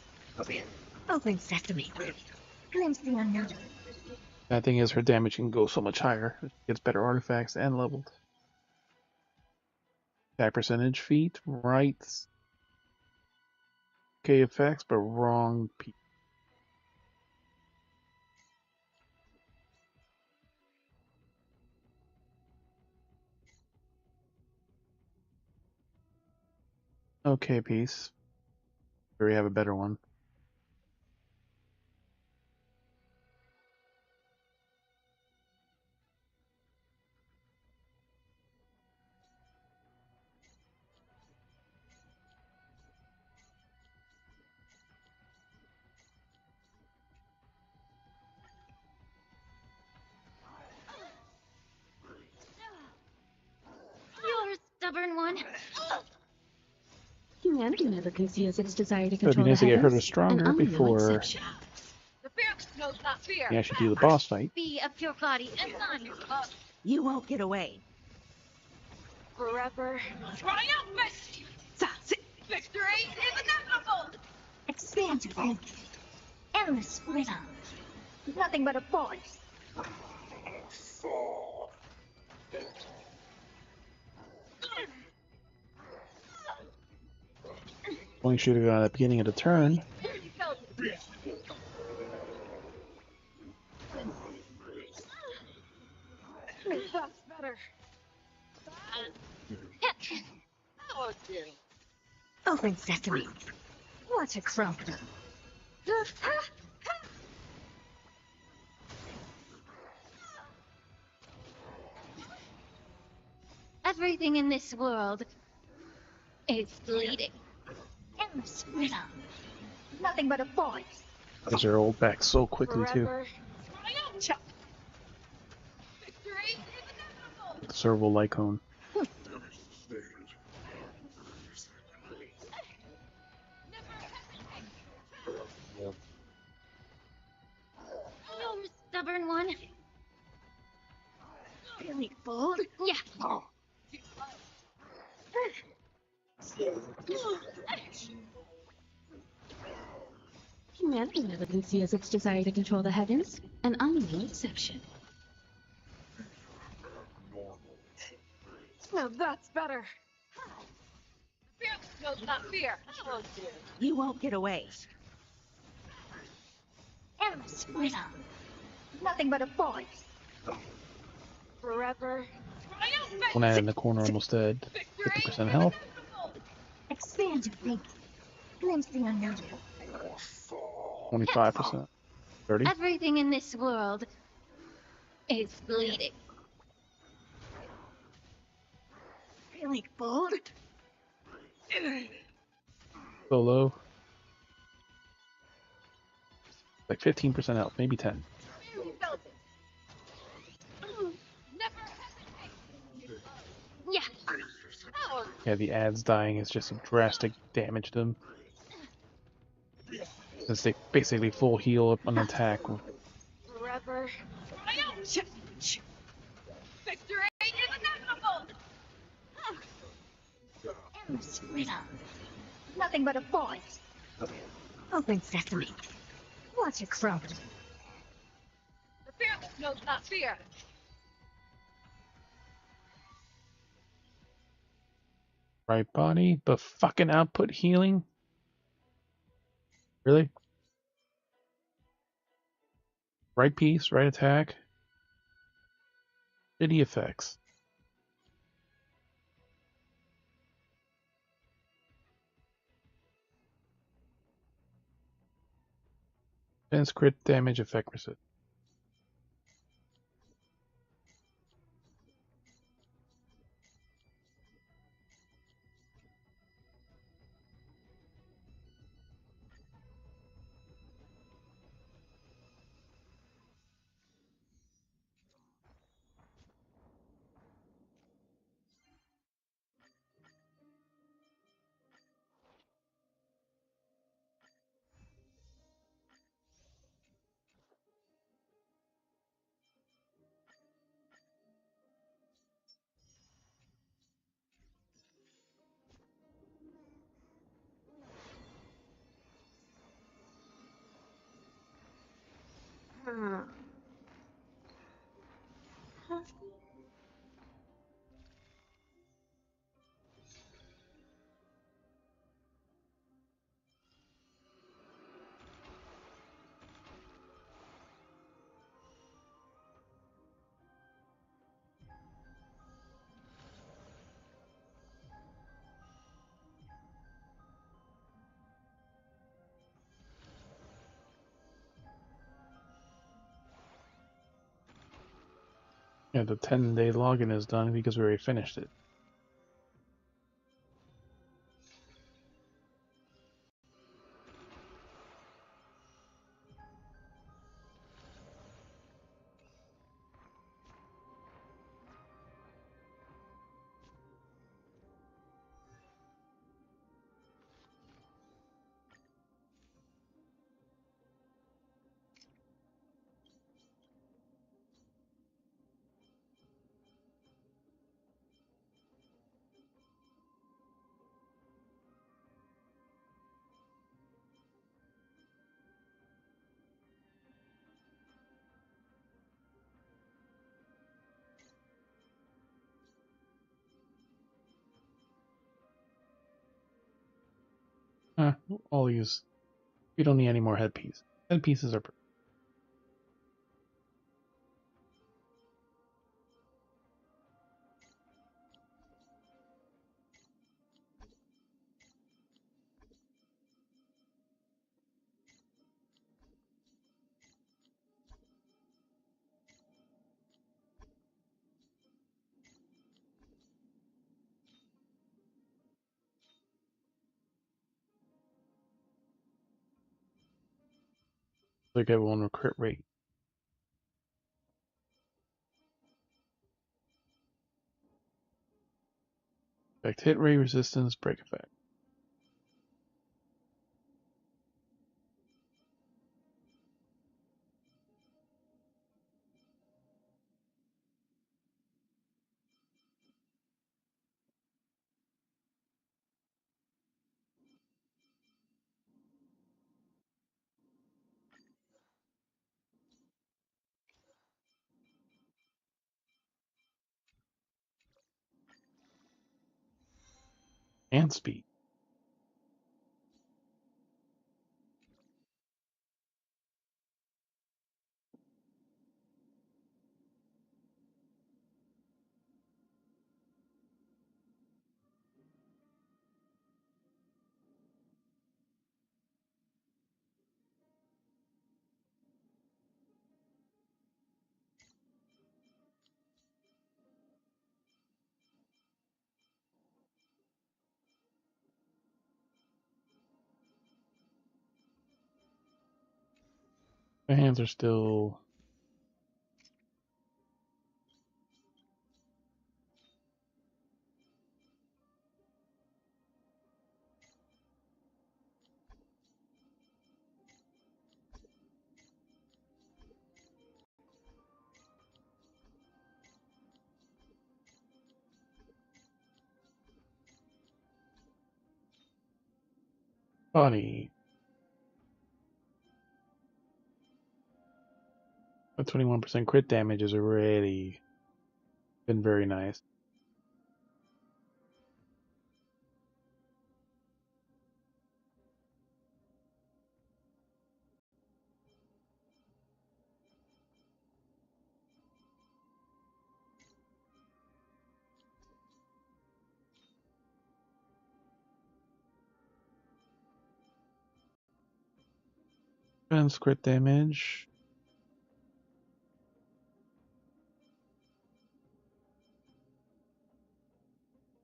Open sesame. Glimpse the unknown. That thing is her damage can go so much higher. It gets better artifacts and leveled. Attack percentage feat, right. Okay effects, but wrong P. Okay, piece. Here we have a better one. stubborn one. Humanity never conceals its desire to So it'd be control the nice to get her to heavens, and stronger I'm no before exception. The fear knows not fear. you actually do the boss fight. Be of your body and mine. You won't get away. Forever. Triumphant! Victory is inevitable! Expand your thinking. Endless freedom. Nothing but a force. Only should have gone at the beginning of the turn. That's better. Oh, dear. Open sesame. What a crumb. Everything in this world is bleeding. Endless freedom. Nothing but a force. Because they're old back so quickly too. Forever. Triumph! Victory is inevitable! The serval lycone. You stubborn one. Really bold? Yeah. Humanity never conceals its desire to control the heavens, and I'm no exception. Now that's better. Fear knows not fear. Oh, dear. You won't get away. Endless freedom. Nothing but a force. Forever. Triumphant! One in the corner almost dead. 50% health. Expand your thinking. Glimpse the unknown. 25%. 30. Everything in this world is bleeding. Really bold? So low. Like 15% health, maybe 10. Yeah. Yeah, the ads dying is just a drastic damage to them. Since they basically full heal up on attack. Forever. Triumph! Victory is inevitable! Endless freedom. Nothing but a force. Open sesame. Watch it crumble. The fear knows not fear. Right body, but fucking output healing? Really? Right piece, right attack. Shitty effects. Defense crit damage effect resist. Yeah, the 10-day login is done because we already finished it. I'll use. We don't need any more headpieces. Headpieces are. Like everyone with crit rate. Effect hit rate, resistance, break effect. And speed. My hands are still. Body. A 21% crit damage is already been very nice. Defense crit damage.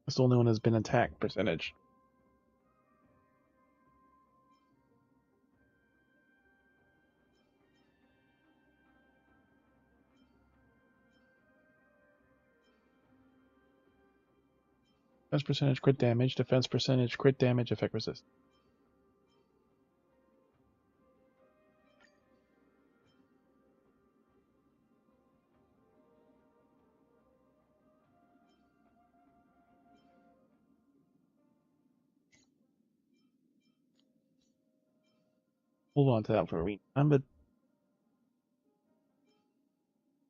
That's the only one that's been attack percentage. Defense percentage, crit damage, defense percentage, crit damage, effect resist. Hold on to that for a week. But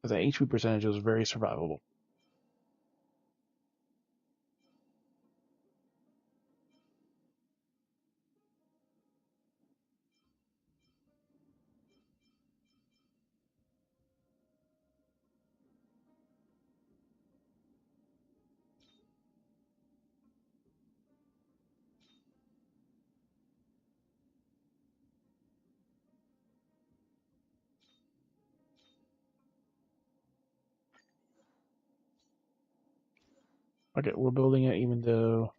because the HP percentage was very survivable. Okay, we're building it even though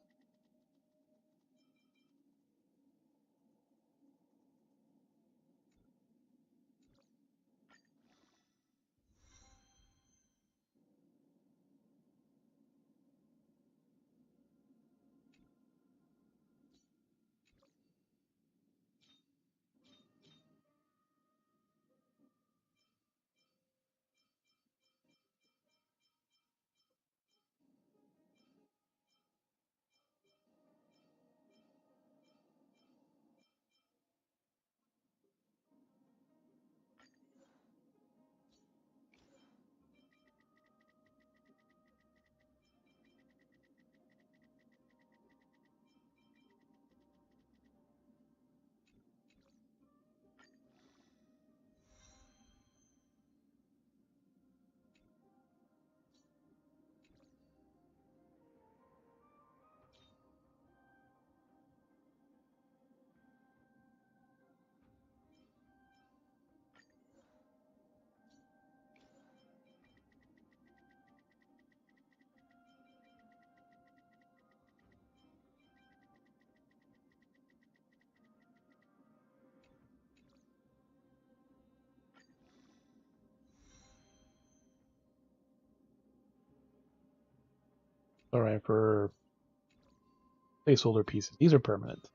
Alright, for placeholder pieces. These are permanent.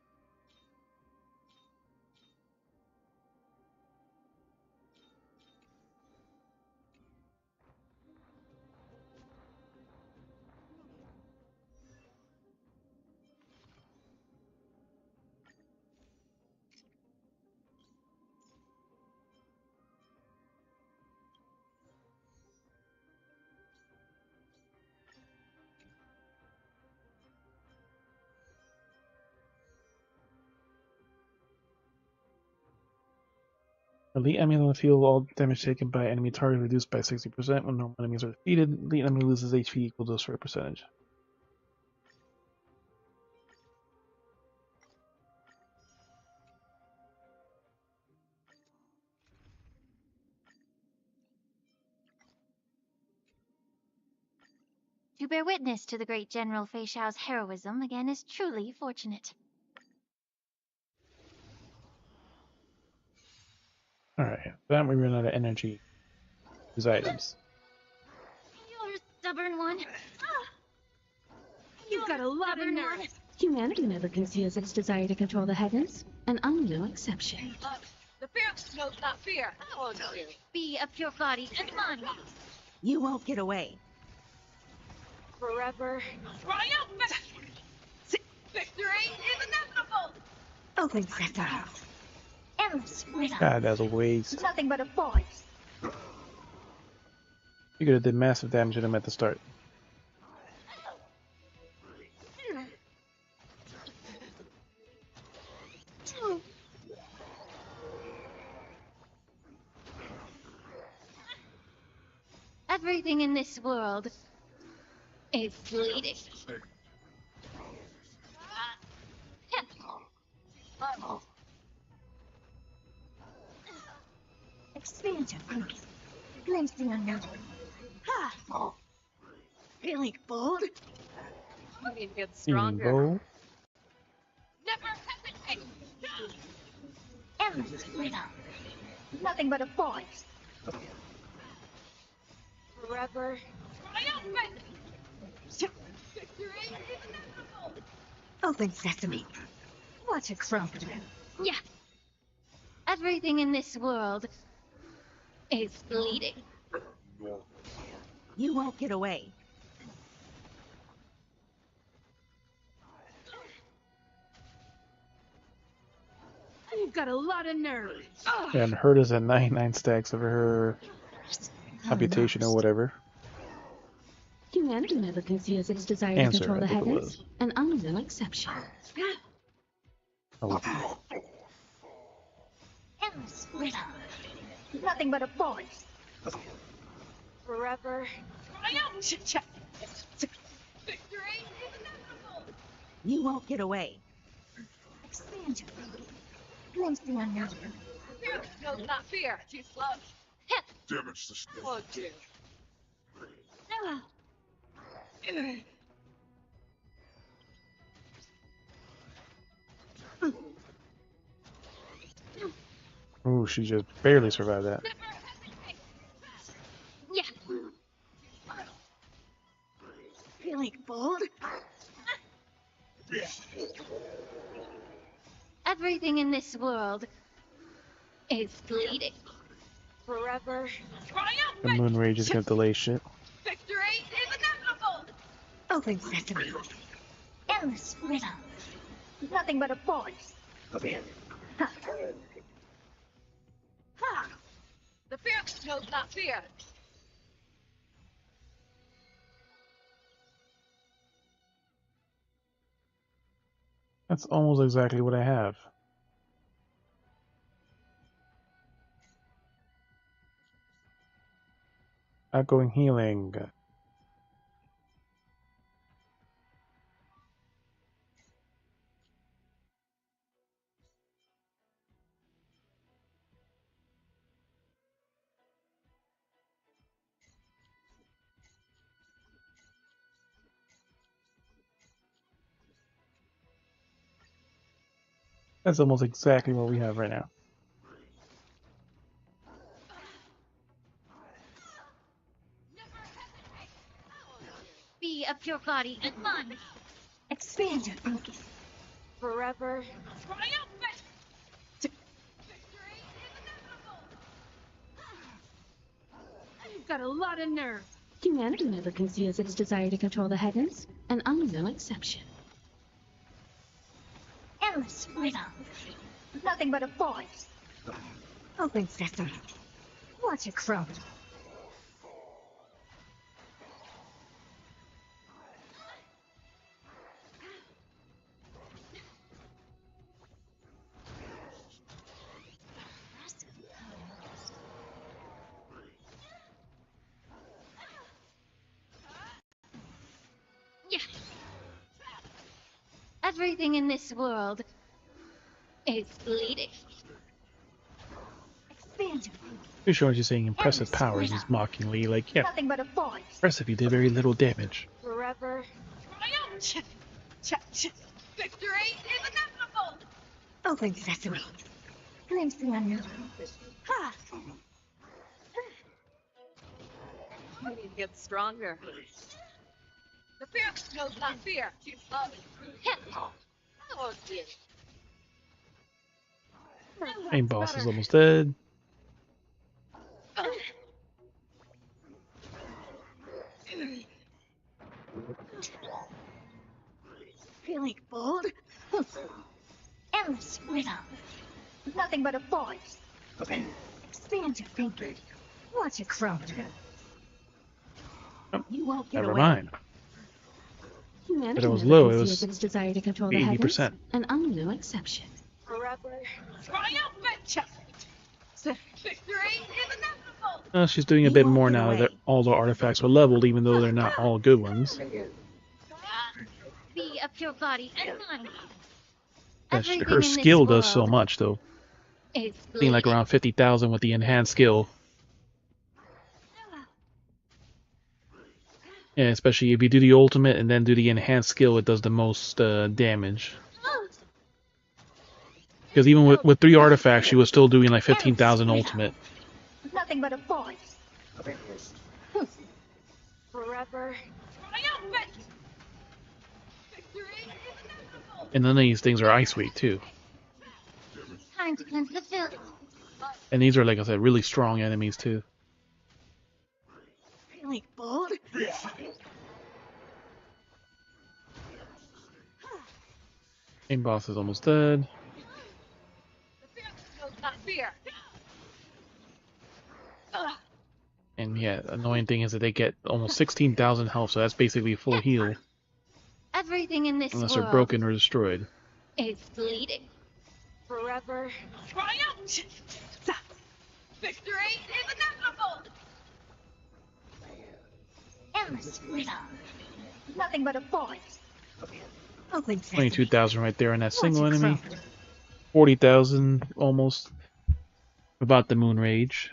Elite enemies on the field, all damage taken by enemy target reduced by 60%. When normal enemies are defeated, elite enemy loses HP equal to a certain percentage. To bear witness to the great General Fei Xiao's heroism again is truly fortunate. Alright, then we run out of energy. These items. You're a stubborn one. You've got a lot of nerve. Humanity never conceals its desire to control the heavens, and I'm no exception. The fear knows not fear. Oh, no. Be of pure body and mind. You won't get away. Forever. Triumphant! Victory is inevitable! Open center. Endless rhythm. God, that's a waste. Nothing but a voice. You could have did massive damage to them at the start. Everything in this world is bleeding. Expansion. Glimpse the unknown. Ha! Feeling bold? You need to get Feeling stronger. bold. Never hesitate! Endless rhythm. Nothing but a voice. Forever. Triumphant! Victory is inevitable! Open sesame. Watch it crumble. Yeah. Everything in this world is bleeding. You won't get away. You've got a lot of nerve. And hurt is at 99 stacks of her computation or whatever. Humanity never conceals its desire to Answer, control the I think it heavens, was. and I'm no exception. Oh. Endless rhythm. Nothing but a voice. Forever. Triumphant! Victory is inevitable! You won't get away. Expansion. Glimpse the unknown. Fear knows not fear. Too slow. Damage the skin. Oh, dear. Ooh, she just barely survived that. Yeah. Feeling bold? Everything in this world is bleeding. Forever. The Triumphant! moon rage is gonna delay shit. Victory is inevitable! Open sesame. Endless rhythm. Nothing but a voice. Ha! Ha! The fear knows not fear. That's almost exactly what I have. Outgoing healing. That's almost exactly what we have right now. Be of pure body and mind. Expand your thinking. Forever. Triumphant! You've got a lot of nerve. Humanity never conceals its desire to control the heavens, and I'm no exception. Endless freedom. Nothing but a voice. Open sesame. Watch it grow. Yeah. Everything in this world is bleeding. Expand your Pretty sure she's saying impressive powers is mockingly like, yeah, nothing but a voice. impressive, you did very little damage. Forever. Triumph! Victory is inevitable! Open sesame. Glimpse the unknown. Ha! I need to get stronger. The fear knows not fear. Oh, dear. Main boss is almost dead. Feeling bold? Endless freedom. Nothing but a voice. Expand your thinking. Watch it grow. You won't get Never away. mind. Humanity But it was never low, it conceals was its desire to control the 80%. heavens, and I'm no exception. Forever. Triumphant! Victory is inevitable! Well, she's doing a bit more now that all the artifacts were leveled, even though they're not all good ones. Be a pure body and mind. Yeah, Everything her in this skill does so world much, though. is I think like bleeding. around 50,000 with the enhanced skill. Yeah, especially if you do the ultimate and then do the enhanced skill, it does the most damage. Because even with 3 artifacts, she was still doing like 15,000 ultimate. Nothing but a voice. Forever. Triumphant! Victory is inevitable! And none of these things are ice weight, too. Time to cleanse the filth. And these are, like I said, really strong enemies, too. Feeling bold? Main boss is almost dead. The fear knows not fear. And yeah, annoying thing is that they get almost 16,000 health, so that's basically full heal. Everything in this Unless they're world broken or destroyed. is bleeding. Forever. Triumph! Victory is inevitable! Endless freedom. Nothing but a voice. Open sesame. 22,000 right there on that single Watch it enemy. grow. 40,000 almost. About the Moon Rage.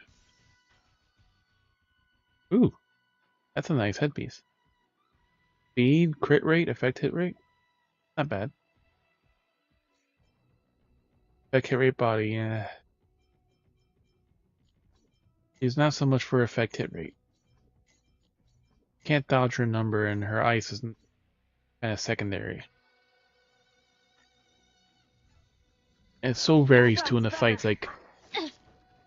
Ooh, that's a nice headpiece. Speed, crit rate, effect hit rate. Not bad. Effect hit rate body, yeah. She's not so much for effect hit rate. Can't dodge her number and her ice is kind of secondary. And it so varies too in the fights, like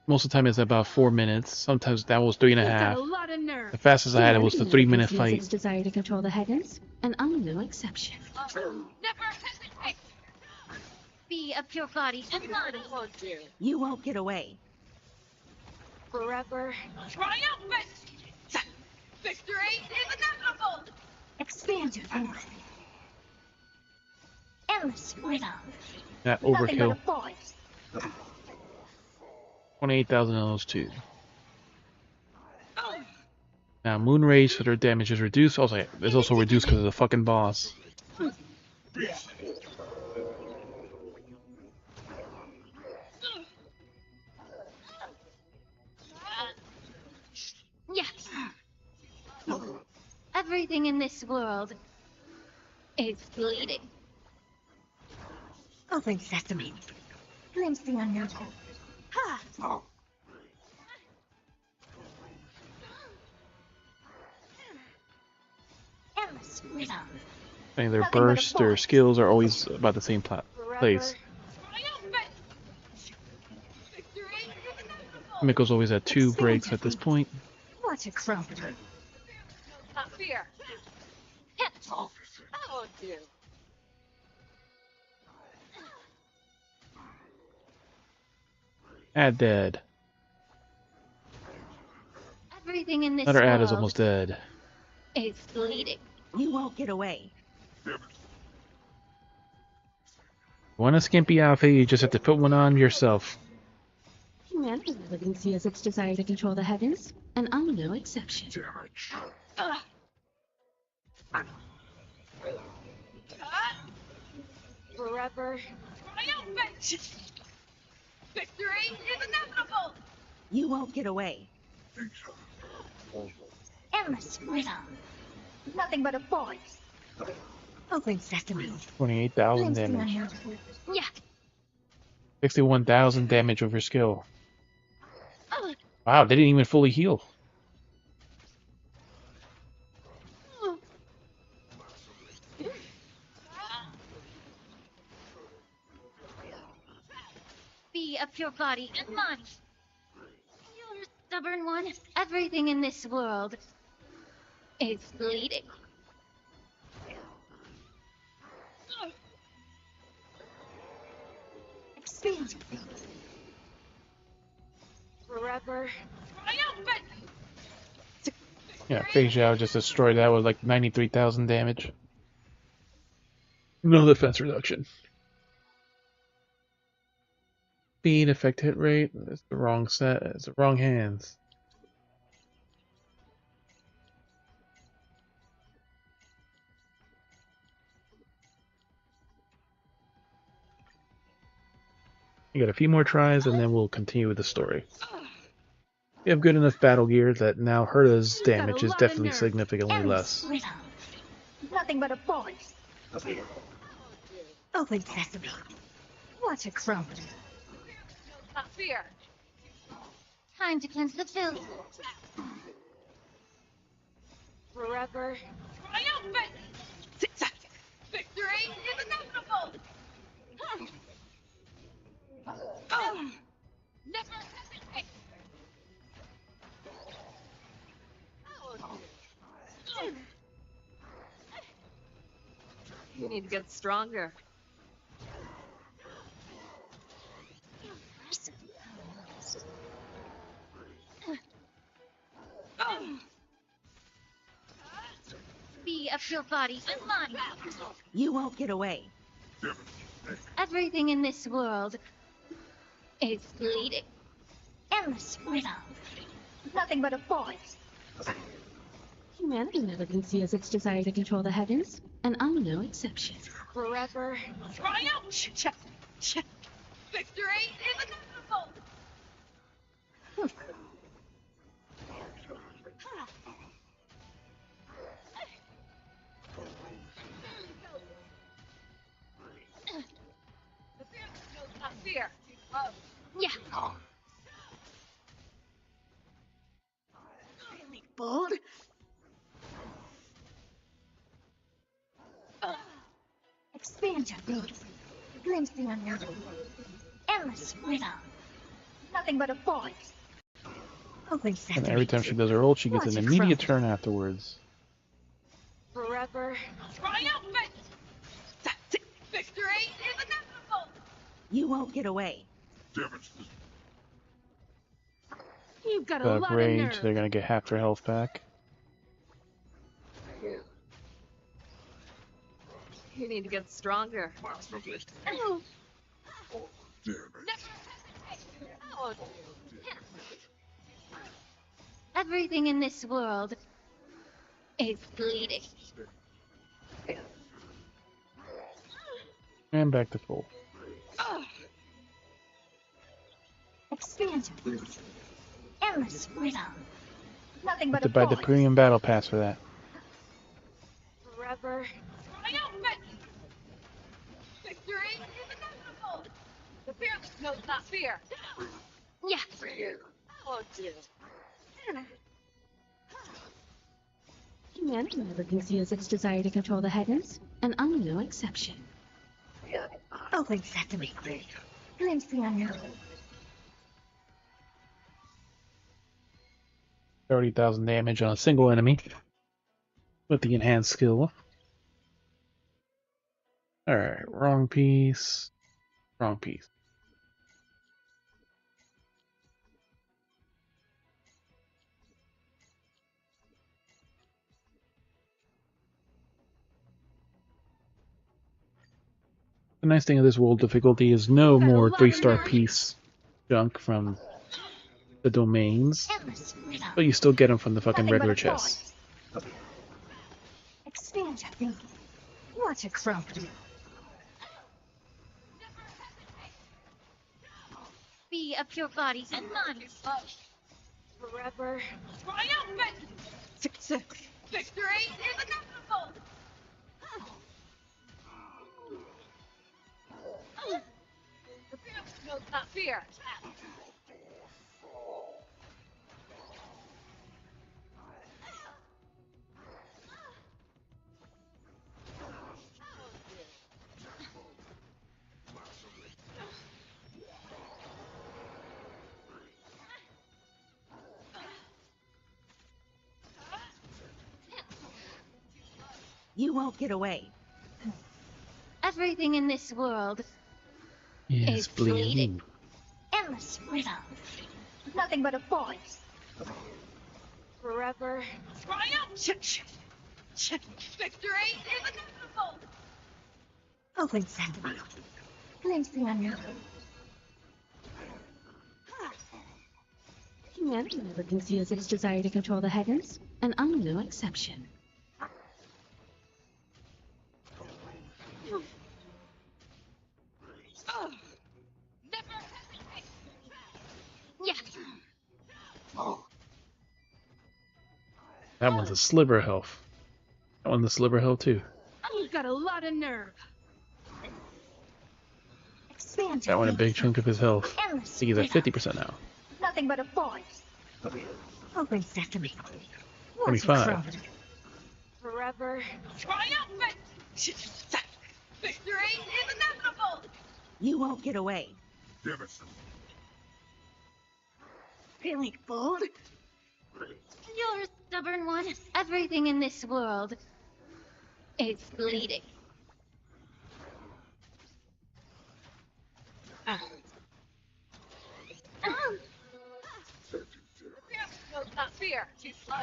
most of the time it's about 4 minutes, sometimes that was 3.5. You've got a lot of nerve. The fastest I had it was the 3-minute Conceals fight. its desire to control the heavens, and I'm no exception. Never hesitate! Be a pure body and mind. Oh, dear. You won't get away. Forever. Triumphant! Victory is inevitable! Expand your thinking. Endless freedom. That Nothing but overkill. a voice. 28,000 of those two. Now Moon Rage, so their damage is reduced. Also, it's also reduced because of the fucking boss. Yes. Everything in this world is bleeding. Open sesame. Glimpse the unknown. Ha! Endless Endless rhythm. I mean, their Nothing but a bursts, their force. skills are always about the same place. Mikko's always at 2 breaks at this point. What a crumb. Not fear. Oh dear. Ad dead. Everything in this Another ad world is almost dead. is bleeding. You won't get away. Want a skimpy outfit, you just have to put one on yourself. Humanity living sees its desire to control the heavens, and I'm no exception. Forever. Triumphant! Victory is inevitable! You won't get away. Endless rhythm. Nothing but a force. Open sesame. 28,000 Glimpse the damage. unknown. Yeah. 61,000 damage over skill. Wow, they didn't even fully heal. Be a pure body and mind. You're a stubborn one. Everything in this world is bleeding. Expand. Forever. Triumphant! Yeah, Fei Zhao just destroyed that with like 93,000 damage. No defense reduction. Speed, effect, hit rate. It's the wrong set. It's the wrong hands. You got a few more tries, and then we'll continue with the story. We have good enough battle gear that now Herta's damage is definitely significantly less. Rhythm. Nothing but a force. Open sesame. What a crumb. Not fear. Time to cleanse the filth. Forever. Triumphant! Victory is inevitable! Never hesitate! You need to get stronger. Be a pure body and mind. You won't get away. Everything in this world is bleeding. Endless rhythm. Nothing but a force. Humanity never conceals its desire to control the heavens, and I'm no exception. Forever. Triumph! Victory is inevitable! Not fear. Yeah. Really bold. Expansion. Glimpse the unknown. Endless rhythm. Nothing but a force. Open sesame. And every time she does her ult, she gets an immediate turn afterwards. Forever. Triumphant! Victory is inevitable! You won't get away. You've got a lot of Rage, nerve. they're gonna get half their health back. You need to get stronger. Everything in this world is bleeding. And back to full. Expansion. Endless rhythm. Nothing Have but to a buy the force. premium battle pass for that. Forever. Triumphant! Victory is inevitable! The fearless knows not fear. Yeah. Oh dear. Humanity never conceals its desire to control the heavens, and I'm no exception. Open sesame. Glimpse the unknown. 30,000 damage on a single enemy with the enhanced skill. Alright, wrong piece. Wrong piece. The nice thing of this world difficulty is no more 3-star piece junk from the domains, but you still get them from the fucking regular chests. Expand your thinking. Watch it crumble. Be of your bodies and minds. Forever. Triumphant! Success. Victory is inevitable! The pimps knows not fear. You won't get away. Everything in this world is bleeding. Endless rhythm. Nothing but a voice. Forever. Triumph! Victory is inevitable! Open sesame. Glimpse the unknown. Humanity never conceals its desire to control the heavens, and I'm no exception. Yes. That one's a sliver health. That one's a sliver health too. You've got a lot of nerve. Expand That one a big chunk of his health. I Endless think he's at rhythm. 50% now. Nothing but a voice. Open sesame. Watch it 25. crumble. Forever. Triumphant! Victory is inevitable! You won't get away. Feeling bold? You're a stubborn one. Everything in this world is bleeding. Knows not fear. Too slow.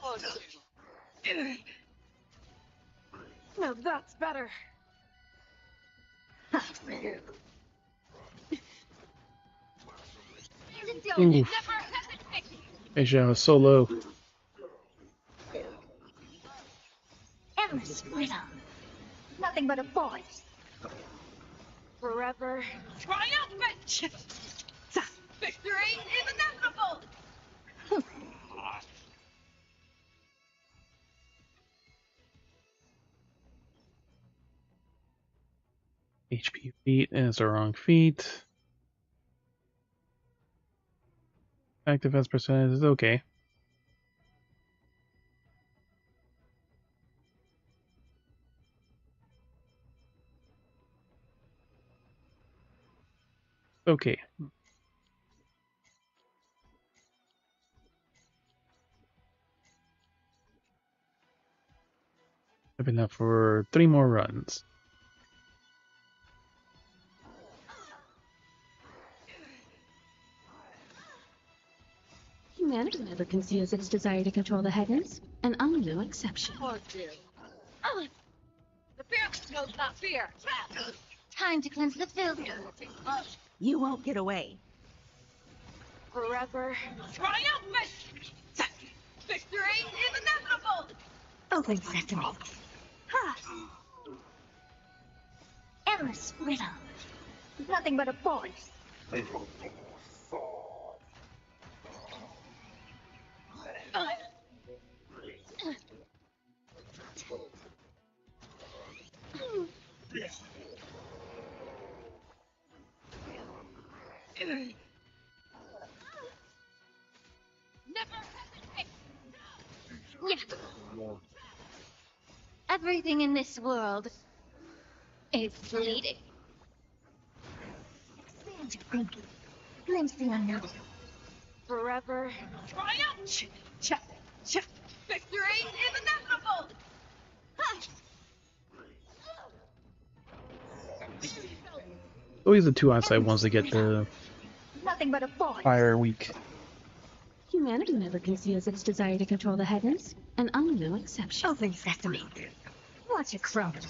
Oh, no, that's better. Oof. Asia was so low. Endless rhythm. Nothing but a voice. Forever. Triumphant! Victory is inevitable! HP feet is the wrong feet. Attack defense percentage is okay. Okay. I've been up for 3 more runs. Humanity never conceals its desire to control the heavens, and I'm no exception. Poor dear. The pimps knows not fear. Time to cleanse the filth. You won't get away. Forever. Triumphant! Victory is inevitable! Open sesame. Endless rhythm. Nothing but a voice. Never hesitate! Everything in this world is fleeting. Expand your thinking. Glimpse the unknown. Forever. Triumph! Victory is inevitable! Always the two outside ones that get the Nothing but a force. fire weak. Humanity never conceals its desire to control the heavens, and I'm no exception. Open sesame. Watch it crumble.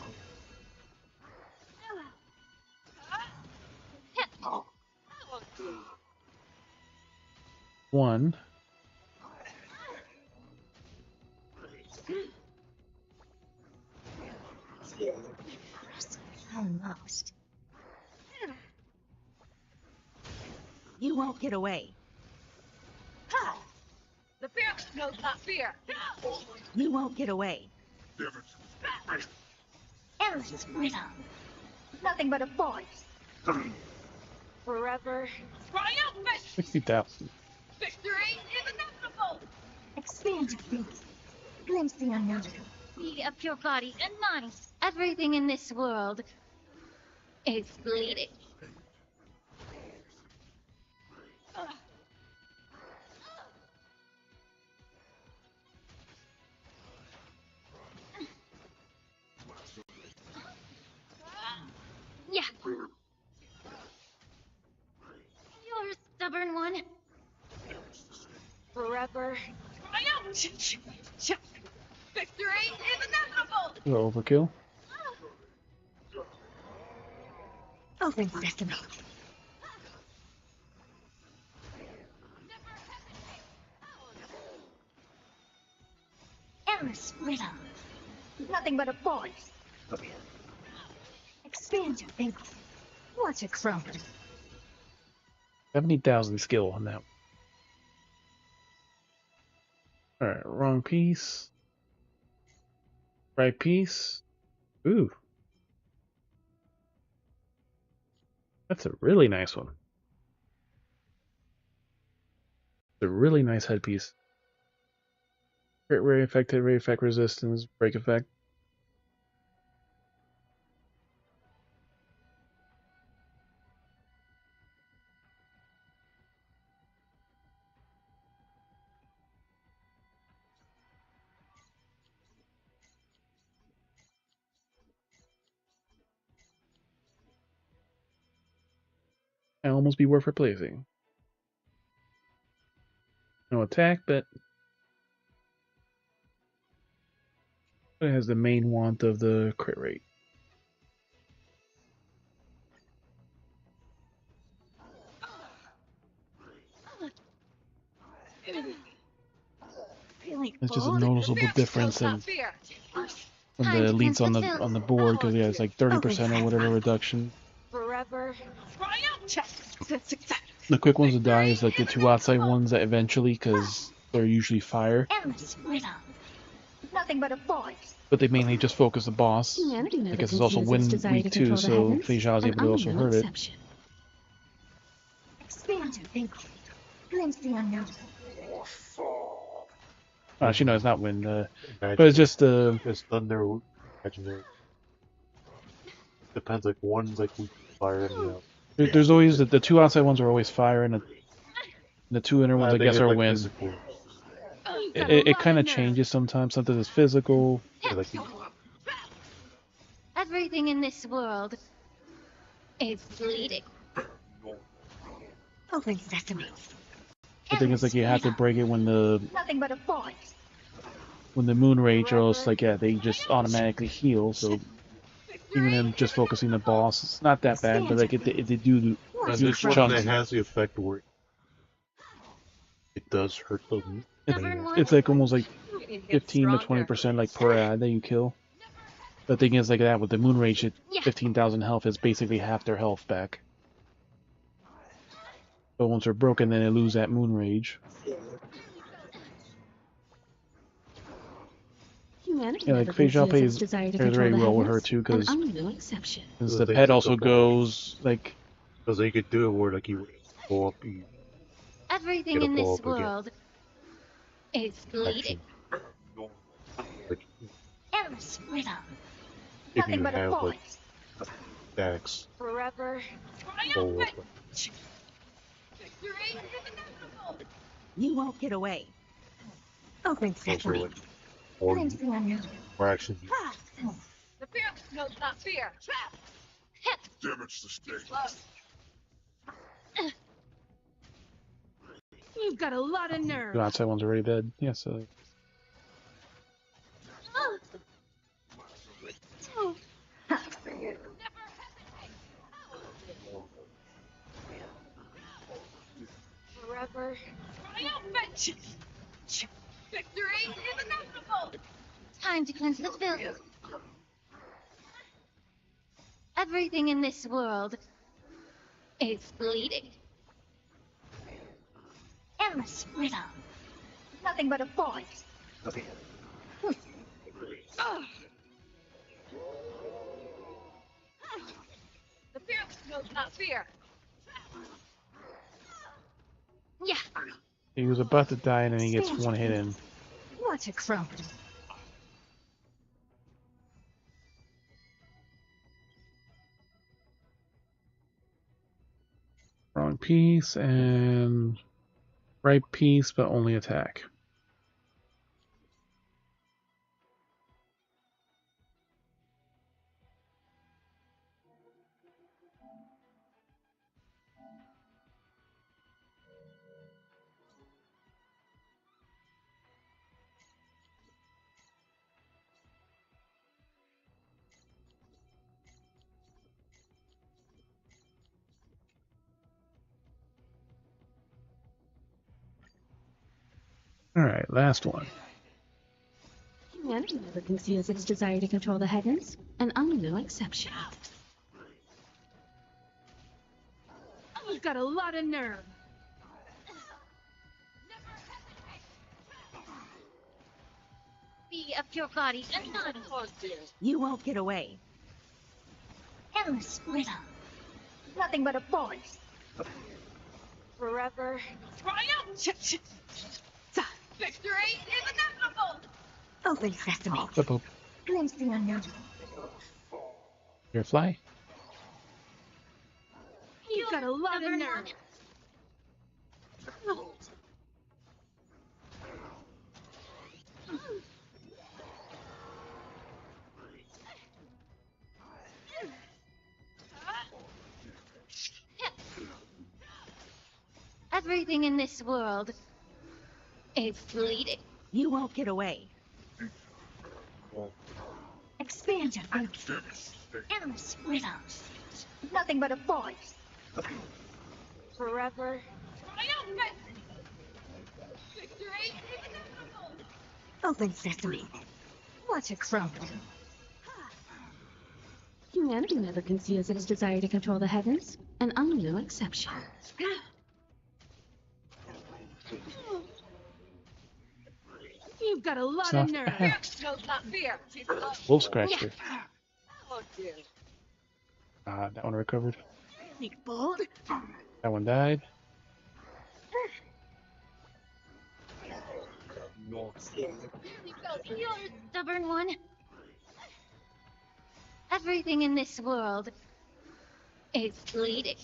One. Almost. You won't get away. The fear knows not fear. You won't get away. Endless rhythm. Nothing but a force. Forever. Triumphant! 60,000. Victory is inevitable! Expand your thinking. Glimpse the unknown. Be of your body and mind. Everything in this world is fleeting. Yeah. You're a stubborn one. Forever. Triumph! Victory is inevitable! Little overkill. Open sesame. Endless rhythm. Nothing but a force. Expand your thinking. Watch it crumble. 70,000 skill on that. Alright, wrong piece. Right piece. Ooh. That's a really nice one. It's a really nice headpiece. Crit ray effect, hit ray effect, resistance, break effect. Might almost be worth replacing. No attack, but it has the main want of the crit rate. It's just a noticeable difference in when the elites on the board, because yeah, it's like 30% or whatever reduction. Forever. The quick ones to die is like the two outside ones that eventually, because they're usually fire. Endless rhythm. Nothing but a force. But they mainly just focus the boss. Humanity never I guess it's also conceals its wind desire weak to too, control the so heavens, Feijia is and able to also I'm no hurt it. exception. Expand your thinking. Glimpse the unknown. Actually, no, it's not wind. But it's just It's thunder. Imagine depends. Like one's like weak fire, and you know. there's always the two outside ones are always fire, and the two inner ones I guess are like wind. physical. It kind of changes sometimes. Sometimes it's physical. Yeah, like Everything in this world is fleeting. Open sesame. The thing is, like, you have to break it when the Nothing but a force. moon rage, or else like yeah, they just automatically heal. So even them just focusing the boss, it's not that bad. But like they do huge this one chunks. that has the effect where it does hurt the weak. It's like almost like 15 to 20% like per ad that you kill. The thing is, like that with the moon rage, 15,000 health is basically half their health back. But once they're broken, then they lose that moon rage. Humanity Yeah, like never Feijia conceals plays its desire to very control the well with her heavens, too, because and I'm no exception. the pet also goes like. Because they could do it where like you go up, you Everything get a in this blow up again. world is fleeting. Like, Endless rhythm. If Nothing you but a have like force. stacks Forever. full Triumphant. of Victory is inevitable. You won't get away. Open also sesame. like or Glimpse the unknown. or actually The fearless knows not fear. Damage the state. You've got a lot of nerve. The outside one's already dead. Yeah, so Forever. Triumphant. Victory is inevitable. Time to cleanse the filth. Everything in this world is bleeding. Endless rhythm. Nothing but a force. The fearless knows not fear. Yeah. he was about to die and then he gets one hit in. What a crumb. Wrong piece and right piece, but only attack. Alright, last one. Humanity never conceals its desire to control the heavens, and I'm no exception. You've got a lot of nerve. Be of pure body and mind. You won't get away. Endless rhythm. Nothing but a force. Forever. Triumph. Victory is inevitable. Open sesame. Up, up. Glimpse the unknown. Your fly? You've got a lot of nerve. Everything in this world is bleeding. You won't get away. Expansion. Endless rhythm. Nothing but a force. Forever. Triumphant. Victory is inevitable. Open sesame. What a crumb. Humanity never conceals its desire to control the heavens, and I'm no exception. You've got a lot of nerve. Fearless knows not fear. Wolf scratched her. Oh dear. That one recovered. Think bold. That one died. Here we go. You're a stubborn one. Everything in this world is bleeding.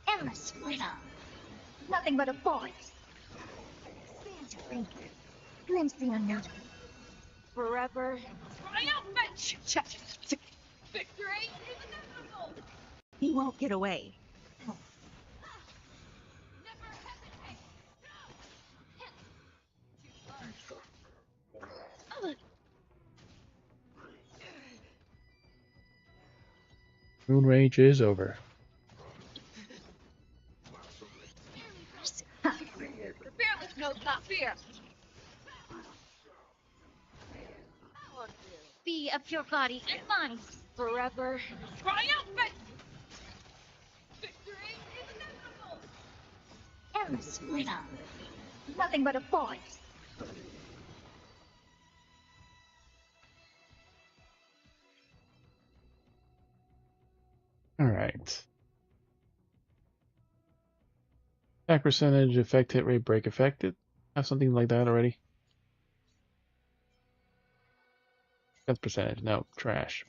Endless rhythm. Nothing but a force. Expansion. Glimpse the unknown. Forever. Triumphant. Victory is inevitable. You won't get away. Moon Rage is over. The fearless knows not fear. Oh dear. Be of pure body and mind. Forever. Triumphant. Victory is inevitable. Endless rhythm. Nothing but a force. Alright. Attack percentage, effect, hit rate, break affected. Have something like that already. Defense percentage. No, trash.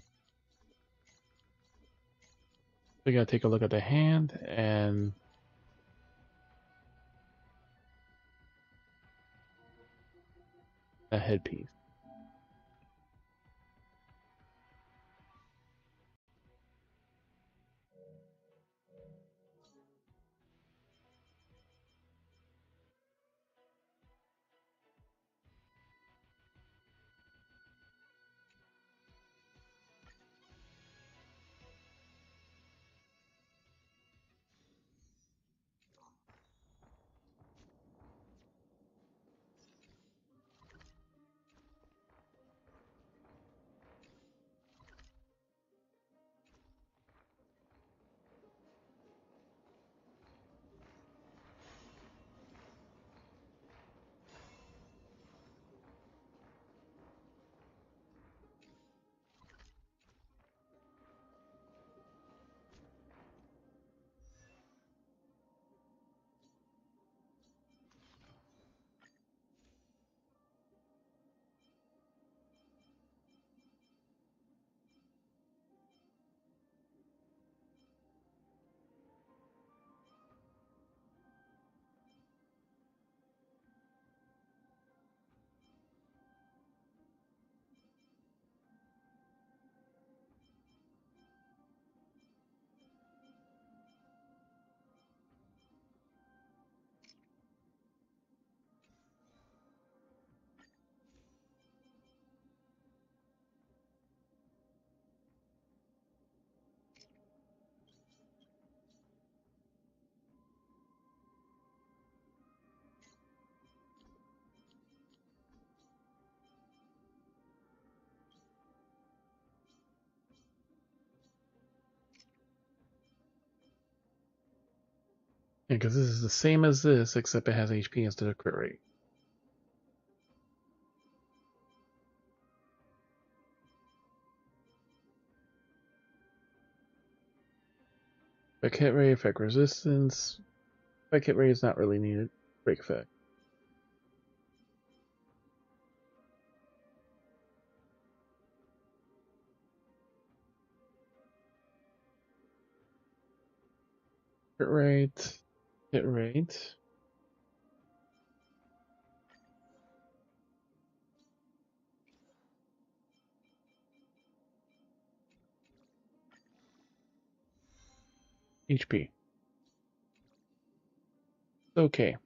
We gotta take a look at the hand and a headpiece. Yeah, because this is the same as this, except it has HP instead of crit rate. Effect hit rate, effect resistance. Effect hit rate is not really needed. Break effect. Crit rate, hit rate. HP. Okay.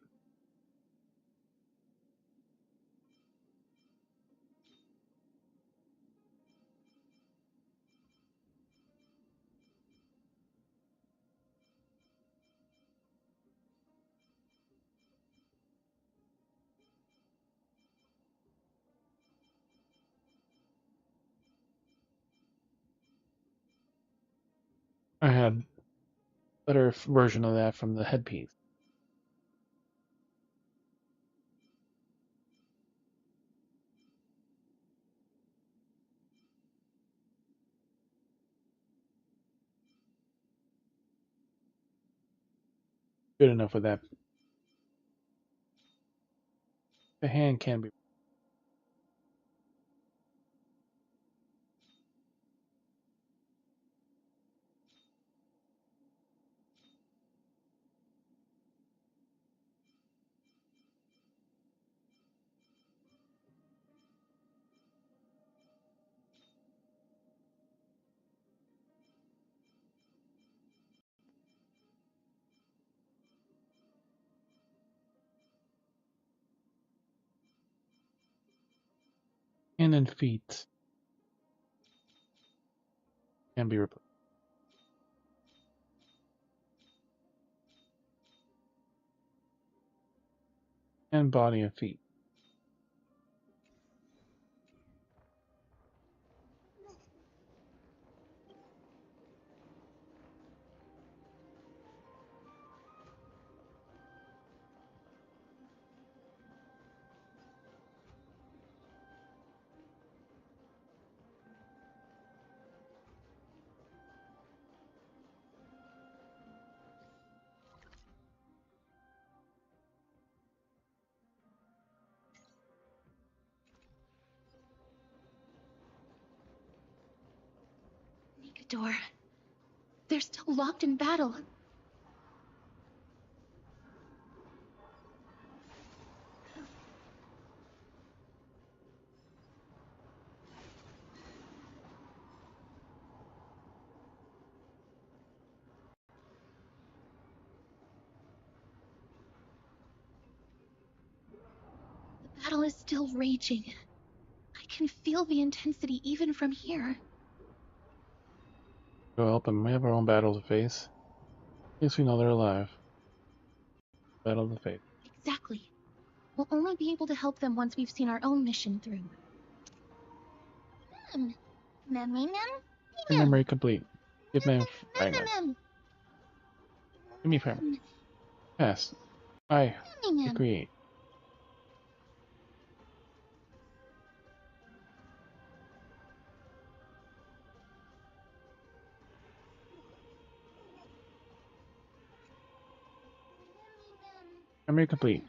I had a better version of that from the headpiece. Good enough with that. The hand can be. Hand and feet can be replaced. And body and feet. Nikador. They're still locked in battle. The battle is still raging. I can feel the intensity even from here. Go help them. We have our own battle to face. At least we know they're alive. Battle of the Fate. Exactly. We'll only be able to help them once we've seen our own mission through. Memory complete. Give me fragments. Give me fragments. Pass. I agree. Memory complete.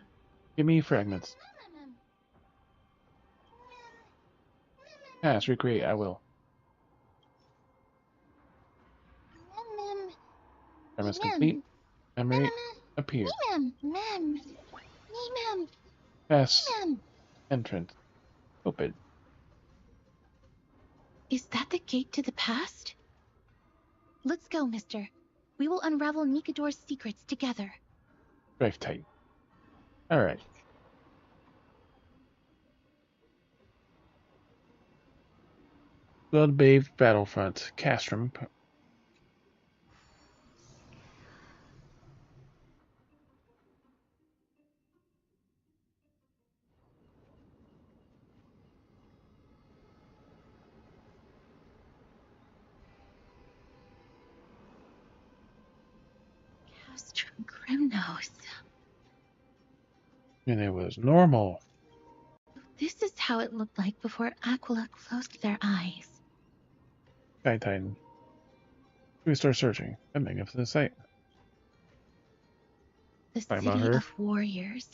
Give me fragments. Pass. Recreate. I will. Fragments complete. Memory appear. Pass. Entrance. Open. Is that the gate to the past? Let's go, mister. We will unravel Nikador's secrets together. Drive tight. Alright. Blood-bathed battlefront. Castrum. Castrum Grimnose. And it was normal. This is how it looked like before Aquila closed their eyes. Sky Titan. We start searching. A magnificent sight. The Sorry about city her. of warriors.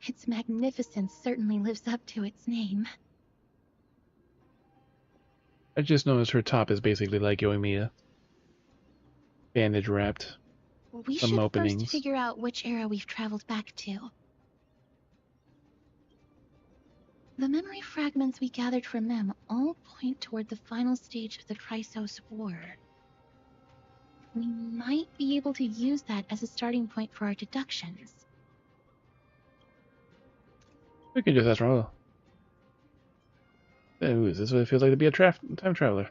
Its magnificence certainly lives up to its name. I just noticed her top is basically like Yoimiya. Bandage wrapped. We Some should openings. first figure out which era we've traveled back to. The memory fragments we gathered from them all point toward the final stage of the Chrysos War. We might be able to use that as a starting point for our deductions. We could just ask Ronaldo. Ooh, is this what it feels like to be a time traveler?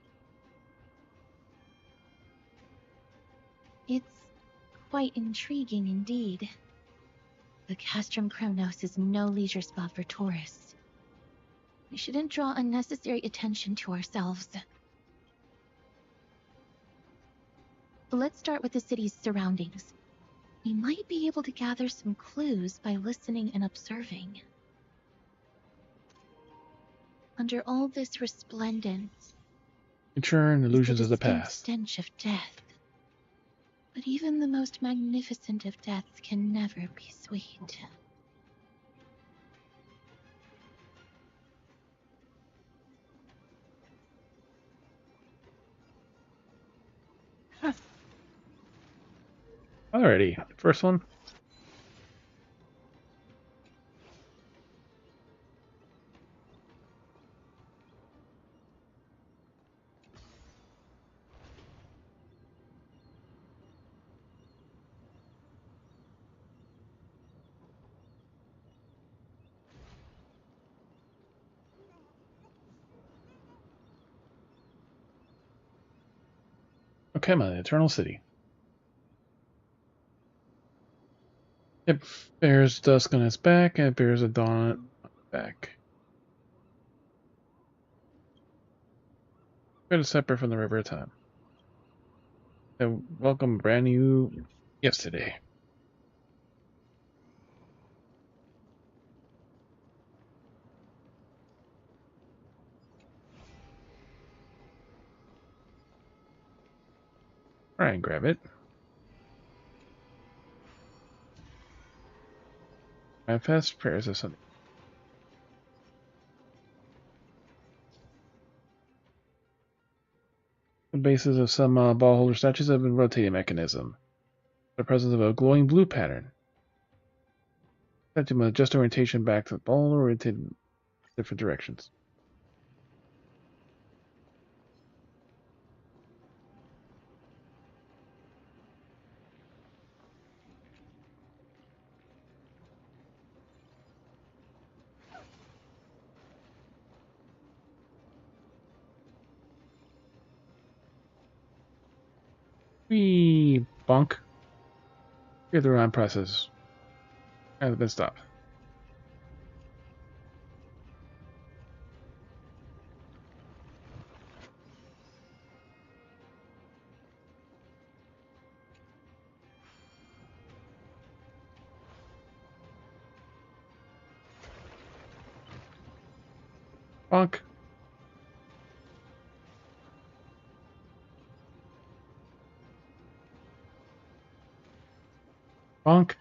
It's quite intriguing indeed. The Castrum Kremnos is no leisure spot for tourists. We shouldn't draw unnecessary attention to ourselves. Let's start with the city's surroundings. We might be able to gather some clues by listening and observing. Under all this resplendence, Nature and illusions of the distinct past. stench of death. But even the most magnificent of deaths can never be sweet. Alrighty, first one. Okay, my Eternal City. It bears dusk on its back, and it bears a dawn on its back. Quite separate from the river of time. And welcome brand new yesterday. Alright, grab it. Manifest prayers of Sunday. The bases of some ball holder statues have been rotating mechanism. The presence of a glowing blue pattern. Statue must adjust orientation back to the ball or oriented in different directions. Wee bonk. Here the run process has been stopped. Bonk. Bonk.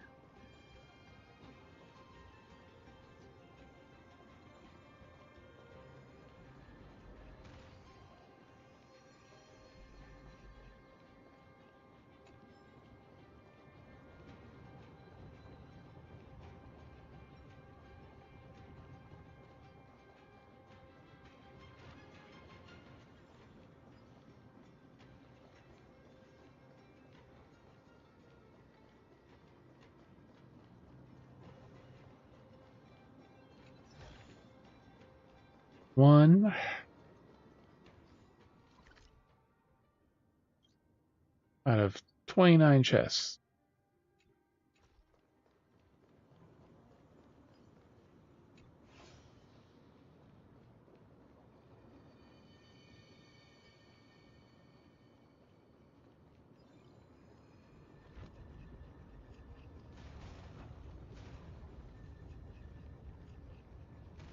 One. Out of 29 chests.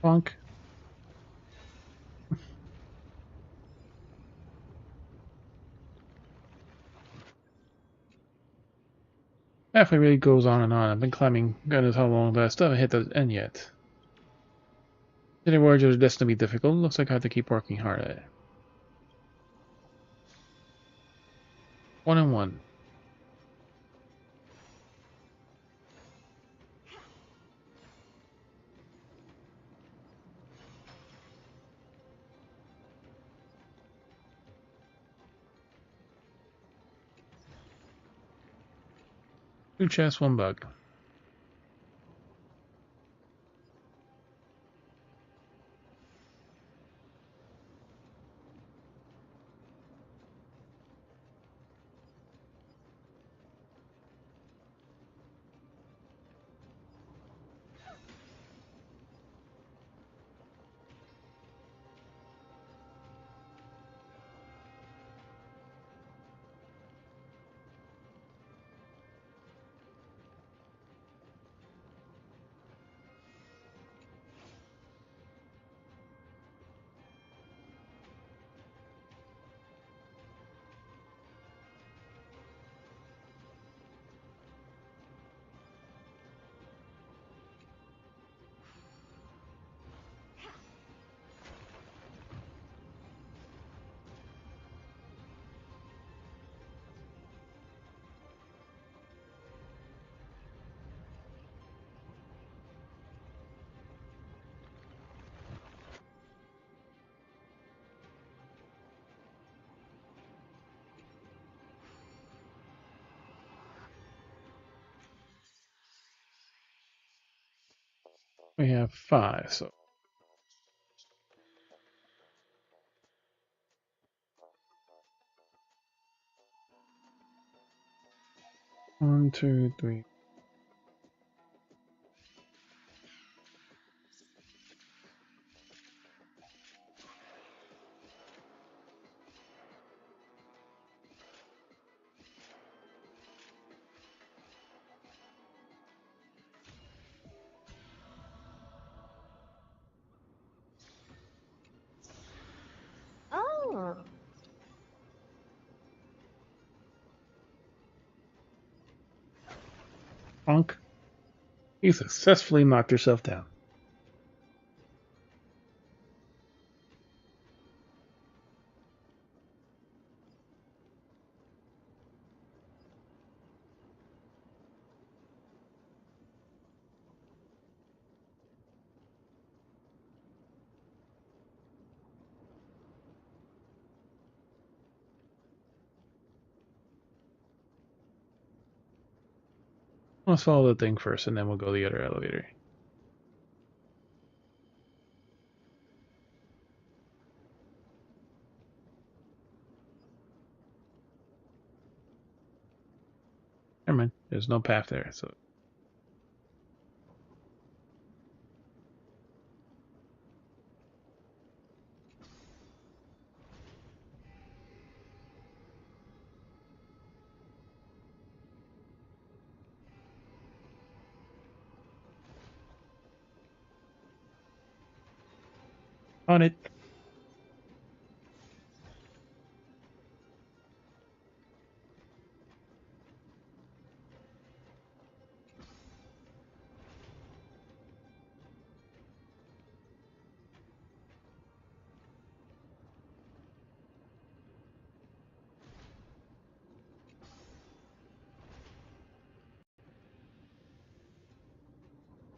Bonk. Halfway really goes on and on. I've been climbing God knows how long, but I still haven't hit the end yet. City Warriors are destined to be difficult. Looks like I have to keep working hard at it. 1 and 1. Two chests, one bug. We have 5, so 1, 2, 3. Oh. Bonk. You successfully knocked yourself down. Let's follow the thing first, and then we'll go the other elevator. Never mind. There's no path there, so. On it.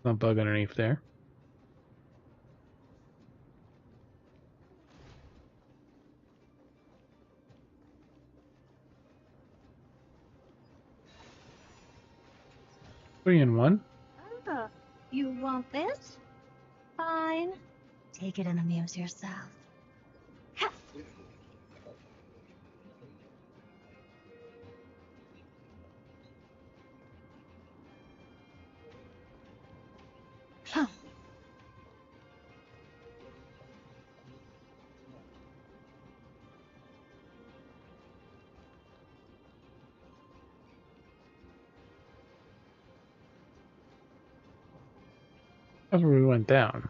No bug underneath there. Three in one. Ah, you want this? Fine. Take it and amuse yourself. Ha! Huh. That's where we went down.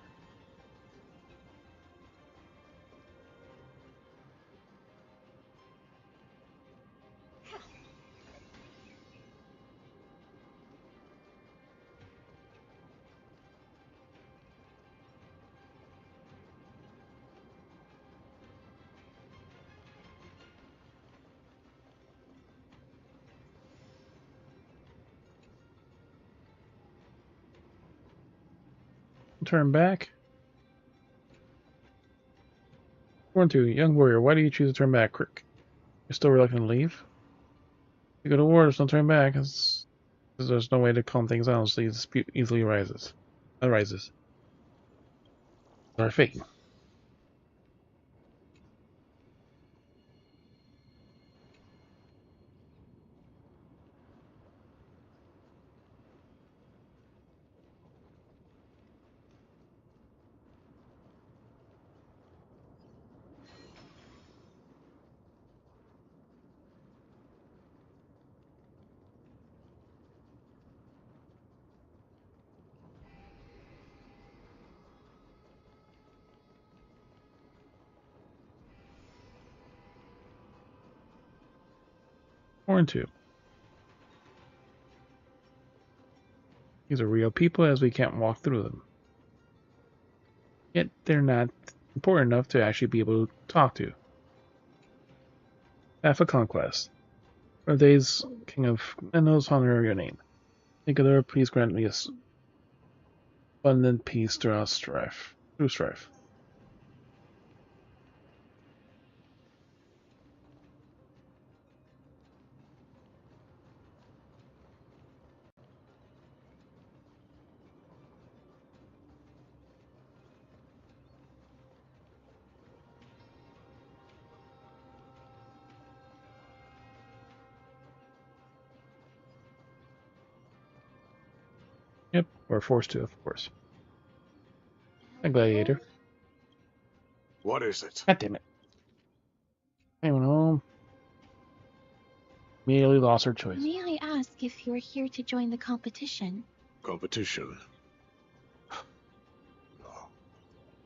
Turn back. 4-2, young warrior, why do you choose to turn back, Crick? You're still reluctant to leave? You go to war, just don't turn back, because there's no way to calm things down, so the dispute easily arises. Our fate. Four and 2. These are real people as we can't walk through them. Yet they're not important enough to actually be able to talk to. Half a conquest. For days, King of Mennos, honor your name. Nicolor, please grant me abundant peace throughout strife. Through strife. Yep, we're forced to, of course. A gladiator. What is it? God damn it. Anyone home? Immediately lost her choice. May I ask if you're here to join the competition? Competition?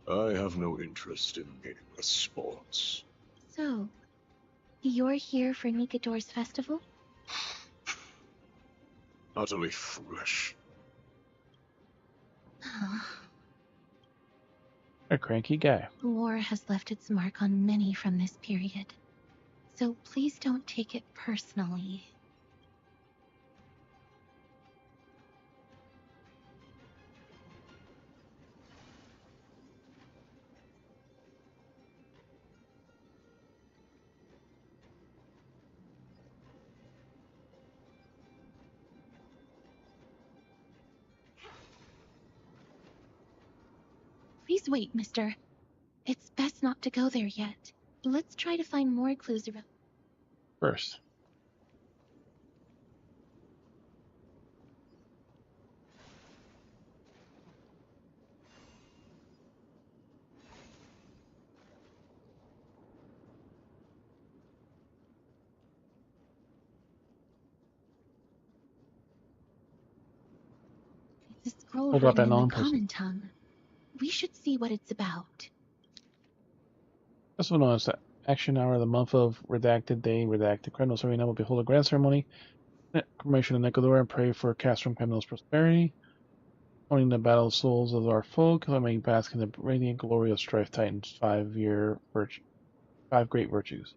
No. I have no interest in meaningless sports. So, you're here for Nikador's festival? Utterly foolish. A cranky guy. War has left its mark on many from this period. So please don't take it personally. Please wait, mister. It's best not to go there yet. Let's try to find more clues around. First. It's a scroll Hold up written and in the on common tongue. We should see what it's about. Also known as the action hour of the month of Redacted Day, Redacted Kremnos Arena will behold a grand ceremony, commemoration of Ecuador, and pray for Castrum Kremnos prosperity, owning the battle of souls of our folk, may bask in the radiant glory of Strife Titan's 5 great virtues.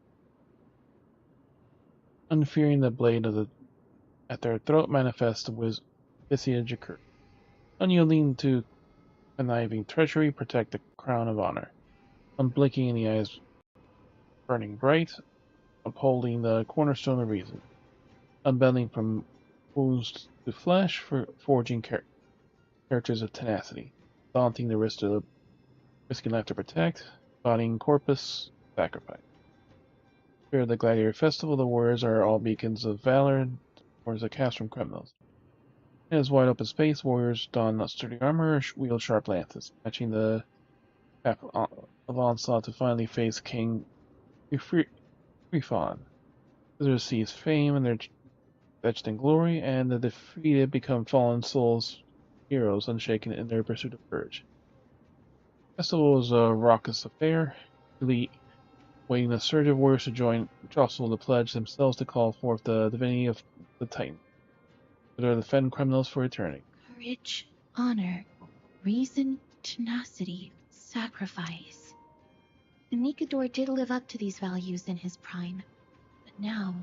Unfearing the blade of at their throat manifest the visage occur. Unyielding to conniving treachery, protect the crown of honor. Unblinking in the eyes burning bright, upholding the cornerstone of reason. Unbending from wounds to flesh, forging characters of tenacity. Daunting the risking life to protect, bodying corpus, sacrifice. Here at the Gladiator Festival, the warriors are all beacons of valor towards the Castrum Kremnos. In his wide open space, warriors don sturdy armor, wield sharp lances, matching the path of onslaught to finally face King Refon. Visitors seize fame and their etched in glory, and the defeated become fallen souls, heroes unshaken in their pursuit of courage. The festival is a raucous affair, really waiting a surge of warriors to jostle the pledge themselves to call forth the divinity of the Titan, to defend Kremnos for eternity. Courage, honor, reason, tenacity, sacrifice. Nikador did live up to these values in his prime, but now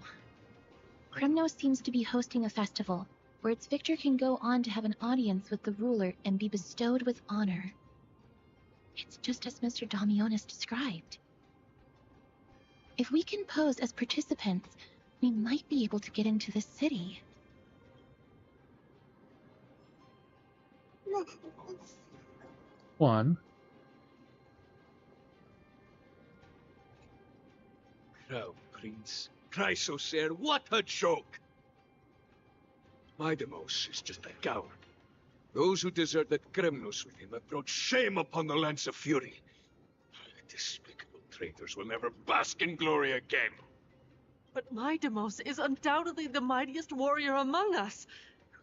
Kremnos seems to be hosting a festival where its victor can go on to have an audience with the ruler and be bestowed with honor. It's just as Mr. Damionis described. If we can pose as participants, we might be able to get into the city. One. Crown Prince, Chrysosaur, what a joke! Midemos is just a coward. Those who deserted Kremnos with him have brought shame upon the Lance of Fury. Despicable traitors will never bask in glory again. But Midemos is undoubtedly the mightiest warrior among us.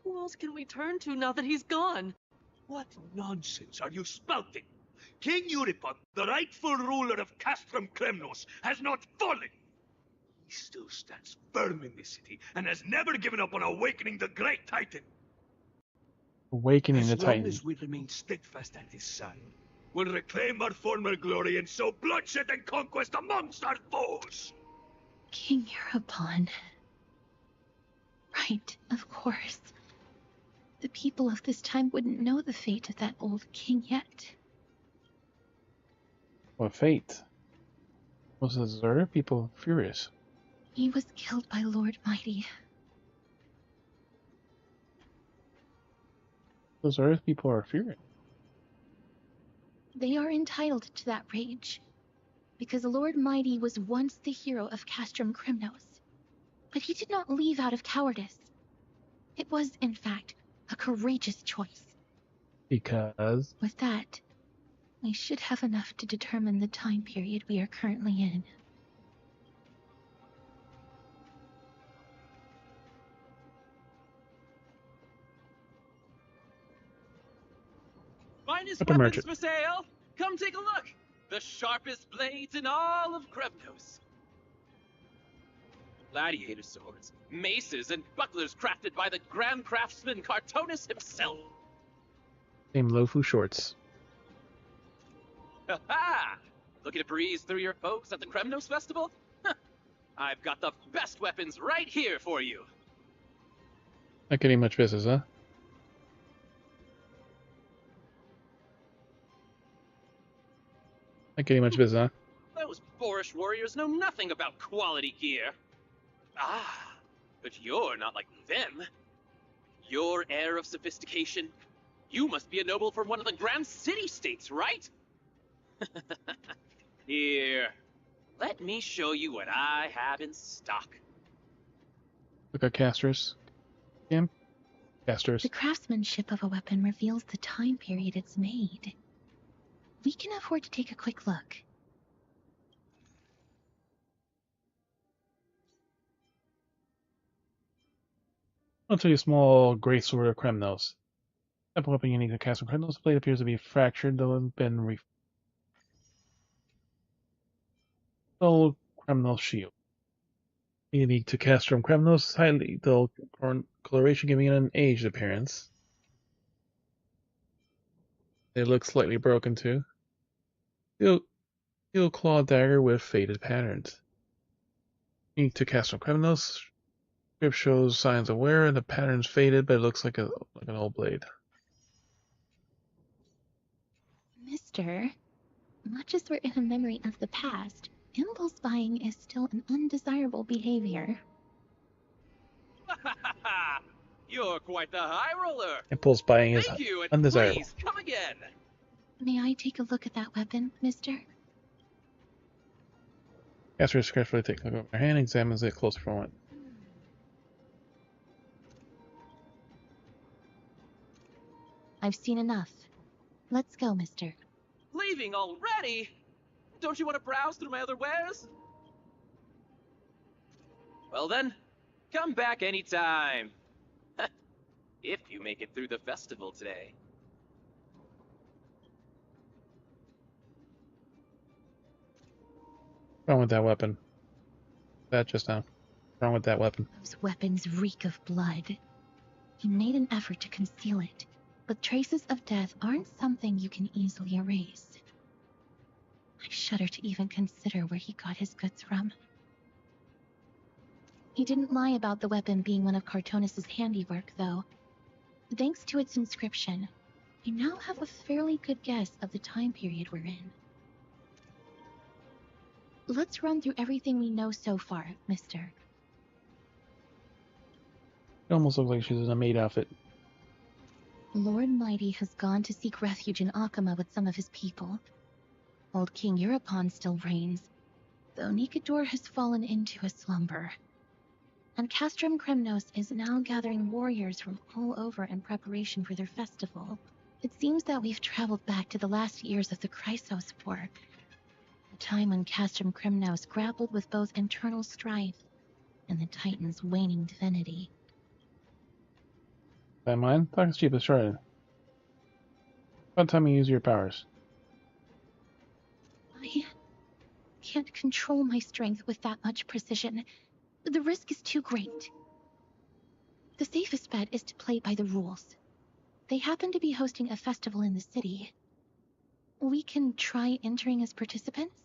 Who else can we turn to now that he's gone? What nonsense are you spouting? King Euripon, the rightful ruler of Castrum Kremnos, has not fallen. He still stands firm in this city and has never given up on awakening the great Titan. Awakening the Titan. As long as we remain steadfast at his side, we'll reclaim our former glory and sow bloodshed and conquest amongst our foes. King Euripon. Right, of course. The people of this time wouldn't know the fate of that old king yet. What fate? Was the deserter? People furious. He was killed by Lord Mighty. Those Earth people are furious. They are entitled to that rage, because Lord Mighty was once the hero of Castrum Kremnos. But he did not leave out of cowardice. It was, in fact, a courageous choice. Because? With that, we should have enough to determine the time period we are currently in. Finest Upper weapons merchant. for sale! Come take a look! The sharpest blades in all of Kremnos. Gladiator swords, maces, and bucklers crafted by the grand craftsman Cartonis himself. Same Lofu shorts. Ha ha! Looking to breeze through your folks at the Kremnos Festival? Huh. I've got the best weapons right here for you. Not getting much business, huh? Not getting much business, huh? Those boorish warriors know nothing about quality gear. Ah, but you're not like them. Your air of sophistication. You must be a noble from one of the grand city-states, right? Here, let me show you what I have in stock. Look at casters. Kim? Casters. The craftsmanship of a weapon reveals the time period it's made. We can afford to take a quick look. I'll tell you a small great sword of Kremnos. Type of weapon unique to cast from Kremnos. The blade appears to be fractured, though it's been dull Kremnos shield. Unique to cast from Kremnos, highly dull coloration, giving it an aged appearance. It looks slightly broken too. Steel claw dagger with faded patterns. Unique to cast from Kremnos. Grip shows signs of wear and the pattern's faded, but it looks like an old blade. Mister, much as we're in a memory of the past, impulse buying is still an undesirable behavior. You're quite the high roller. Impulse buying is Thank you, and undesirable. please come again. May I take a look at that weapon, mister? Caster carefully takes a look at her hand and examines it closer for a moment. I've seen enough. Let's go, mister. Leaving already? Don't you want to browse through my other wares? Well then, come back anytime. If you make it through the festival today. What's wrong with that weapon? That just now. What's wrong with that weapon? Those weapons reek of blood. He made an effort to conceal it, but traces of death aren't something you can easily erase. I shudder to even consider where he got his goods from. He didn't lie about the weapon being one of Cartonis' handiwork, though. Thanks to its inscription, I now have a fairly good guess of the time period we're in. Let's run through everything we know so far, mister. It almost looks like she's in a maid outfit. Lord Mighty has gone to seek refuge in Akama with some of his people. Old King Euripon still reigns, though Nikador has fallen into a slumber. And Castrum Kremnos is now gathering warriors from all over in preparation for their festival. It seems that we've traveled back to the last years of the Chrysos War, a time when Castrum Kremnos grappled with both internal strife and the Titan's waning divinity. That mine? Talk is cheap as shredded. About time you use your powers. I can't control my strength with that much precision. The risk is too great. The safest bet is to play by the rules. They happen to be hosting a festival in the city. We can try entering as participants?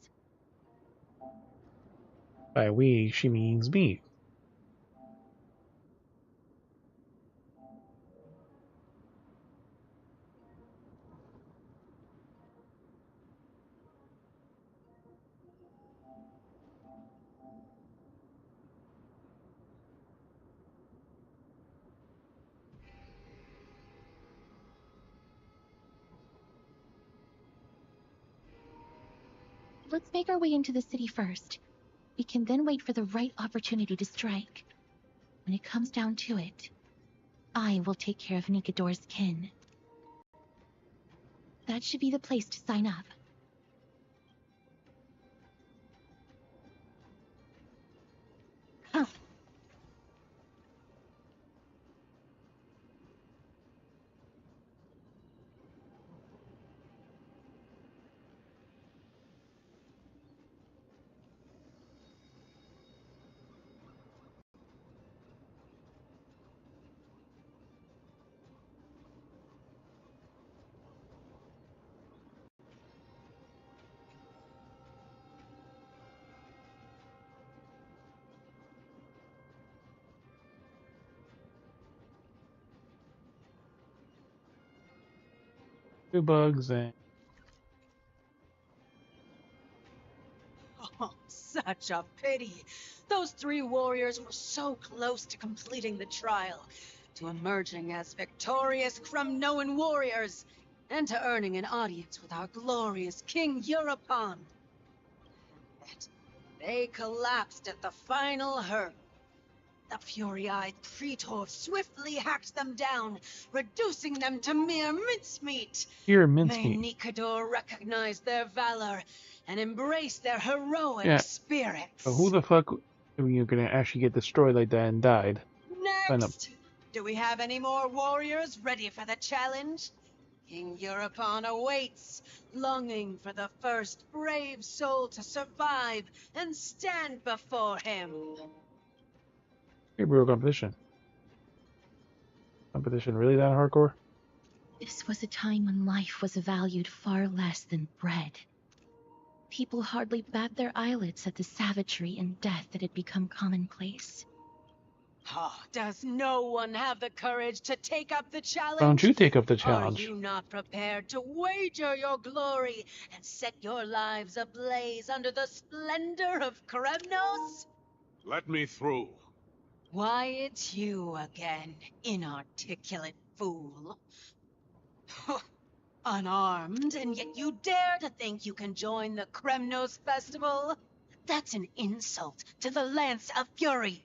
By we, she means me. Let's make our way into the city first. We can then wait for the right opportunity to strike. When it comes down to it, I will take care of Nikador's kin. That should be the place to sign up. Oh. Two bugs and... Oh, such a pity. Those three warriors were so close to completing the trial, to emerging as victorious Kremnoan warriors. and to earning an audience with our glorious King Europon. Yet, they collapsed at the final hurdle. The fury-eyed Praetor swiftly hacked them down, reducing them to mere mincemeat. Here, May mincemeat. Nikador recognize their valor and embrace their heroic Yeah. spirits. But who the fuck are you gonna actually get destroyed like that and died? Sign up. Next! Do we have any more warriors ready for the challenge? King Europon awaits, longing for the first brave soul to survive and stand before him. Hey, bro, competition. Competition really that hardcore? This was a time when life was valued far less than bread. People hardly bat their eyelids at the savagery and death that had become commonplace. Oh, does no one have the courage to take up the challenge? Why don't you take up the challenge? Are you not prepared to wager your glory and set your lives ablaze under the splendor of Kremnos? Let me through. Why, it's you again, inarticulate fool. Unarmed, and yet you dare to think you can join the Kremnos festival? That's an insult to the Lance of Fury.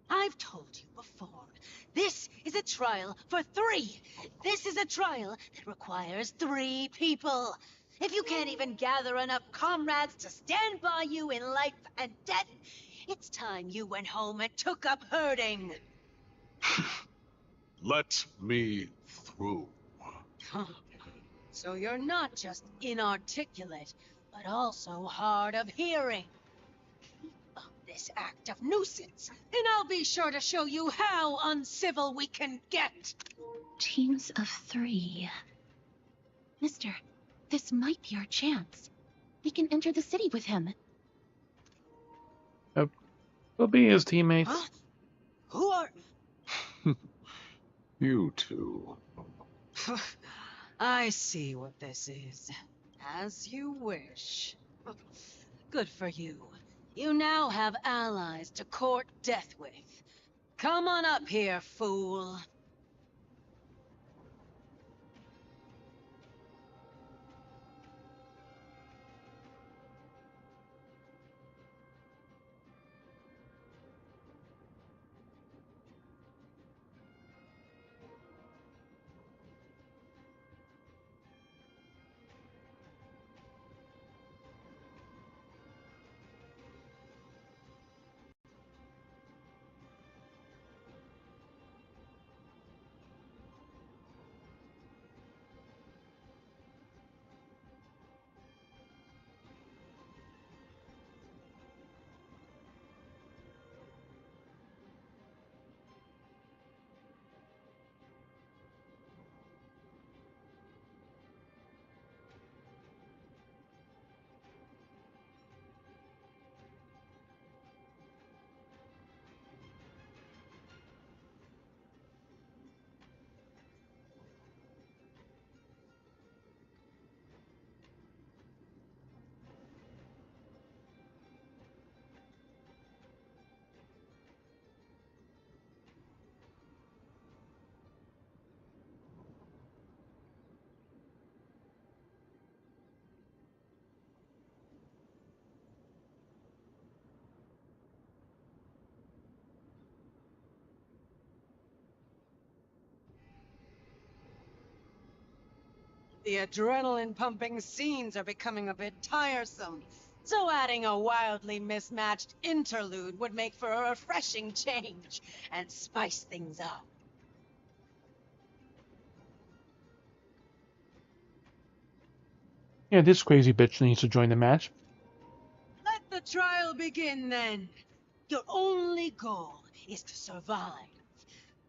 I've told you before, this is a trial for 3. This is a trial that requires 3 people. If you can't even gather enough comrades to stand by you in life and death, it's time you went home and took up herding. Let me through. So you're not just inarticulate, but also hard of hearing. This act of nuisance, and I'll be sure to show you how uncivil we can get. Teams of 3. Mister, this might be our chance. We can enter the city with him. Yep. We'll be his teammates. Huh? Who are... You two. I see what this is. As you wish. Good for you. You now have allies to court death with. Come on up here, fool. The adrenaline-pumping scenes are becoming a bit tiresome, so adding a wildly mismatched interlude would make for a refreshing change and spice things up. Yeah, this crazy bitch needs to join the match. Let the trial begin, then. Your only goal is to survive.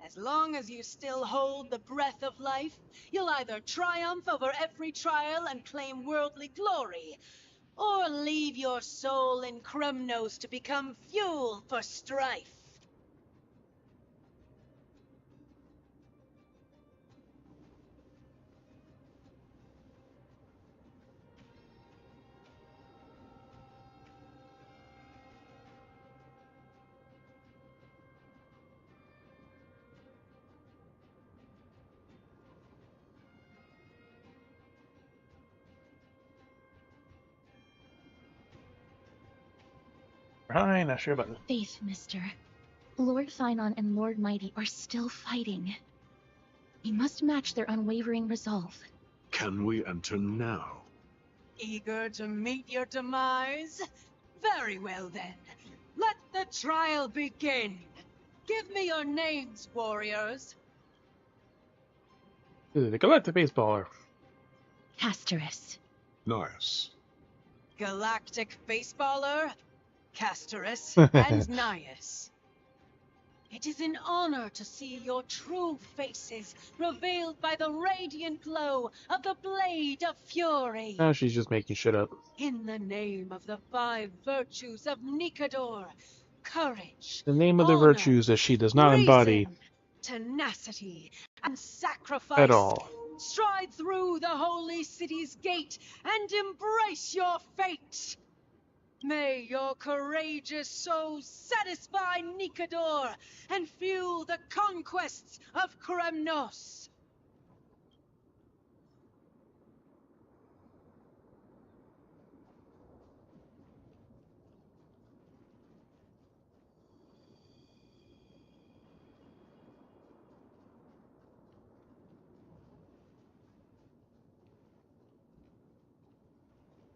As long as you still hold the breath of life, you'll either triumph over every trial and claim worldly glory, or leave your soul in Kremnos to become fuel for strife. high, not sure about it. Faith, mister. Lord Finon and Lord Mighty are still fighting. We must match their unwavering resolve. Can we enter now? Eager to meet your demise? Very well then. Let the trial begin. Give me your names, warriors. The Galactic Baseballer. Castorus. Nice. Galactic Baseballer, Castorus, and Nias. It is an honor to see your true faces revealed by the radiant glow of the Blade of Fury. Now she's just making shit up. In the name of the 5 virtues of Nikador, courage, The name of the honor, virtues that she does not reason, embody tenacity, and sacrifice. at all. Stride through the holy city's gate and embrace your fate. May your courageous souls satisfy Nikador and fuel the conquests of Kremnos.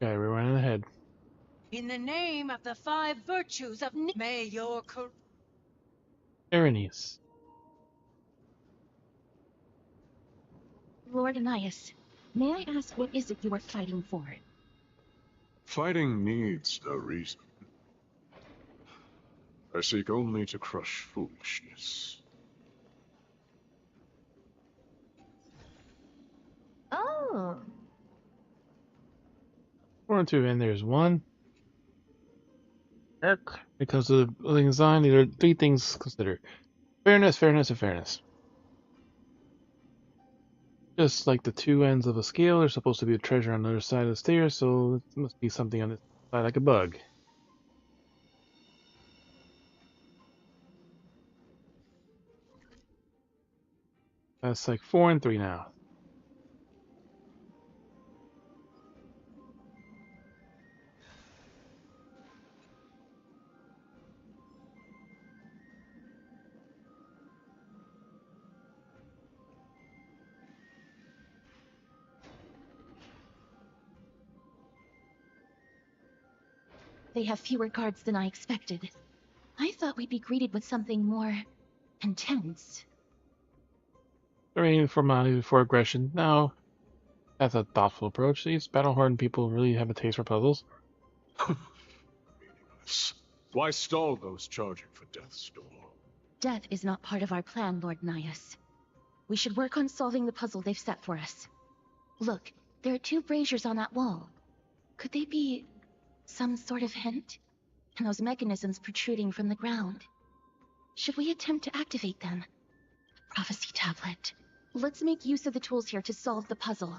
Okay, we're running ahead. In the name of the 5 virtues of may your Berenice. Lord Anias, may I ask what is it you are fighting for? Fighting needs no reason. I seek only to crush foolishness. Oh. 4 and 2, and there's 1. Because of the design, there are 3 things to consider. Fairness, fairness, and fairness. Just like the 2 ends of a scale, there's supposed to be a treasure on the other side of the stairs, so it must be something on this side like a bug. That's like 4 and 3 now. They have fewer guards than I expected. I thought we'd be greeted with something more intense. Training formality before aggression. No, that's a thoughtful approach. These battle-hardened people really have a taste for puzzles. Meaningless. Why stall those charging for death's door? Death is not part of our plan, Lord Nias. We should work on solving the puzzle they've set for us. Look, there are 2 braziers on that wall. Could they be some sort of hint? And those mechanisms protruding from the ground. Should we attempt to activate them? Prophecy tablet. Let's make use of the tools here to solve the puzzle.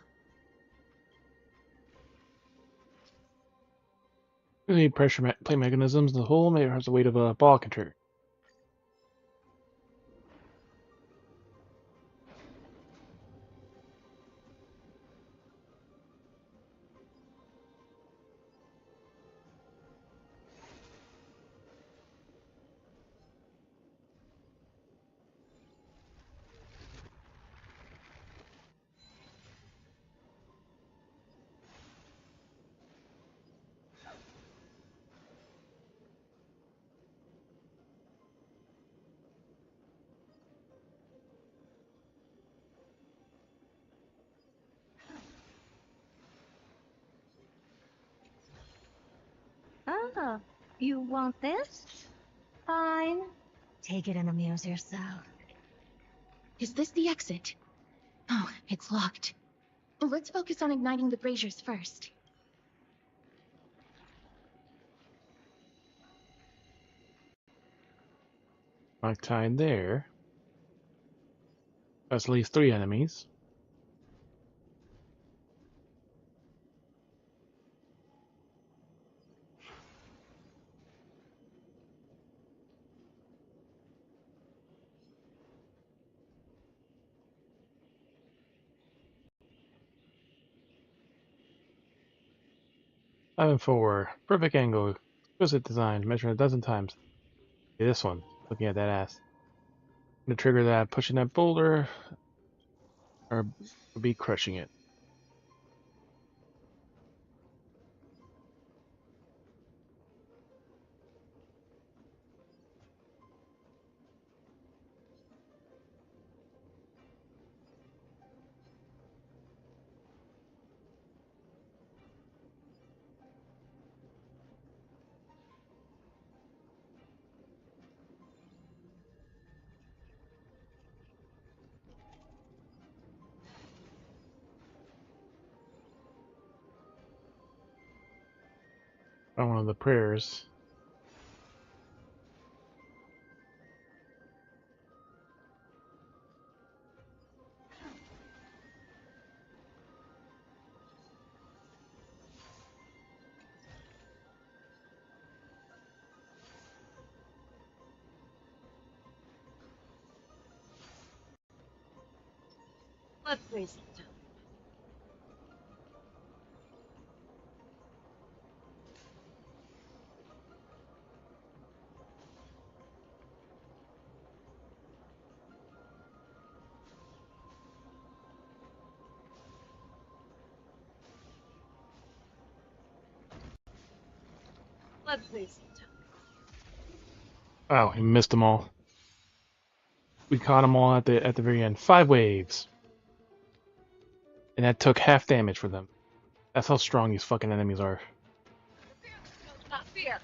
We need pressure plate mechanisms. The hole may has the weight of a ball contrigger. Ah, you want this? Fine. Take it and amuse yourself. Is this the exit? Oh, it's locked. Let's focus on igniting the braziers first. Like tied there. That's at least 3 enemies. Five and 4. Perfect angle. Exquisite design, measuring 12 times. Okay, this one, looking at that ass. I'm gonna trigger that, pushing that boulder, or be crushing it. On one of the prayers. Let's face it. Let's face it. Wow, he missed them all. We caught them all at the very end. 5 waves. And that took half damage for them. That's how strong these fucking enemies are. Not fear.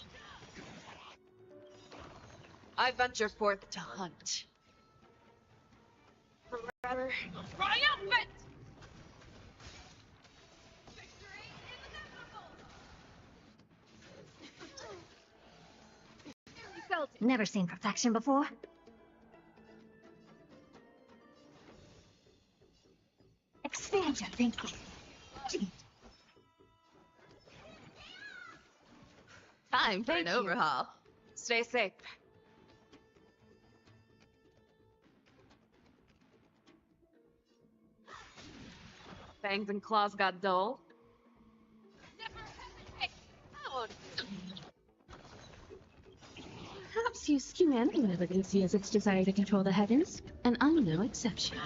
I venture forth to hunt. Forever triumphant! Never seen perfection before. Expand your thinking. Time for an overhaul. Stay safe. Fangs and claws got dull. Perhaps use humanity malignancy as its desire to control the heavens, and I'm no exception.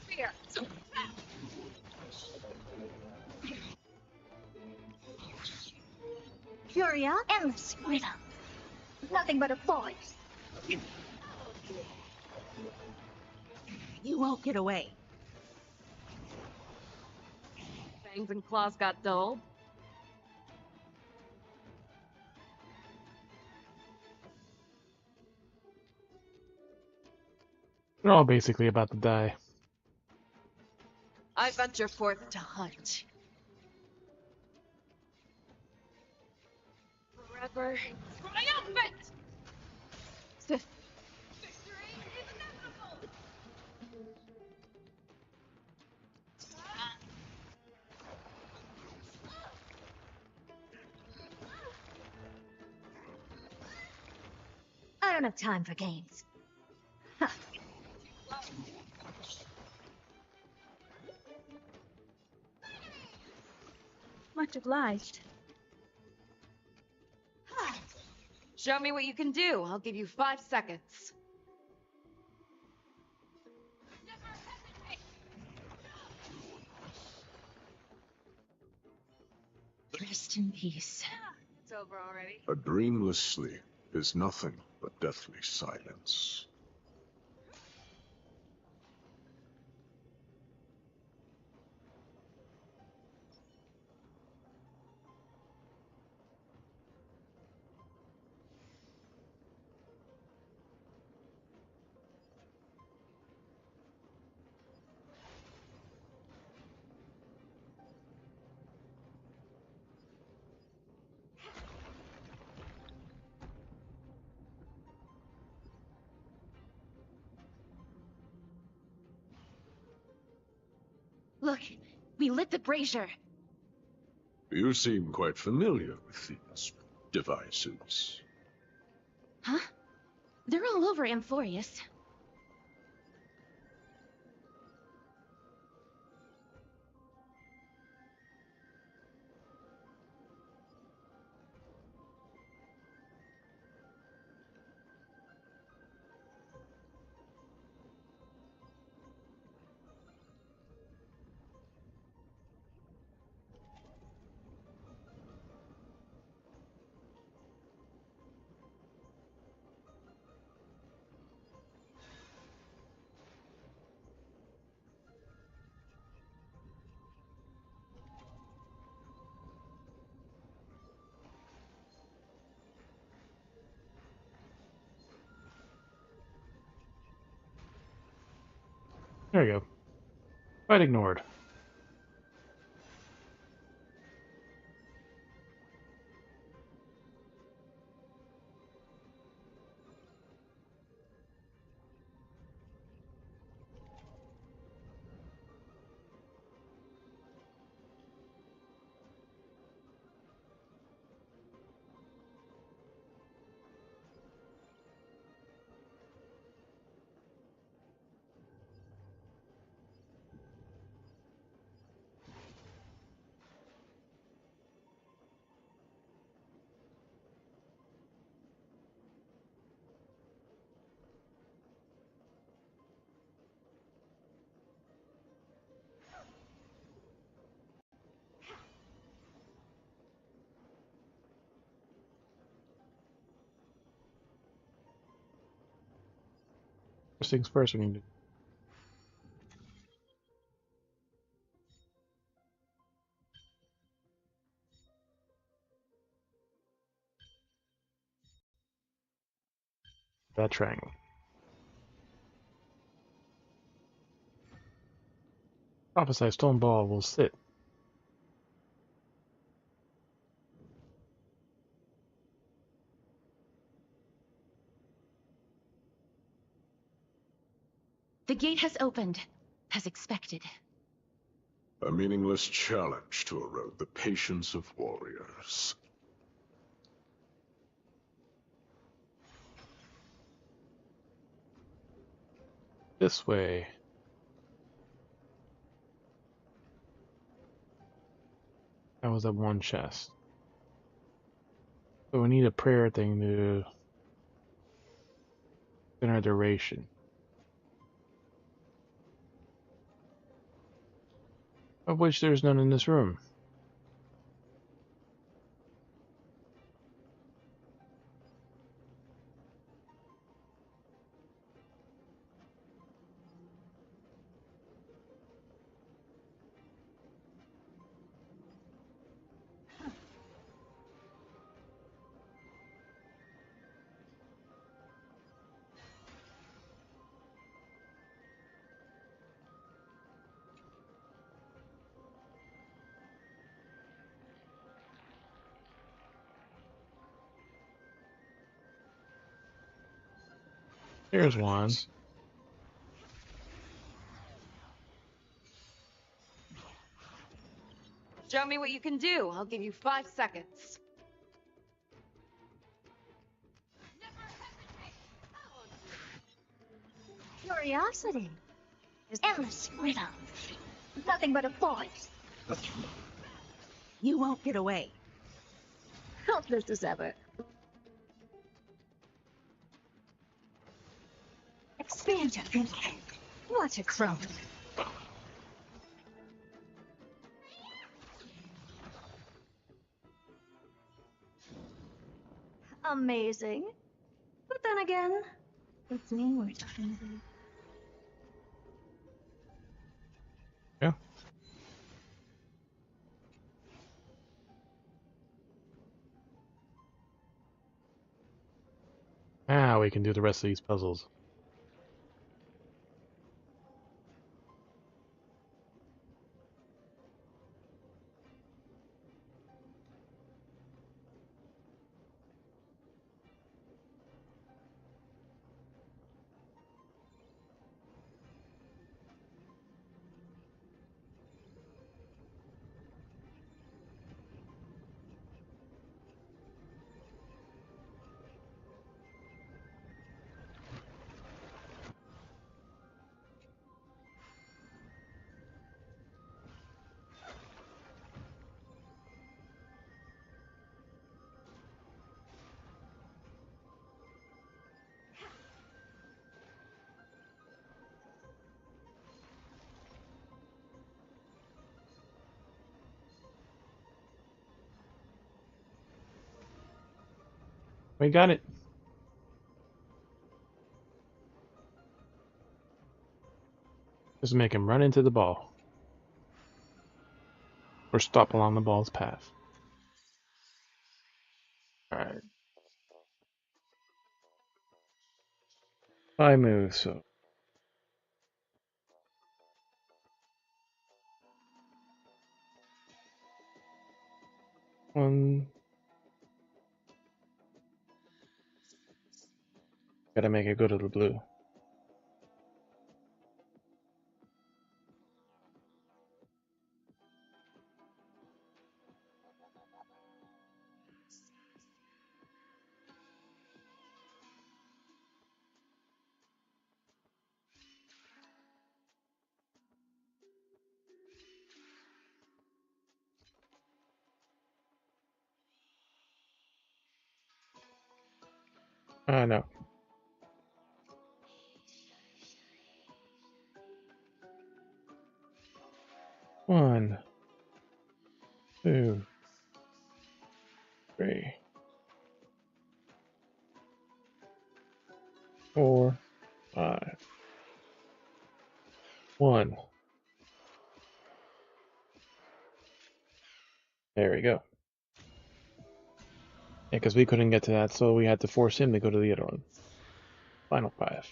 Fear. Furia, endless rhythm. Nothing but a voice. You won't get away. Fangs and claws got dull. They're all basically about to die. I venture forth to hunt. Forever triumphant! I don't have time for games. Huh. Much obliged. Show me what you can do. I'll give you 5 seconds. Rest in peace. It's over already. A dreamless sleep is nothing but deathly silence. Look, we lit the brazier. You seem quite familiar with these devices. Huh? They're all over Amphorius. There you go. Quite ignored. First things first, we need to. That triangle. Prophesy stone ball will sit. The gate has opened, as expected. A meaningless challenge to erode the patience of warriors. This way. That was that one chest. So we need a prayer thing to in our duration. Of which there's none in this room. Here's one. Show me what you can do. I'll give you 5 seconds. Curiosity is endless freedom. Nothing but a force. You won't get away. Helpless as ever. Expand your thinking. Watch it grow. Amazing. But then again, it's me we're talking to. Yeah. Now we can do the rest of these puzzles. We got it. Just make him run into the ball. Or stop along the ball's path. Alright. 5 moves, so One. Gotta make it go to the blue. Ah, no. One, 2, 3, 4, 5. 1. There we go. Yeah, because we couldn't get to that, so we had to force him to go to the other one. Final 5.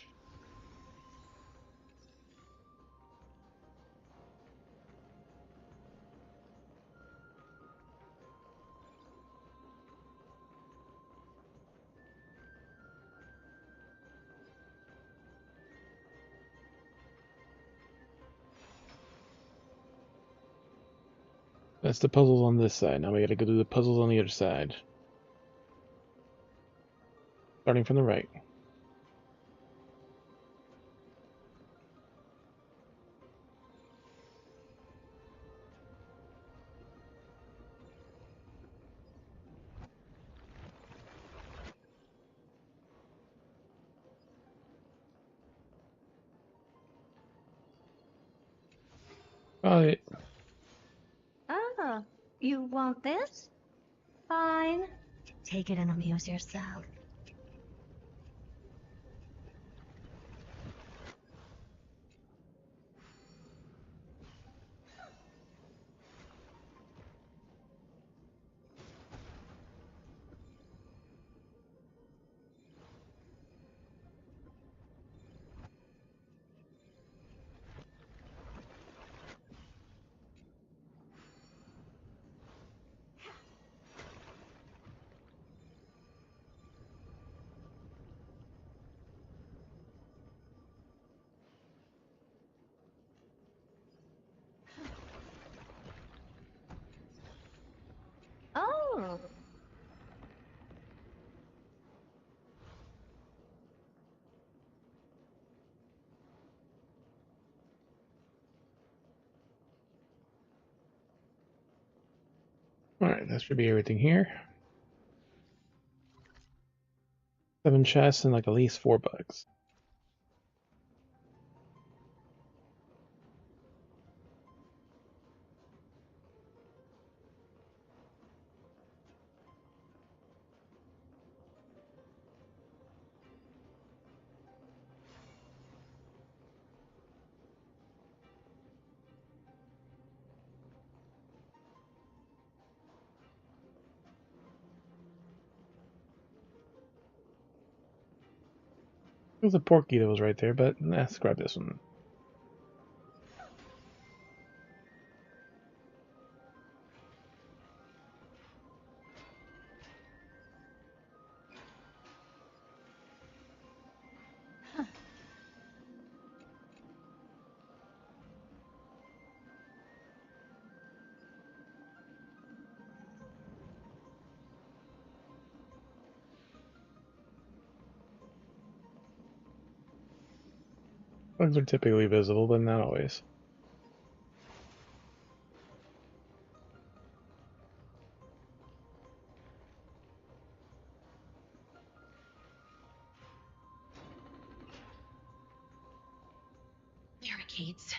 That's the puzzles on this side. Now we gotta go do the puzzles on the other side. Starting from the right. Alright. Ah, you want this? Fine. Take it and amuse yourself. Oh. Alright, that should be everything here. 7 chests and like at least 4 bugs. There's a porky that was right there, but let's grab this one. Bugs are typically visible, but not always. Barricades.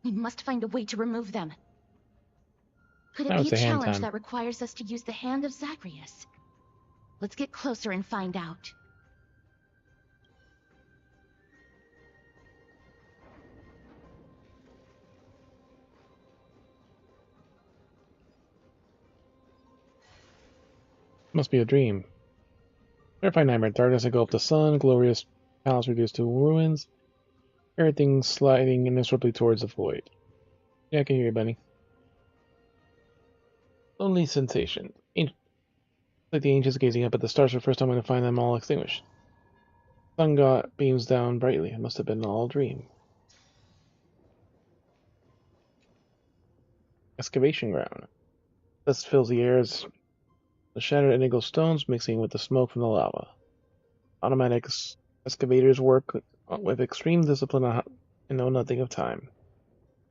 We must find a way to remove them. Could it Now be it's a a hand challenge time. that requires us to use the hand of Zagreus? Let's get closer and find out. Must be a dream. Terrifying nightmare. Darkness engulfed the sun. Glorious palace reduced to ruins. Everything sliding inexorably towards the void. Yeah, I can hear you, buddy. Lonely sensation. Like the ancients gazing up at the stars for the first time when they find them all extinguished. Sun god beams down brightly. It must have been all a dream. Excavation ground. Dust fills the air as the shattered indigo stones mixing with the smoke from the lava. Automatic excavators work with extreme discipline and know nothing of time.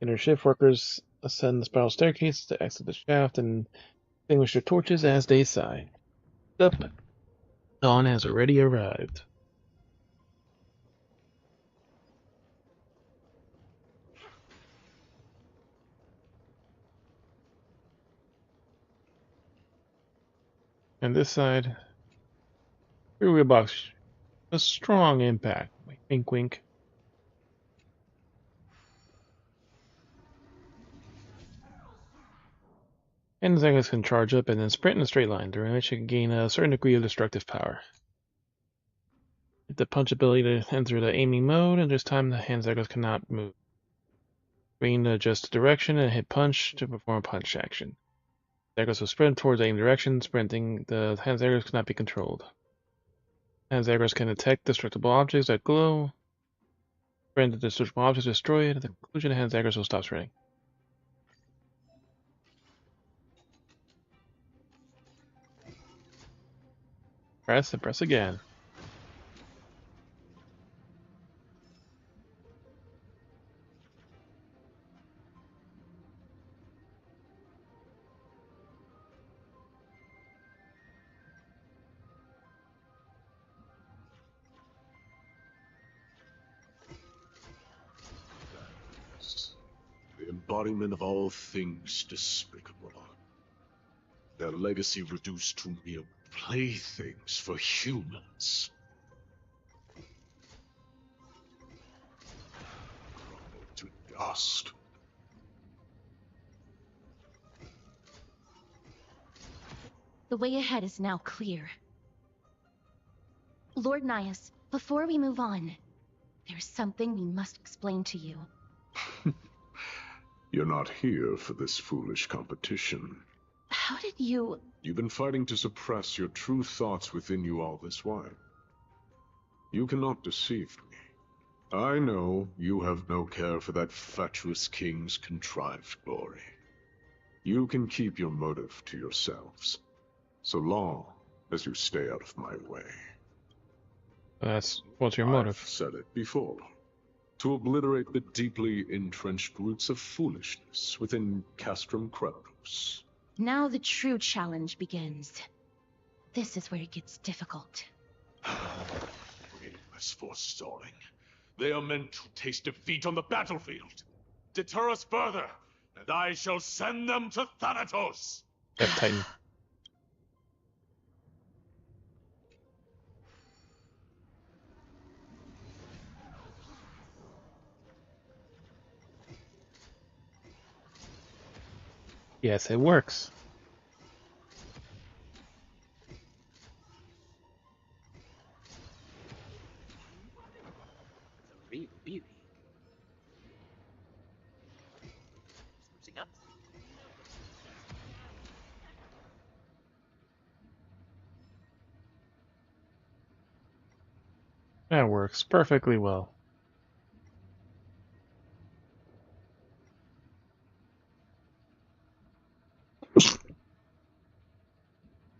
Inner shift workers ascend the spiral staircase to exit the shaft and extinguish their torches as they sigh. Up, dawn has already arrived. And this side, rear wheel box, a strong impact. Wink, wink. And Zagos can charge up and then sprint in a straight line, during which it can gain a certain degree of destructive power. With the punch ability to enter the aiming mode, and there's time the hand Zagos cannot move. Green to adjust the direction and hit punch to perform a punch action. Zagos will sprint towards the aim direction, sprinting. The hand Zagos cannot be controlled. Hand Zagos can detect destructible objects that glow. Sprint the destructible objects destroy it. At the conclusion, the hand Zagos will stop sprinting. Press and press again. The embodiment of all things despicable. Their legacy reduced to mere playthings for humans. To dust. The way ahead is now clear. Lord Nias, before we move on, there's something we must explain to you. You're not here for this foolish competition. How did you... You've been fighting to suppress your true thoughts within you all this while. You cannot deceive me. I know you have no care for that fatuous king's contrived glory. You can keep your motive to yourselves, so long as you stay out of my way. What's your motive? I've said it before. To obliterate the deeply entrenched roots of foolishness within Castrum Kremnos. Now the true challenge begins. This is where it gets difficult. Brainless forestalling. They are meant to taste defeat on the battlefield. Deter us further, and I shall send them to Thanatos! That Titan. Yes, it works. It's a real beauty. Sprucing up. That works perfectly well.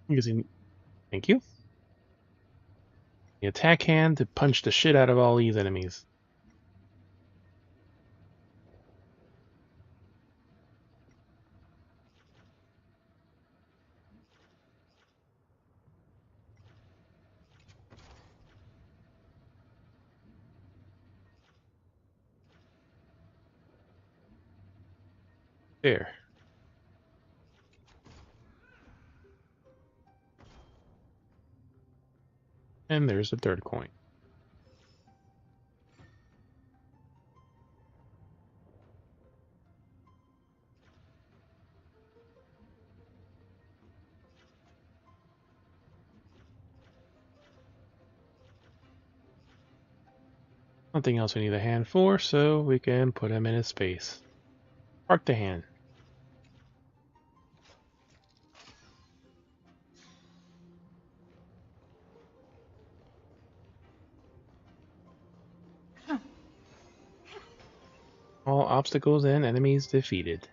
Using... Thank you. The attack hand to punch the shit out of all these enemies. There. And there's the third coin. Nothing else we need a hand for, so we can put him in his space. Park the hand. All obstacles and enemies defeated.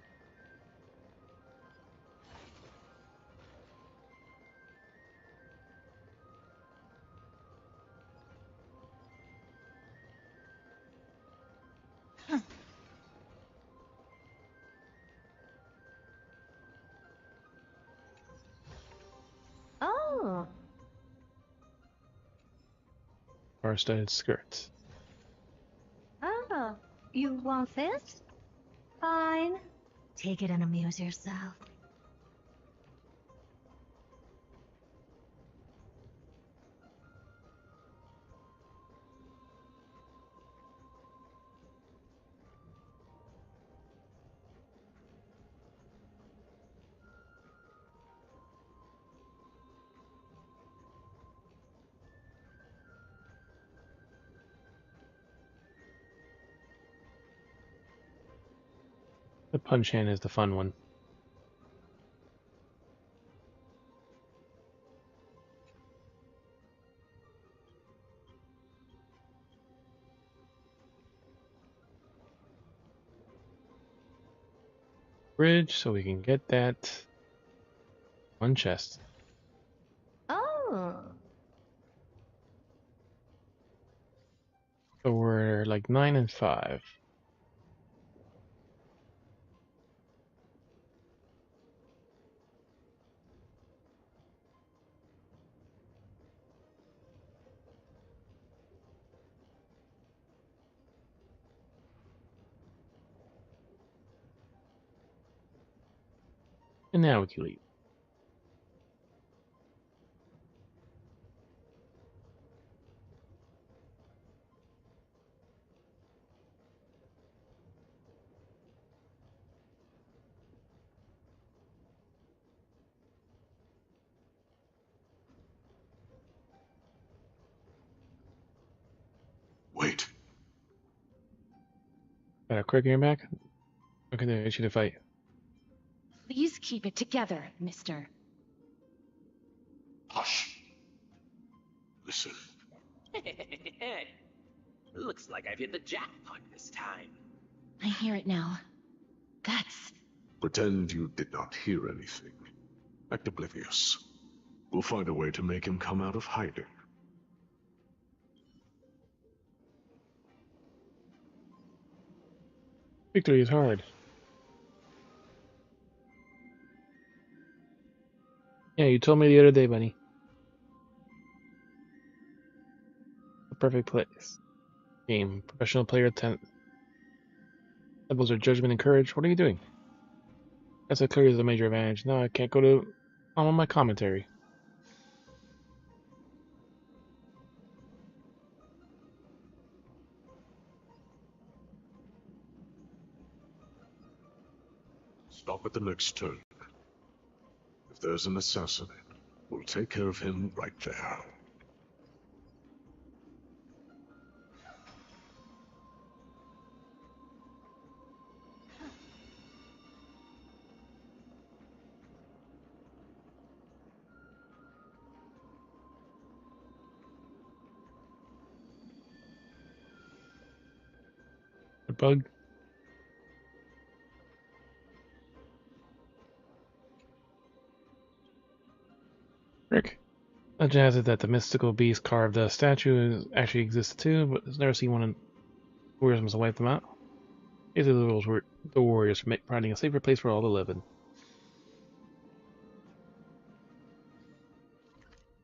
Oh. Star-studded skirts. Oh. You want this? Fine. Take it and amuse yourself. The punch hand is the fun one. Bridge, so we can get that one chest. Oh. So we're like 9 and 5. And now we can leave. Wait. Got a quick back? Okay, then I get you to fight. Please keep it together, mister. Hush. Listen. Looks like I've hit the jackpot this time. I hear it now. That's... Pretend you did not hear anything. Act oblivious. We'll find a way to make him come out of hiding. Victory is hard. Yeah, you told me the other day, Bunny. The perfect place. Game. Professional player 10. Levels are judgment and courage. What are you doing? That's a clear is a major advantage. No, I can't go to... I'm on my commentary. Stop at the next turn. If there's an assassin, we'll take care of him right there. The bug. Rick. Legend has it that the mystical beast carved a statue actually exists too, but has never seen one and warriors must have wiped them out. These are the rules were the warriors for providing a safer place for all to live in.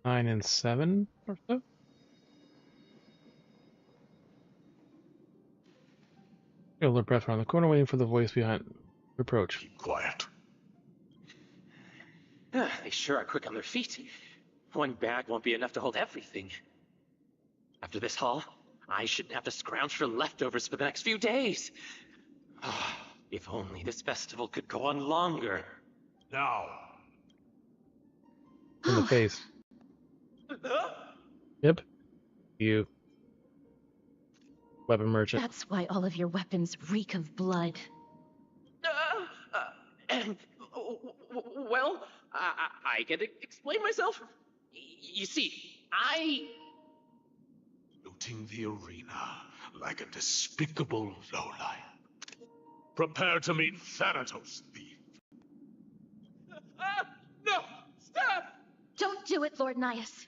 9 and 7 or so? Feel the breath around the corner waiting for the voice behind reproach. Keep quiet. They sure are quick on their feet. One bag won't be enough to hold everything. After this haul, I shouldn't have to scrounge for leftovers for the next few days. If only this festival could go on longer. Now. In the face. Yep. You. Weapon merchant. That's why all of your weapons reek of blood. Well, I can explain myself. You see, Looting the arena like a despicable lowlife. Prepare to meet Thanatos, thief. No! Stop! Don't do it, Lord Nias.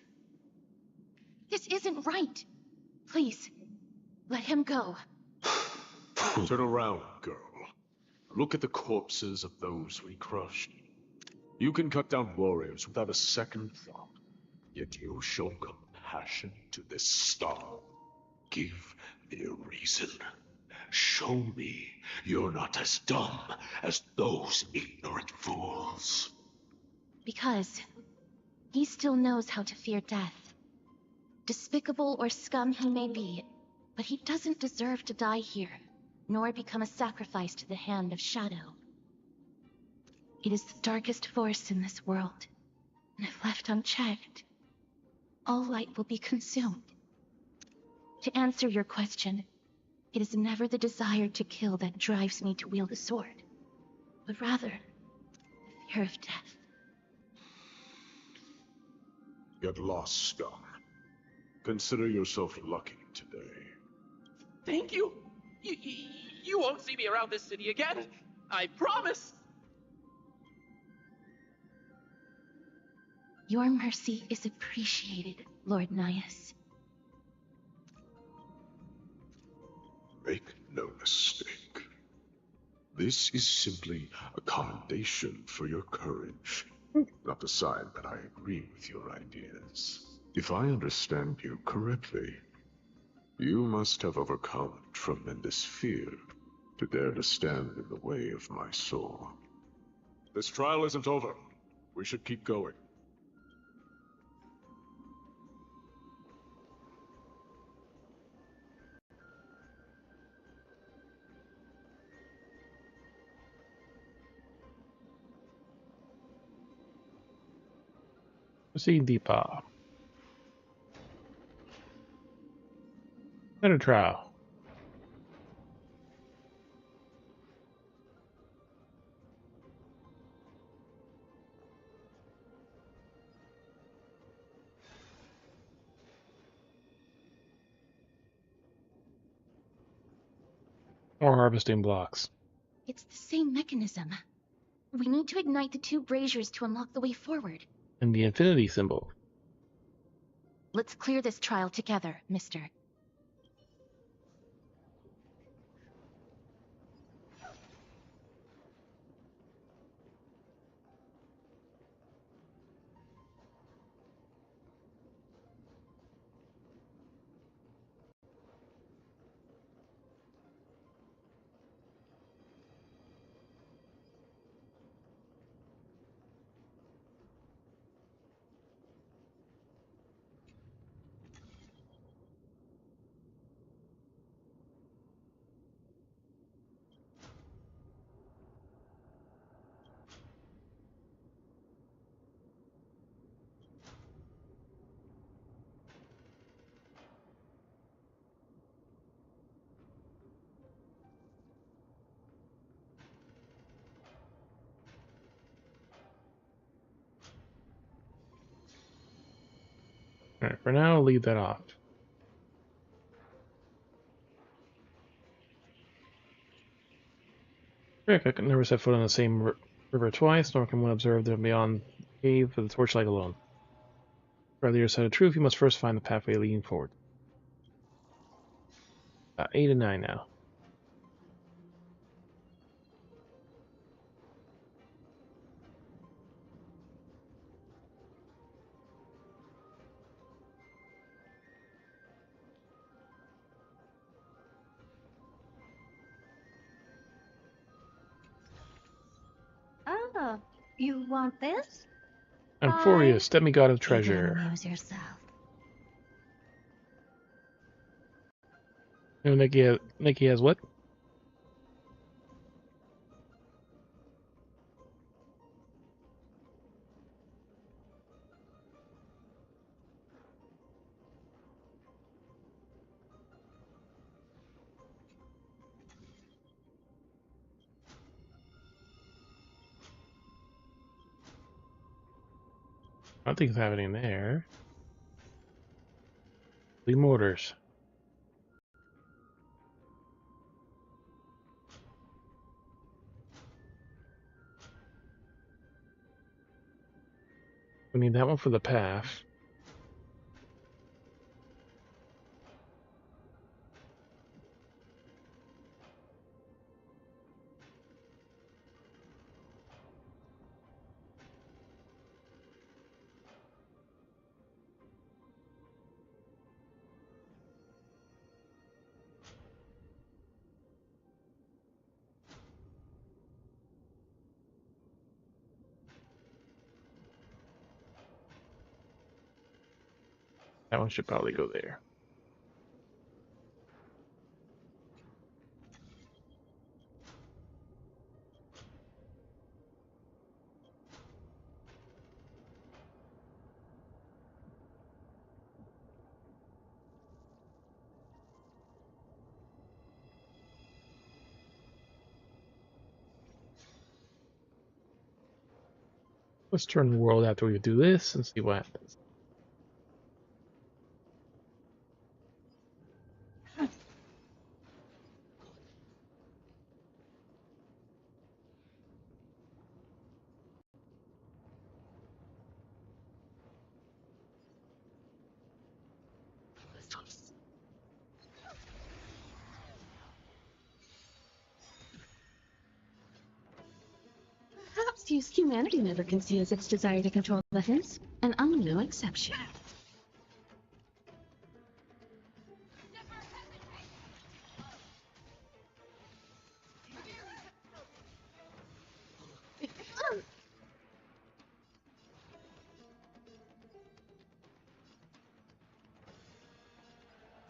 This isn't right. Please, let him go. Turn around, girl. Look at the corpses of those we crushed. You can cut down warriors without a second thought, yet you show compassion to this star. Give me a reason. Show me you're not as dumb as those ignorant fools. Because he still knows how to fear death. Despicable or scum he may be, but he doesn't deserve to die here, nor become a sacrifice to the hand of Shadow. It is the darkest force in this world, and if left unchecked, all light will be consumed. To answer your question, it is never the desire to kill that drives me to wield a sword, but rather the fear of death. Get lost, scum. Consider yourself lucky today. Thank you. You won't see me around this city again. I promise. Your mercy is appreciated, Lord Nias. Make no mistake. This is simply a commendation for your courage, not a sign that I agree with your ideas. If I understand you correctly, you must have overcome tremendous fear to dare to stand in the way of my sword. This trial isn't over. We should keep going. Proceed deeper. Better trial. More harvesting blocks. It's the same mechanism. We need to ignite the two braziers to unlock the way forward. And the infinity symbol. Let's clear this trial together, mister. Alright, for now, I'll leave that off. Rick, I can never set foot on the same river twice, nor can one observe them beyond the cave with the torchlight alone. For the side of truth, you must first find the pathway leading forward. 8 and 9 now. Oh, you want this? Amphorius, demigod of You can treasure. amuse yourself. No, Nikki has what? Nothing's happening there. The mortars. We need that one for the path. That one should probably go there. Let's turn the world after we do this and see what happens. Perhaps humanity never conceals its desire to control the heavens, and I'm no exception.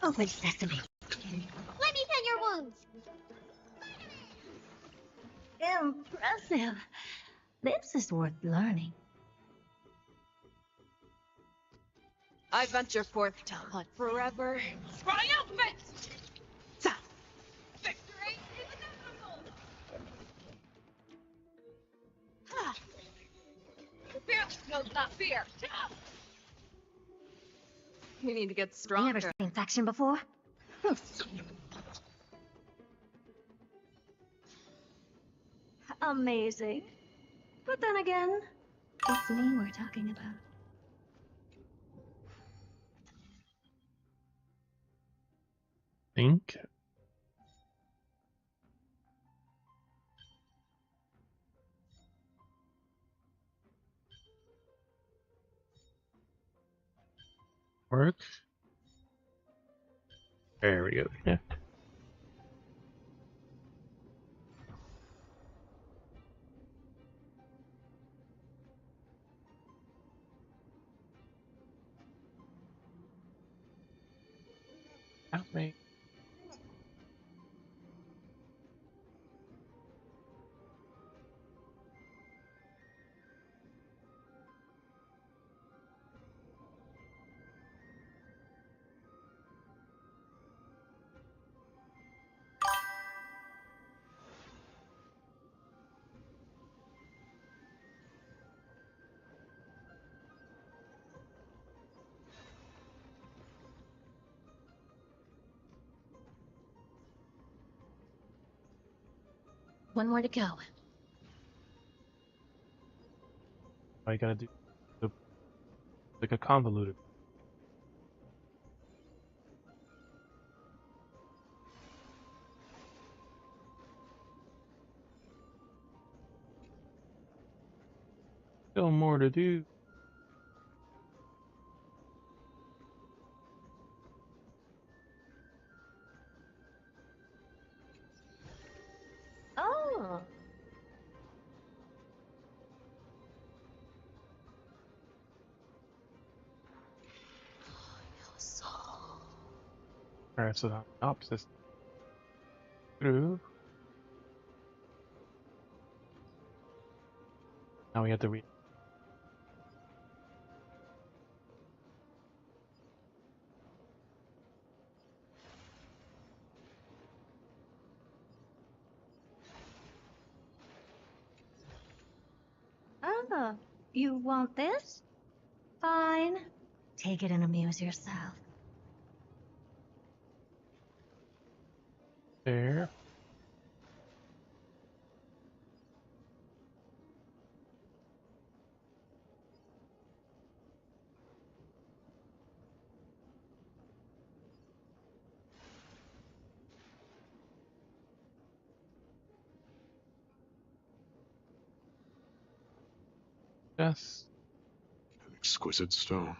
Open sesame. Let me tend your wounds. Impressive. This is worth learning. I venture forth to hunt forever. Triumphant! Victory is inevitable! Ha! The fearless knows not fear. We need to get stronger. You ever seen faction before? Amazing. But then again, it's me we're talking about. Think. Work. There we go. Yeah. Help me. One more to go. I gotta do like a convoluted. Still more to do. Oh. Alright, so the opposite. Through. Now we have to read. Oh, you want this? Fine. Take it and amuse yourself. There. Yes. An exquisite stone.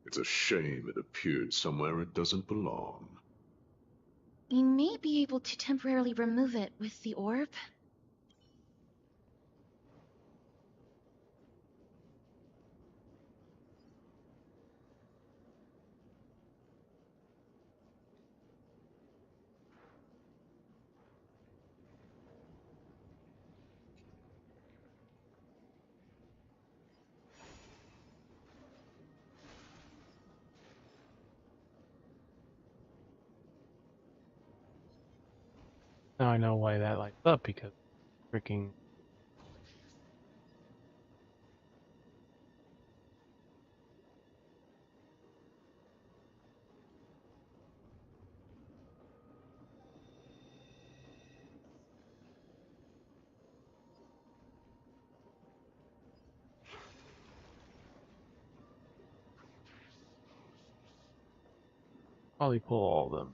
It's a shame it appeared somewhere it doesn't belong. We may be able to temporarily remove it with the orb. Now I know why that lights up, because freaking probably pull all of them.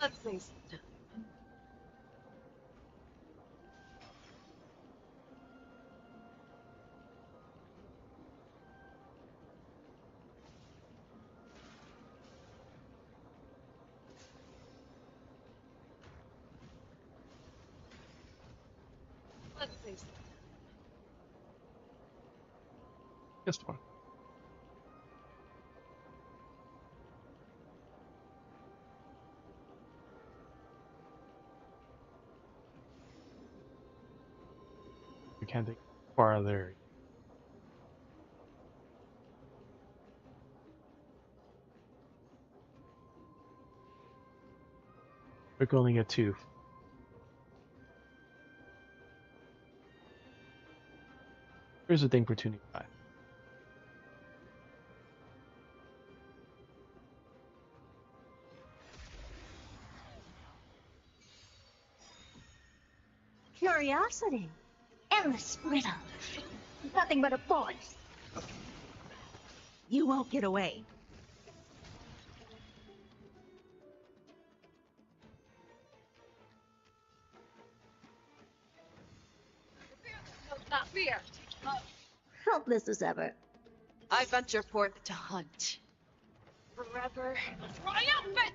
Let's see. Let's see. Just one. We can't take farther. We can only get 2. Here's the thing for tuning 5. Curiosity. Endless riddle. Nothing but a force. You won't get away. Not fear. Helpless as ever. I venture forth to hunt. Forever. Triumphant!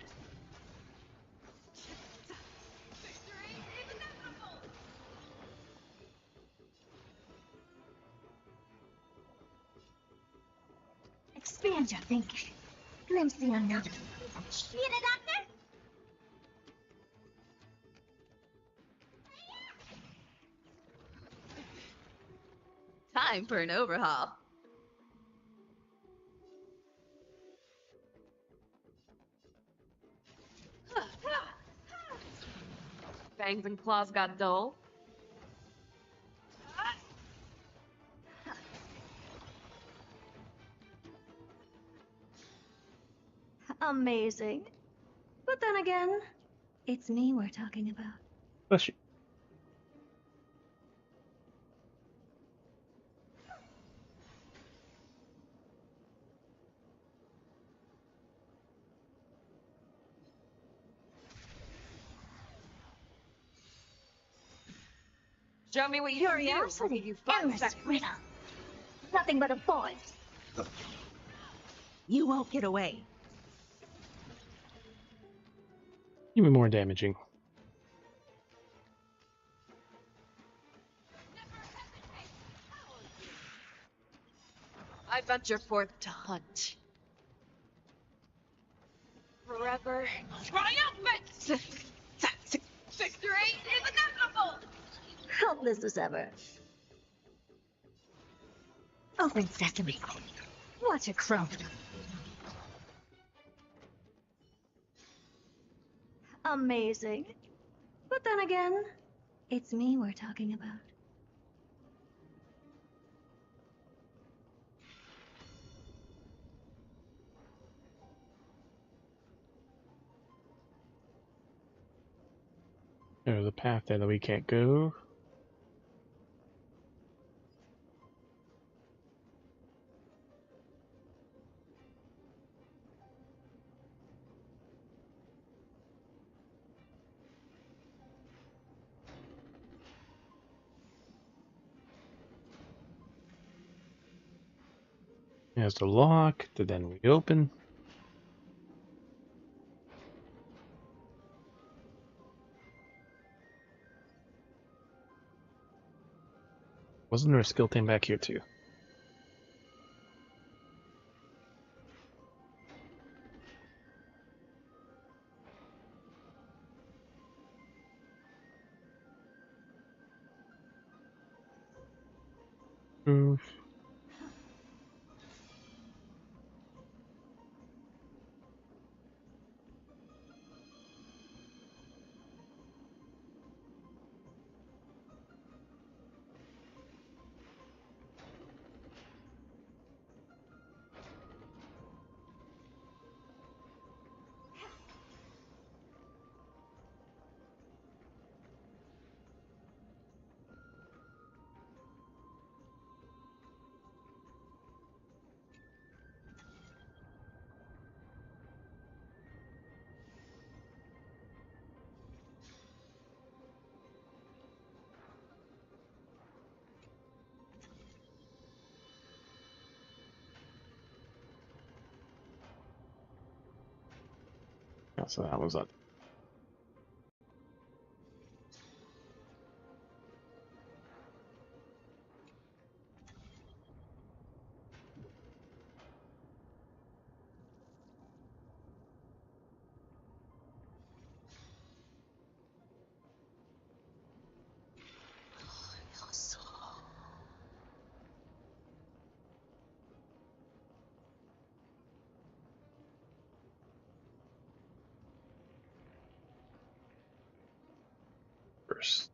Victory is inevitable! Expand your thinking. Glimpse the unknown. Need a doctor? Time for an overhaul. Fangs and claws got dull. Amazing. But then again, it's me we're talking about. Bless you. Show me what you can do. I'll give Curiosity. you 5 Endless seconds. riddle. Nothing but a force. You won't get away. Even more damaging. I venture forth to hunt. Forever. Triumphant! Victory is inevitable! Helpless as ever. Open sesame. Watch it crumble. Amazing. But then again, it's me we're talking about. There's a path there that we can't go. There's the lock to then reopen. Wasn't there a skill thing back here too? Oof. Yeah, so that was that. First.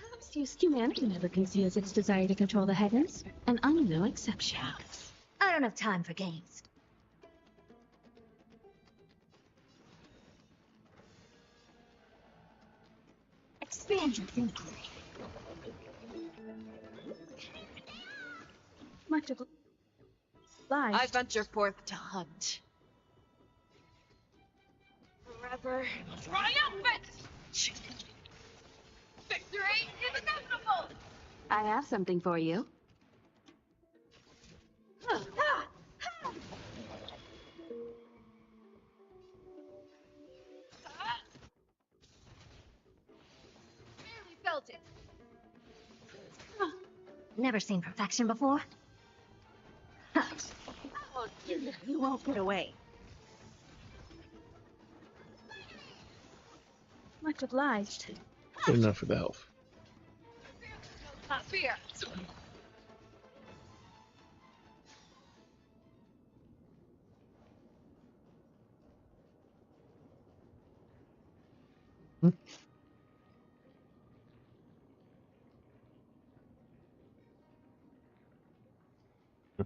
Perhaps used humanity never conceals its desire to control the heavens, and I'm no exception. I don't have time for games. Expand your thinking. Much of life. I venture forth to hunt. Forever triumphant! Victory is inevitable! I have something for you. Barely felt it. Never seen perfection before. Oh, You won't get away. Much obliged. Good enough for the health. not fear.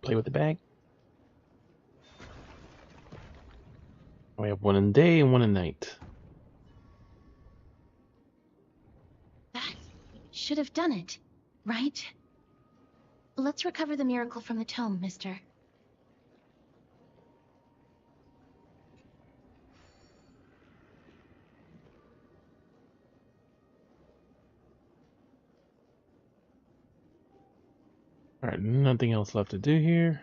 Play with the bag. We have one in the day and one at night. That should have done it, right? Let's recover the miracle from the tome, mister. Alright, nothing else left to do here.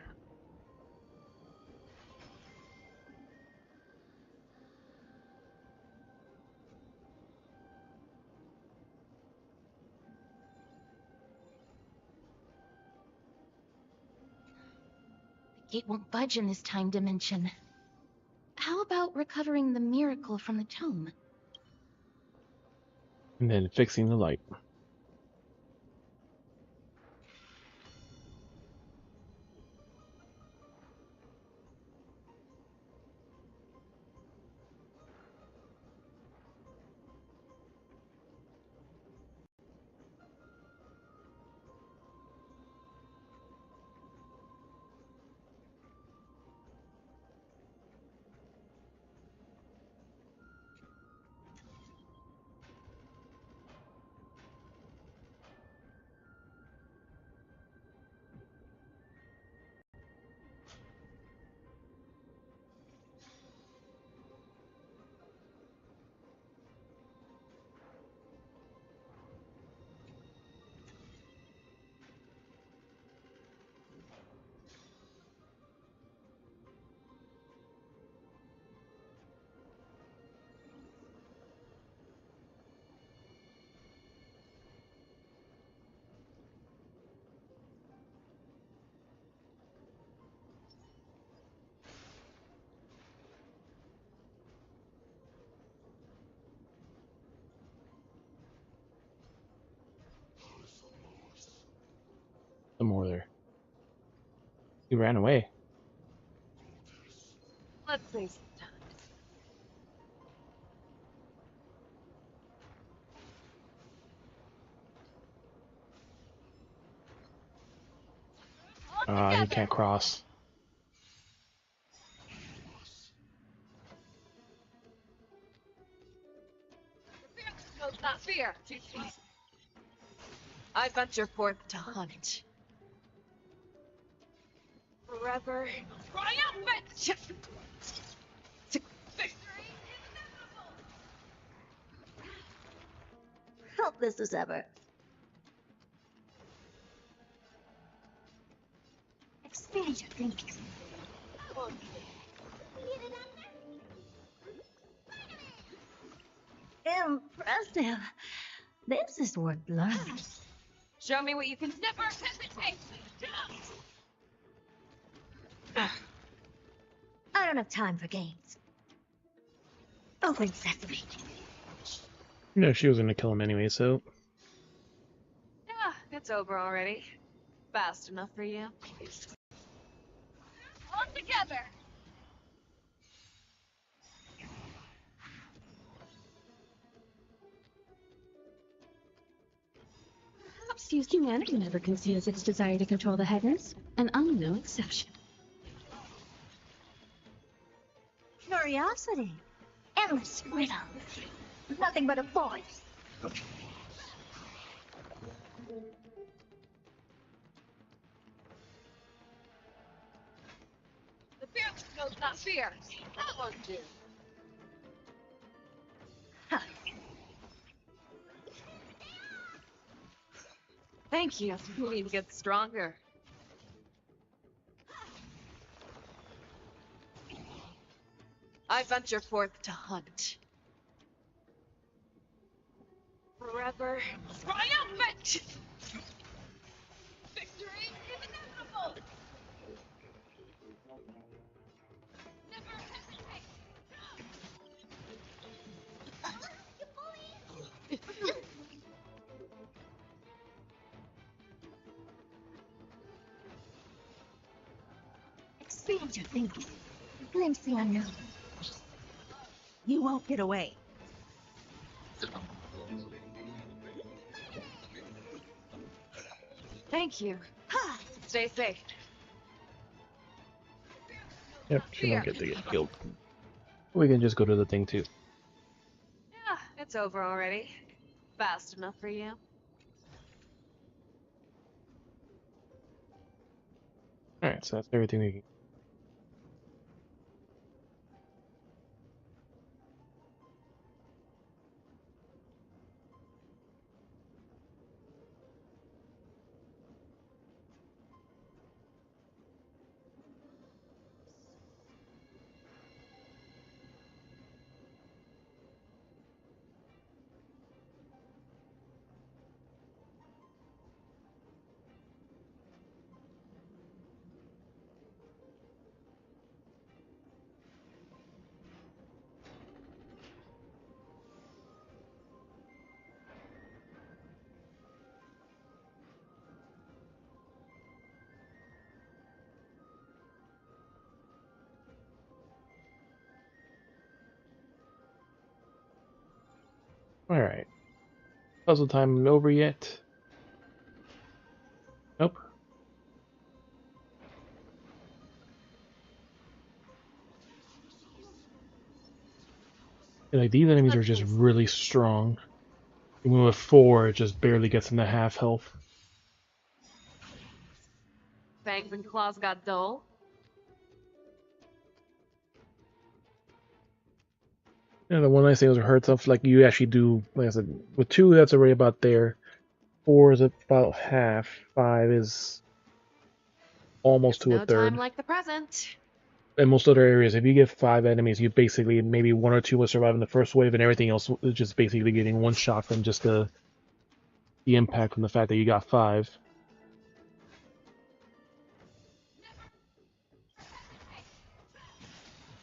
The gate won't budge in this time dimension. How about recovering the miracle from the tome? And then fixing the light. Some more there. He ran away. Let's say sometimes. He can't cross. No, not fear. I venture forth to hunt. Forever. Triumphant! Victory is inevitable! Helpless as ever. Expand your thinking. Impressive. This is worth learning. Show me what you can. Never hesitate! I don't have time for games. Open sesame. No, she was gonna kill him anyway, so. Yeah, it's over already. Fast enough for you. All together! Perhaps humanity never conceals its desire to control the heavens, and I'm no exception. Curiosity. Endless riddle. Nothing but a voice. The fearless knows not fear. That won't do. Thank you. You need to get stronger. I venture forth to hunt. Forever. Triumphant! Victory is inevitable! Never hesitate! Expand your thinking. Glimpse the unknown. You won't get away. Thank you. Stay safe. Yep, she won't get to get killed. We can just go to the thing too. Yeah, it's over already. Fast enough for you. Alright, so that's everything we can. Alright. Puzzle time over yet? Nope. And, like, these enemies are just really strong. Even with 4, it just barely gets into half health. Fangs and claws got dull. And the one nice thing is it hurts up, like you actually do, like I said, with 2 that's already about there. 4 is about half. 5 is almost to a No third. time like the present. In most other areas, if you get 5 enemies, you basically, maybe 1 or 2 will survive in the first wave, and everything else is just basically getting one shot from just the impact from the fact that you got 5.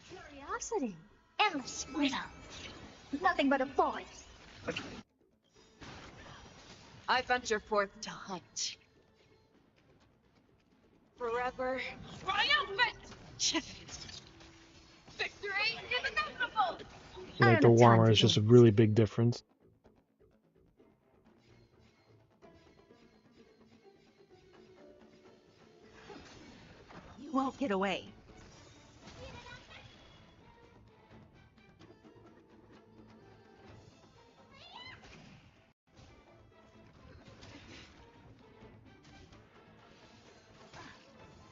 Curiosity. Endless riddle. Nothing but a voice. I venture forth to hunt. Forever. Triumphant! Victory is inevitable! I like the warmer is just a really big difference. You won't get away.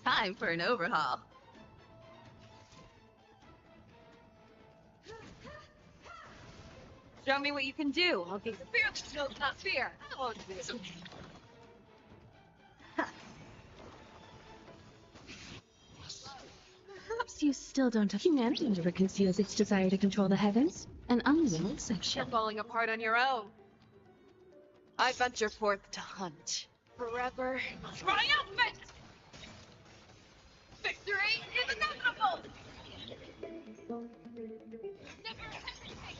Time for an overhaul. Show me what you can do. I'll give you fear. No, not fear. I won't do this. Perhaps you still don't have humanity never conceals its desire to control the heavens. An unknown exception. You're falling apart on your own. I venture forth to hunt. Forever. Triumphant! Victory is inevitable! Never hesitate!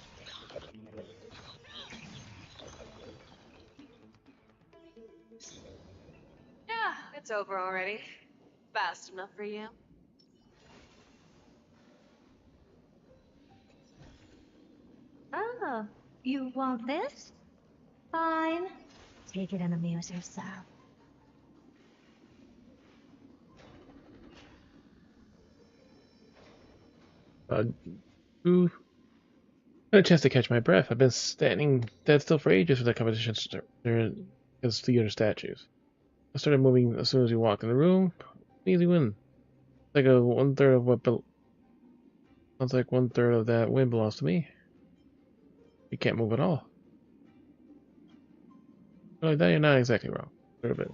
Yeah, it's over already. Fast enough for you. Oh, you want this? Fine. Take it and amuse yourself. Ooh. I had a chance to catch my breath. I've been standing dead still for ages for the competition against theater statues. I started moving as soon as we walked in the room. Easy win. It's like a 1/3 of what sounds like 1/3 of that win belongs to me. You can't move at all. Well, that you're not exactly wrong. A little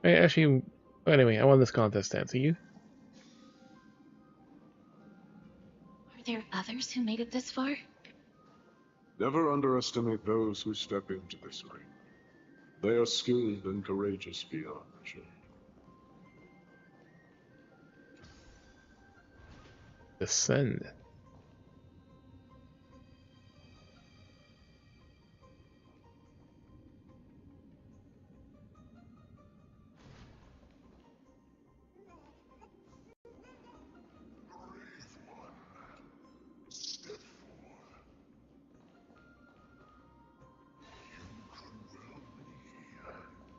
bit. Actually, anyway, I won this contest, Nancy. You? Are there others who made it this far? Never underestimate those who step into this ring. They are skilled and courageous beyond measure. Descend.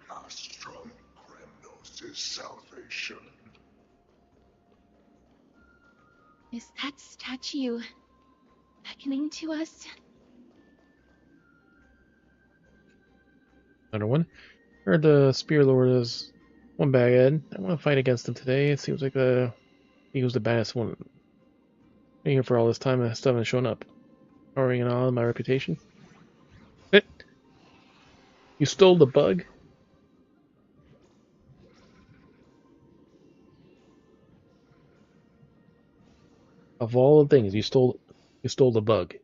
Castrum Kremnos' salvation. Is that statue beckoning to us? Another one. Heard the Spear Lord is one bag Ed. I want to fight against him today. It seems like he was the baddest one. Been here for all this time and still haven't shown up. Powering and all on my reputation. You stole the bug? Of all the things, you stole the bug.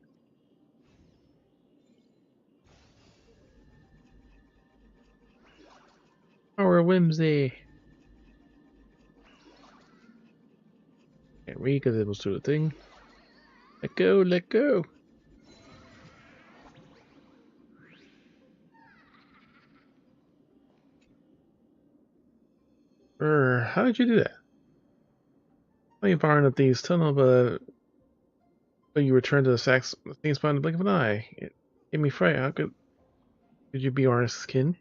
Our whimsy. Can't read because it was through the thing. Let go, let go. How did you do that? How are you powering up these tunnel, but you returned to the same spot in the blink of an eye? It gave me fright. How could you be Ornix's kin?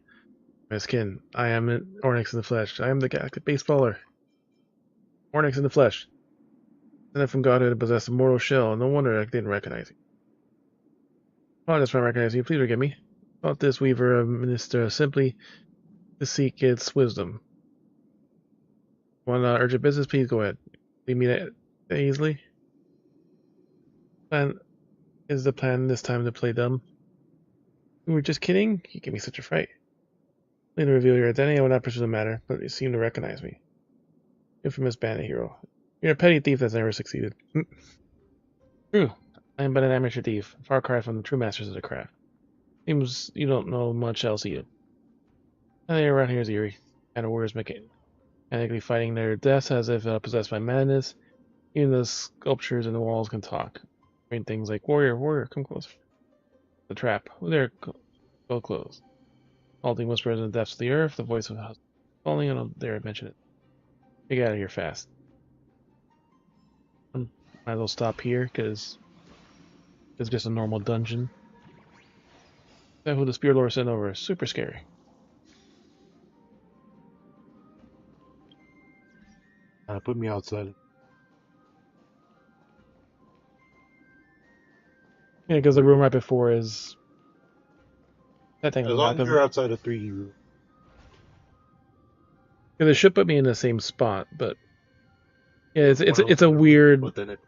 My skin. I am an Ornix in the flesh. I am the galactic baseballer. Ornix in the flesh. Sent from Godhood to possess a mortal shell. No wonder I didn't recognize you. Apologize for not recognizing you. Please forgive me. Thought this weaver of minister simply to seek its wisdom. Want urgent business? Please go ahead. Leave me that easily. Is the plan this time to play dumb? We were just kidding? You gave me such a fright. Later reveal your identity. I will not pursue the matter, but you seem to recognize me. Infamous bandit hero. You're a petty thief that's never succeeded. True. I am but an amateur thief, far cry from the true masters of the craft. Seems you don't know much else either. Nothing around here is eerie. Kind of warriors mechanically fighting their deaths as if possessed by madness. Even the sculptures in the walls can talk. Saying things like, warrior, warrior, come closer. The trap. There, go close. Halting whispers in the depths of the earth, the voice of calling, I don't dare mention it. Get out of here fast. Might as well stop here, because it's just a normal dungeon. That who the Spear Lord sent over is super scary. Put me outside. Yeah, because the room right before is As technically long not as the. you're outside the 3D room. Because it should put me in the same spot, but yeah, it's a Well, weird. within it.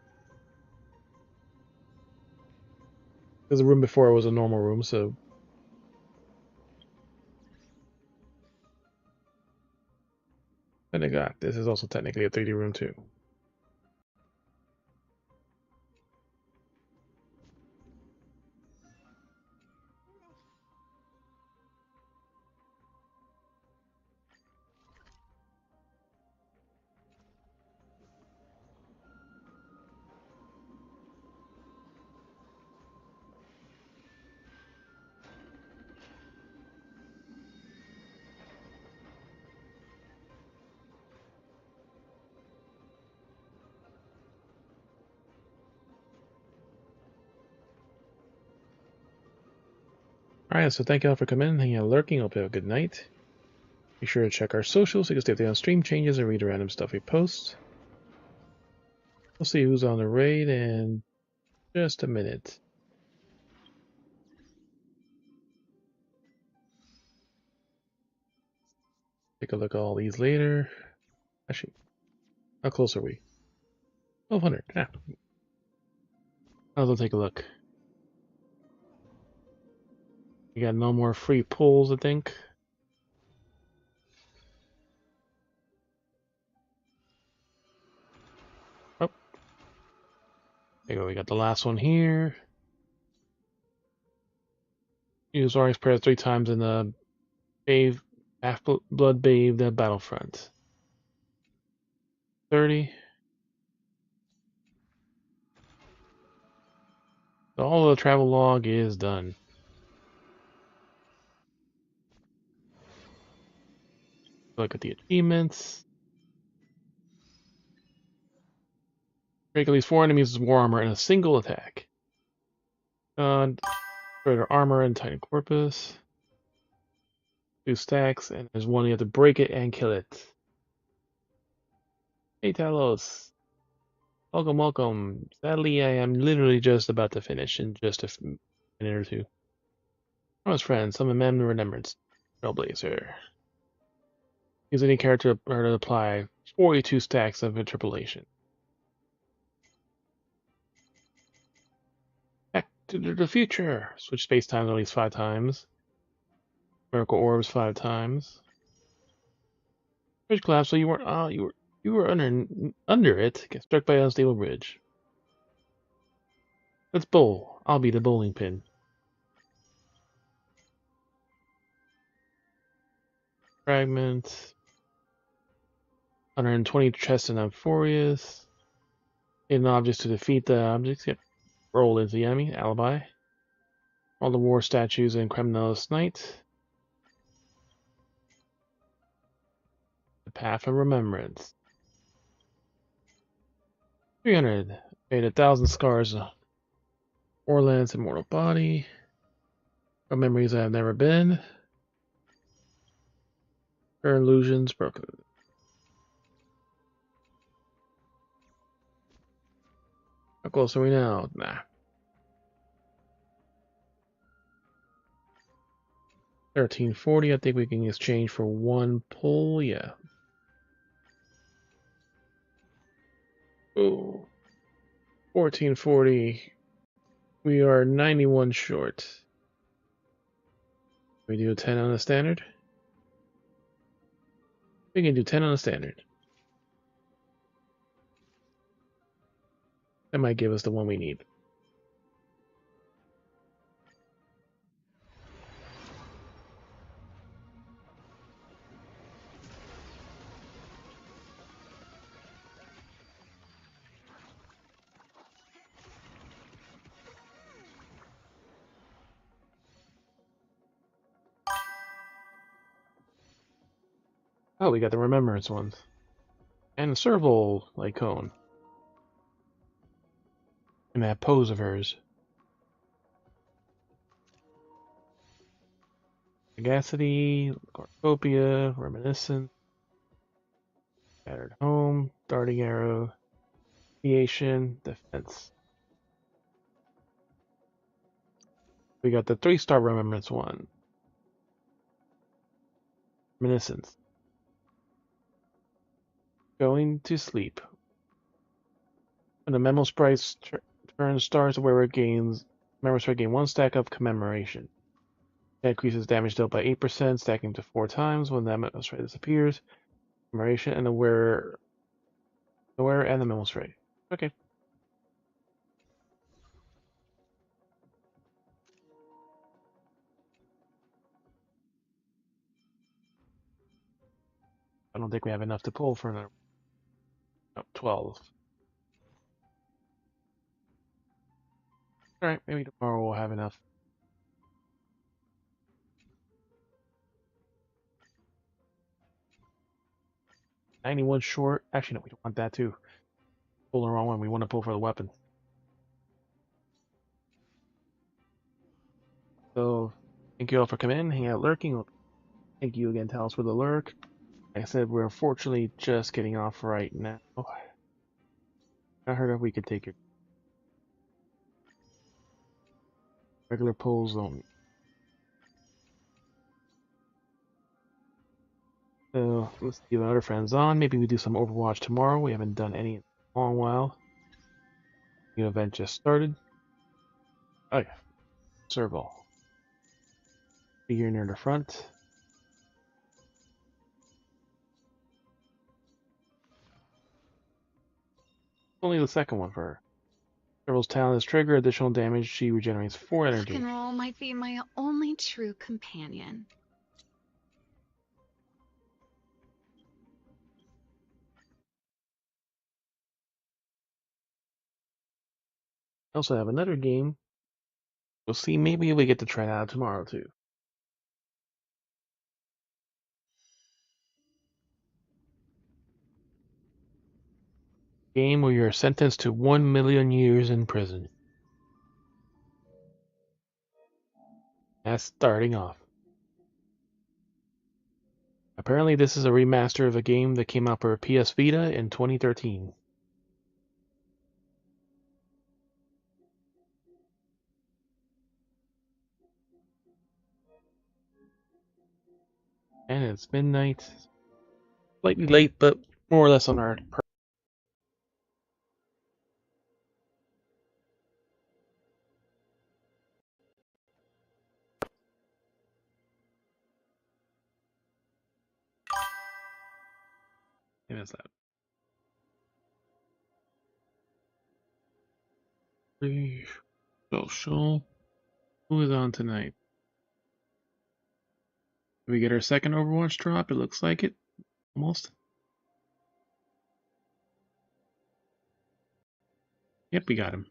Because the room before was a normal room, so. And I got this is also technically a 3D room too. Alright, so thank you all for coming in, hanging out, lurking. Hope you have a good night. Be sure to check our socials so you can stay updated on stream changes and read the random stuff we post. We'll see who's on the raid in just a minute. Take a look at all these later. Actually, how close are we? 1200. Yeah. I'll take a look. We got no more free pulls, I think. Oh. There you go. We got the last one here. Use Oryx prayers 3 times in the blood bathed battlefront. 30. So all of the travel log is done. Look at the achievements. Break at least 4 enemies' war armor in a single attack. Greater armor and tiny corpus. 2 stacks, and there's one you have to break it and kill it. Hey Talos. Welcome, welcome. Sadly, I am literally just about to finish in just a minute or two. Promise friends, some amend remembrance. Trailblazer. Use any character or to apply 42 stacks of interpolation. Back to the future. Switch space times at least 5 times. Miracle orbs 5 times. Bridge collapse, so you weren't you were under it. Get struck by an unstable bridge. Let's bowl. I'll be the bowling pin. Fragment. 120 chests and Amphorius. Hidden objects to defeat the objects. Get roll into the enemy. Alibi. All the war statues in Kremnos Night. The Path of Remembrance. 300. Made 1,000 scars. Orland's immortal body. From memories I have never been. Her illusions broken. How close are we now? Nah. 1340. I think we can exchange for 1 pull. Yeah. Ooh. 1440. We are 91 short. We do a 10 on the standard? We can do 10 on the standard. That might give us the one we need. Oh, we got the remembrance ones. And a serval cone. And that pose of hers. Sagacity, Cornucopia, Reminiscence, Battered Home, Darting Arrow, Creation, Defense. We got the 3-star Remembrance one. Reminiscence. Going to sleep. When the Memo Sprite's turn starts, wearer gains Memo Sprite gain 1 stack of Commemoration. That increases damage dealt by 8%, stacking to 4 times when that Memo Sprite disappears. Commemoration and the wearer and the Memo Sprite. Okay. I don't think we have enough to pull for another 12. Alright, maybe tomorrow we'll have enough. $91 short. Actually, no, we don't want that too. Pull the wrong one. We want to pull for the weapon. So, thank you all for coming in, hanging out, lurking. Thank you again, Talos, for the lurk. Like I said, we're unfortunately just getting off right now. I heard if we could take your regular pulls only. So let's see what other friends on. Maybe we do some Overwatch tomorrow. We haven't done any in a long while. New event just started. Oh yeah, serval. Figure near the front. Only the second one for her. Serval's talent is trigger. Additional damage. She regenerates 4 Rock energy. and roll might be my only true companion. I also have another game. We'll see. Maybe we get to try that out tomorrow too. Game where you're sentenced to 1 million years in prison. That's starting off. Apparently, this is a remaster of a game that came out for PS Vita in 2013. And it's midnight. Slightly late, but more or less on our. That's that. Social. Who is on tonight? Did we get our second Overwatch drop? It looks like it. Almost. Yep, we got him.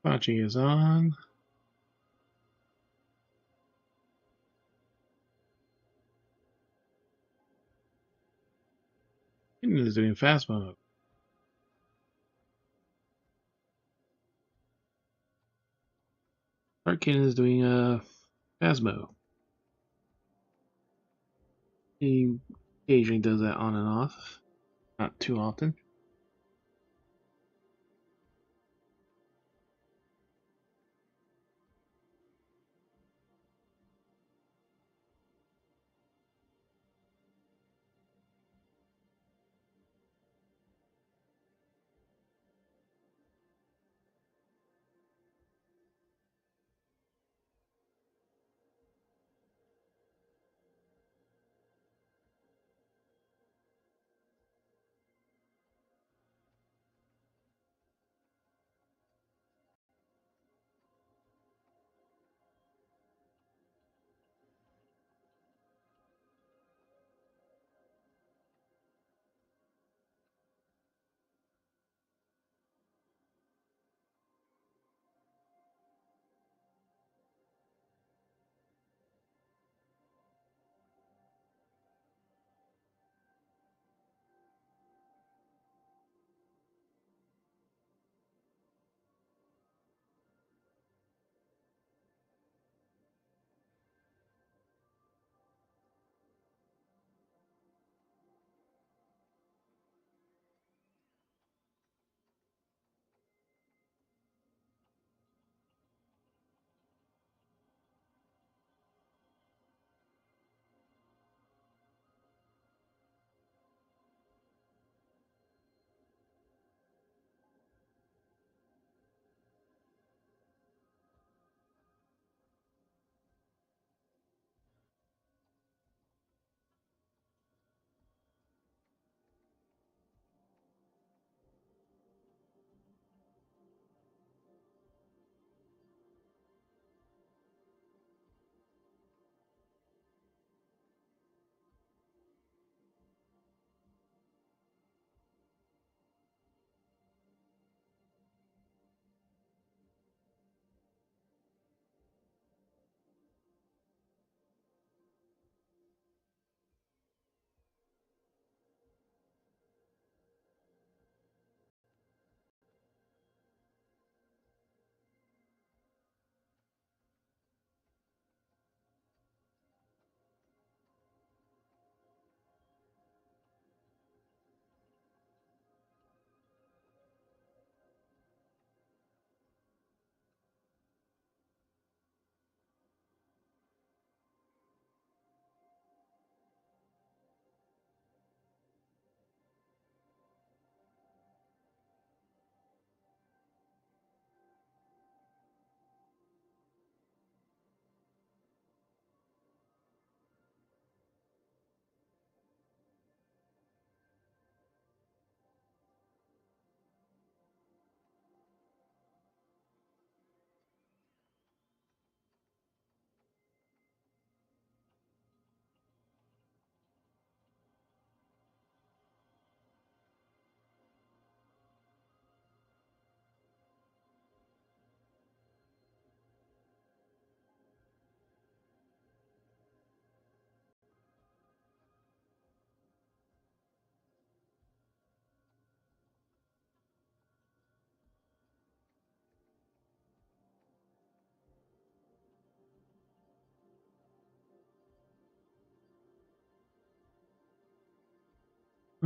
Bachi is on. Kitten is doing fast mode. Kitten is doing Phasmo. He occasionally does that on and off. Not too often.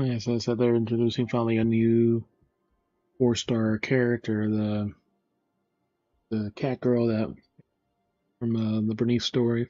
Yeah, so I said they're introducing finally a new 4-star character, the cat girl that from the Bernice story.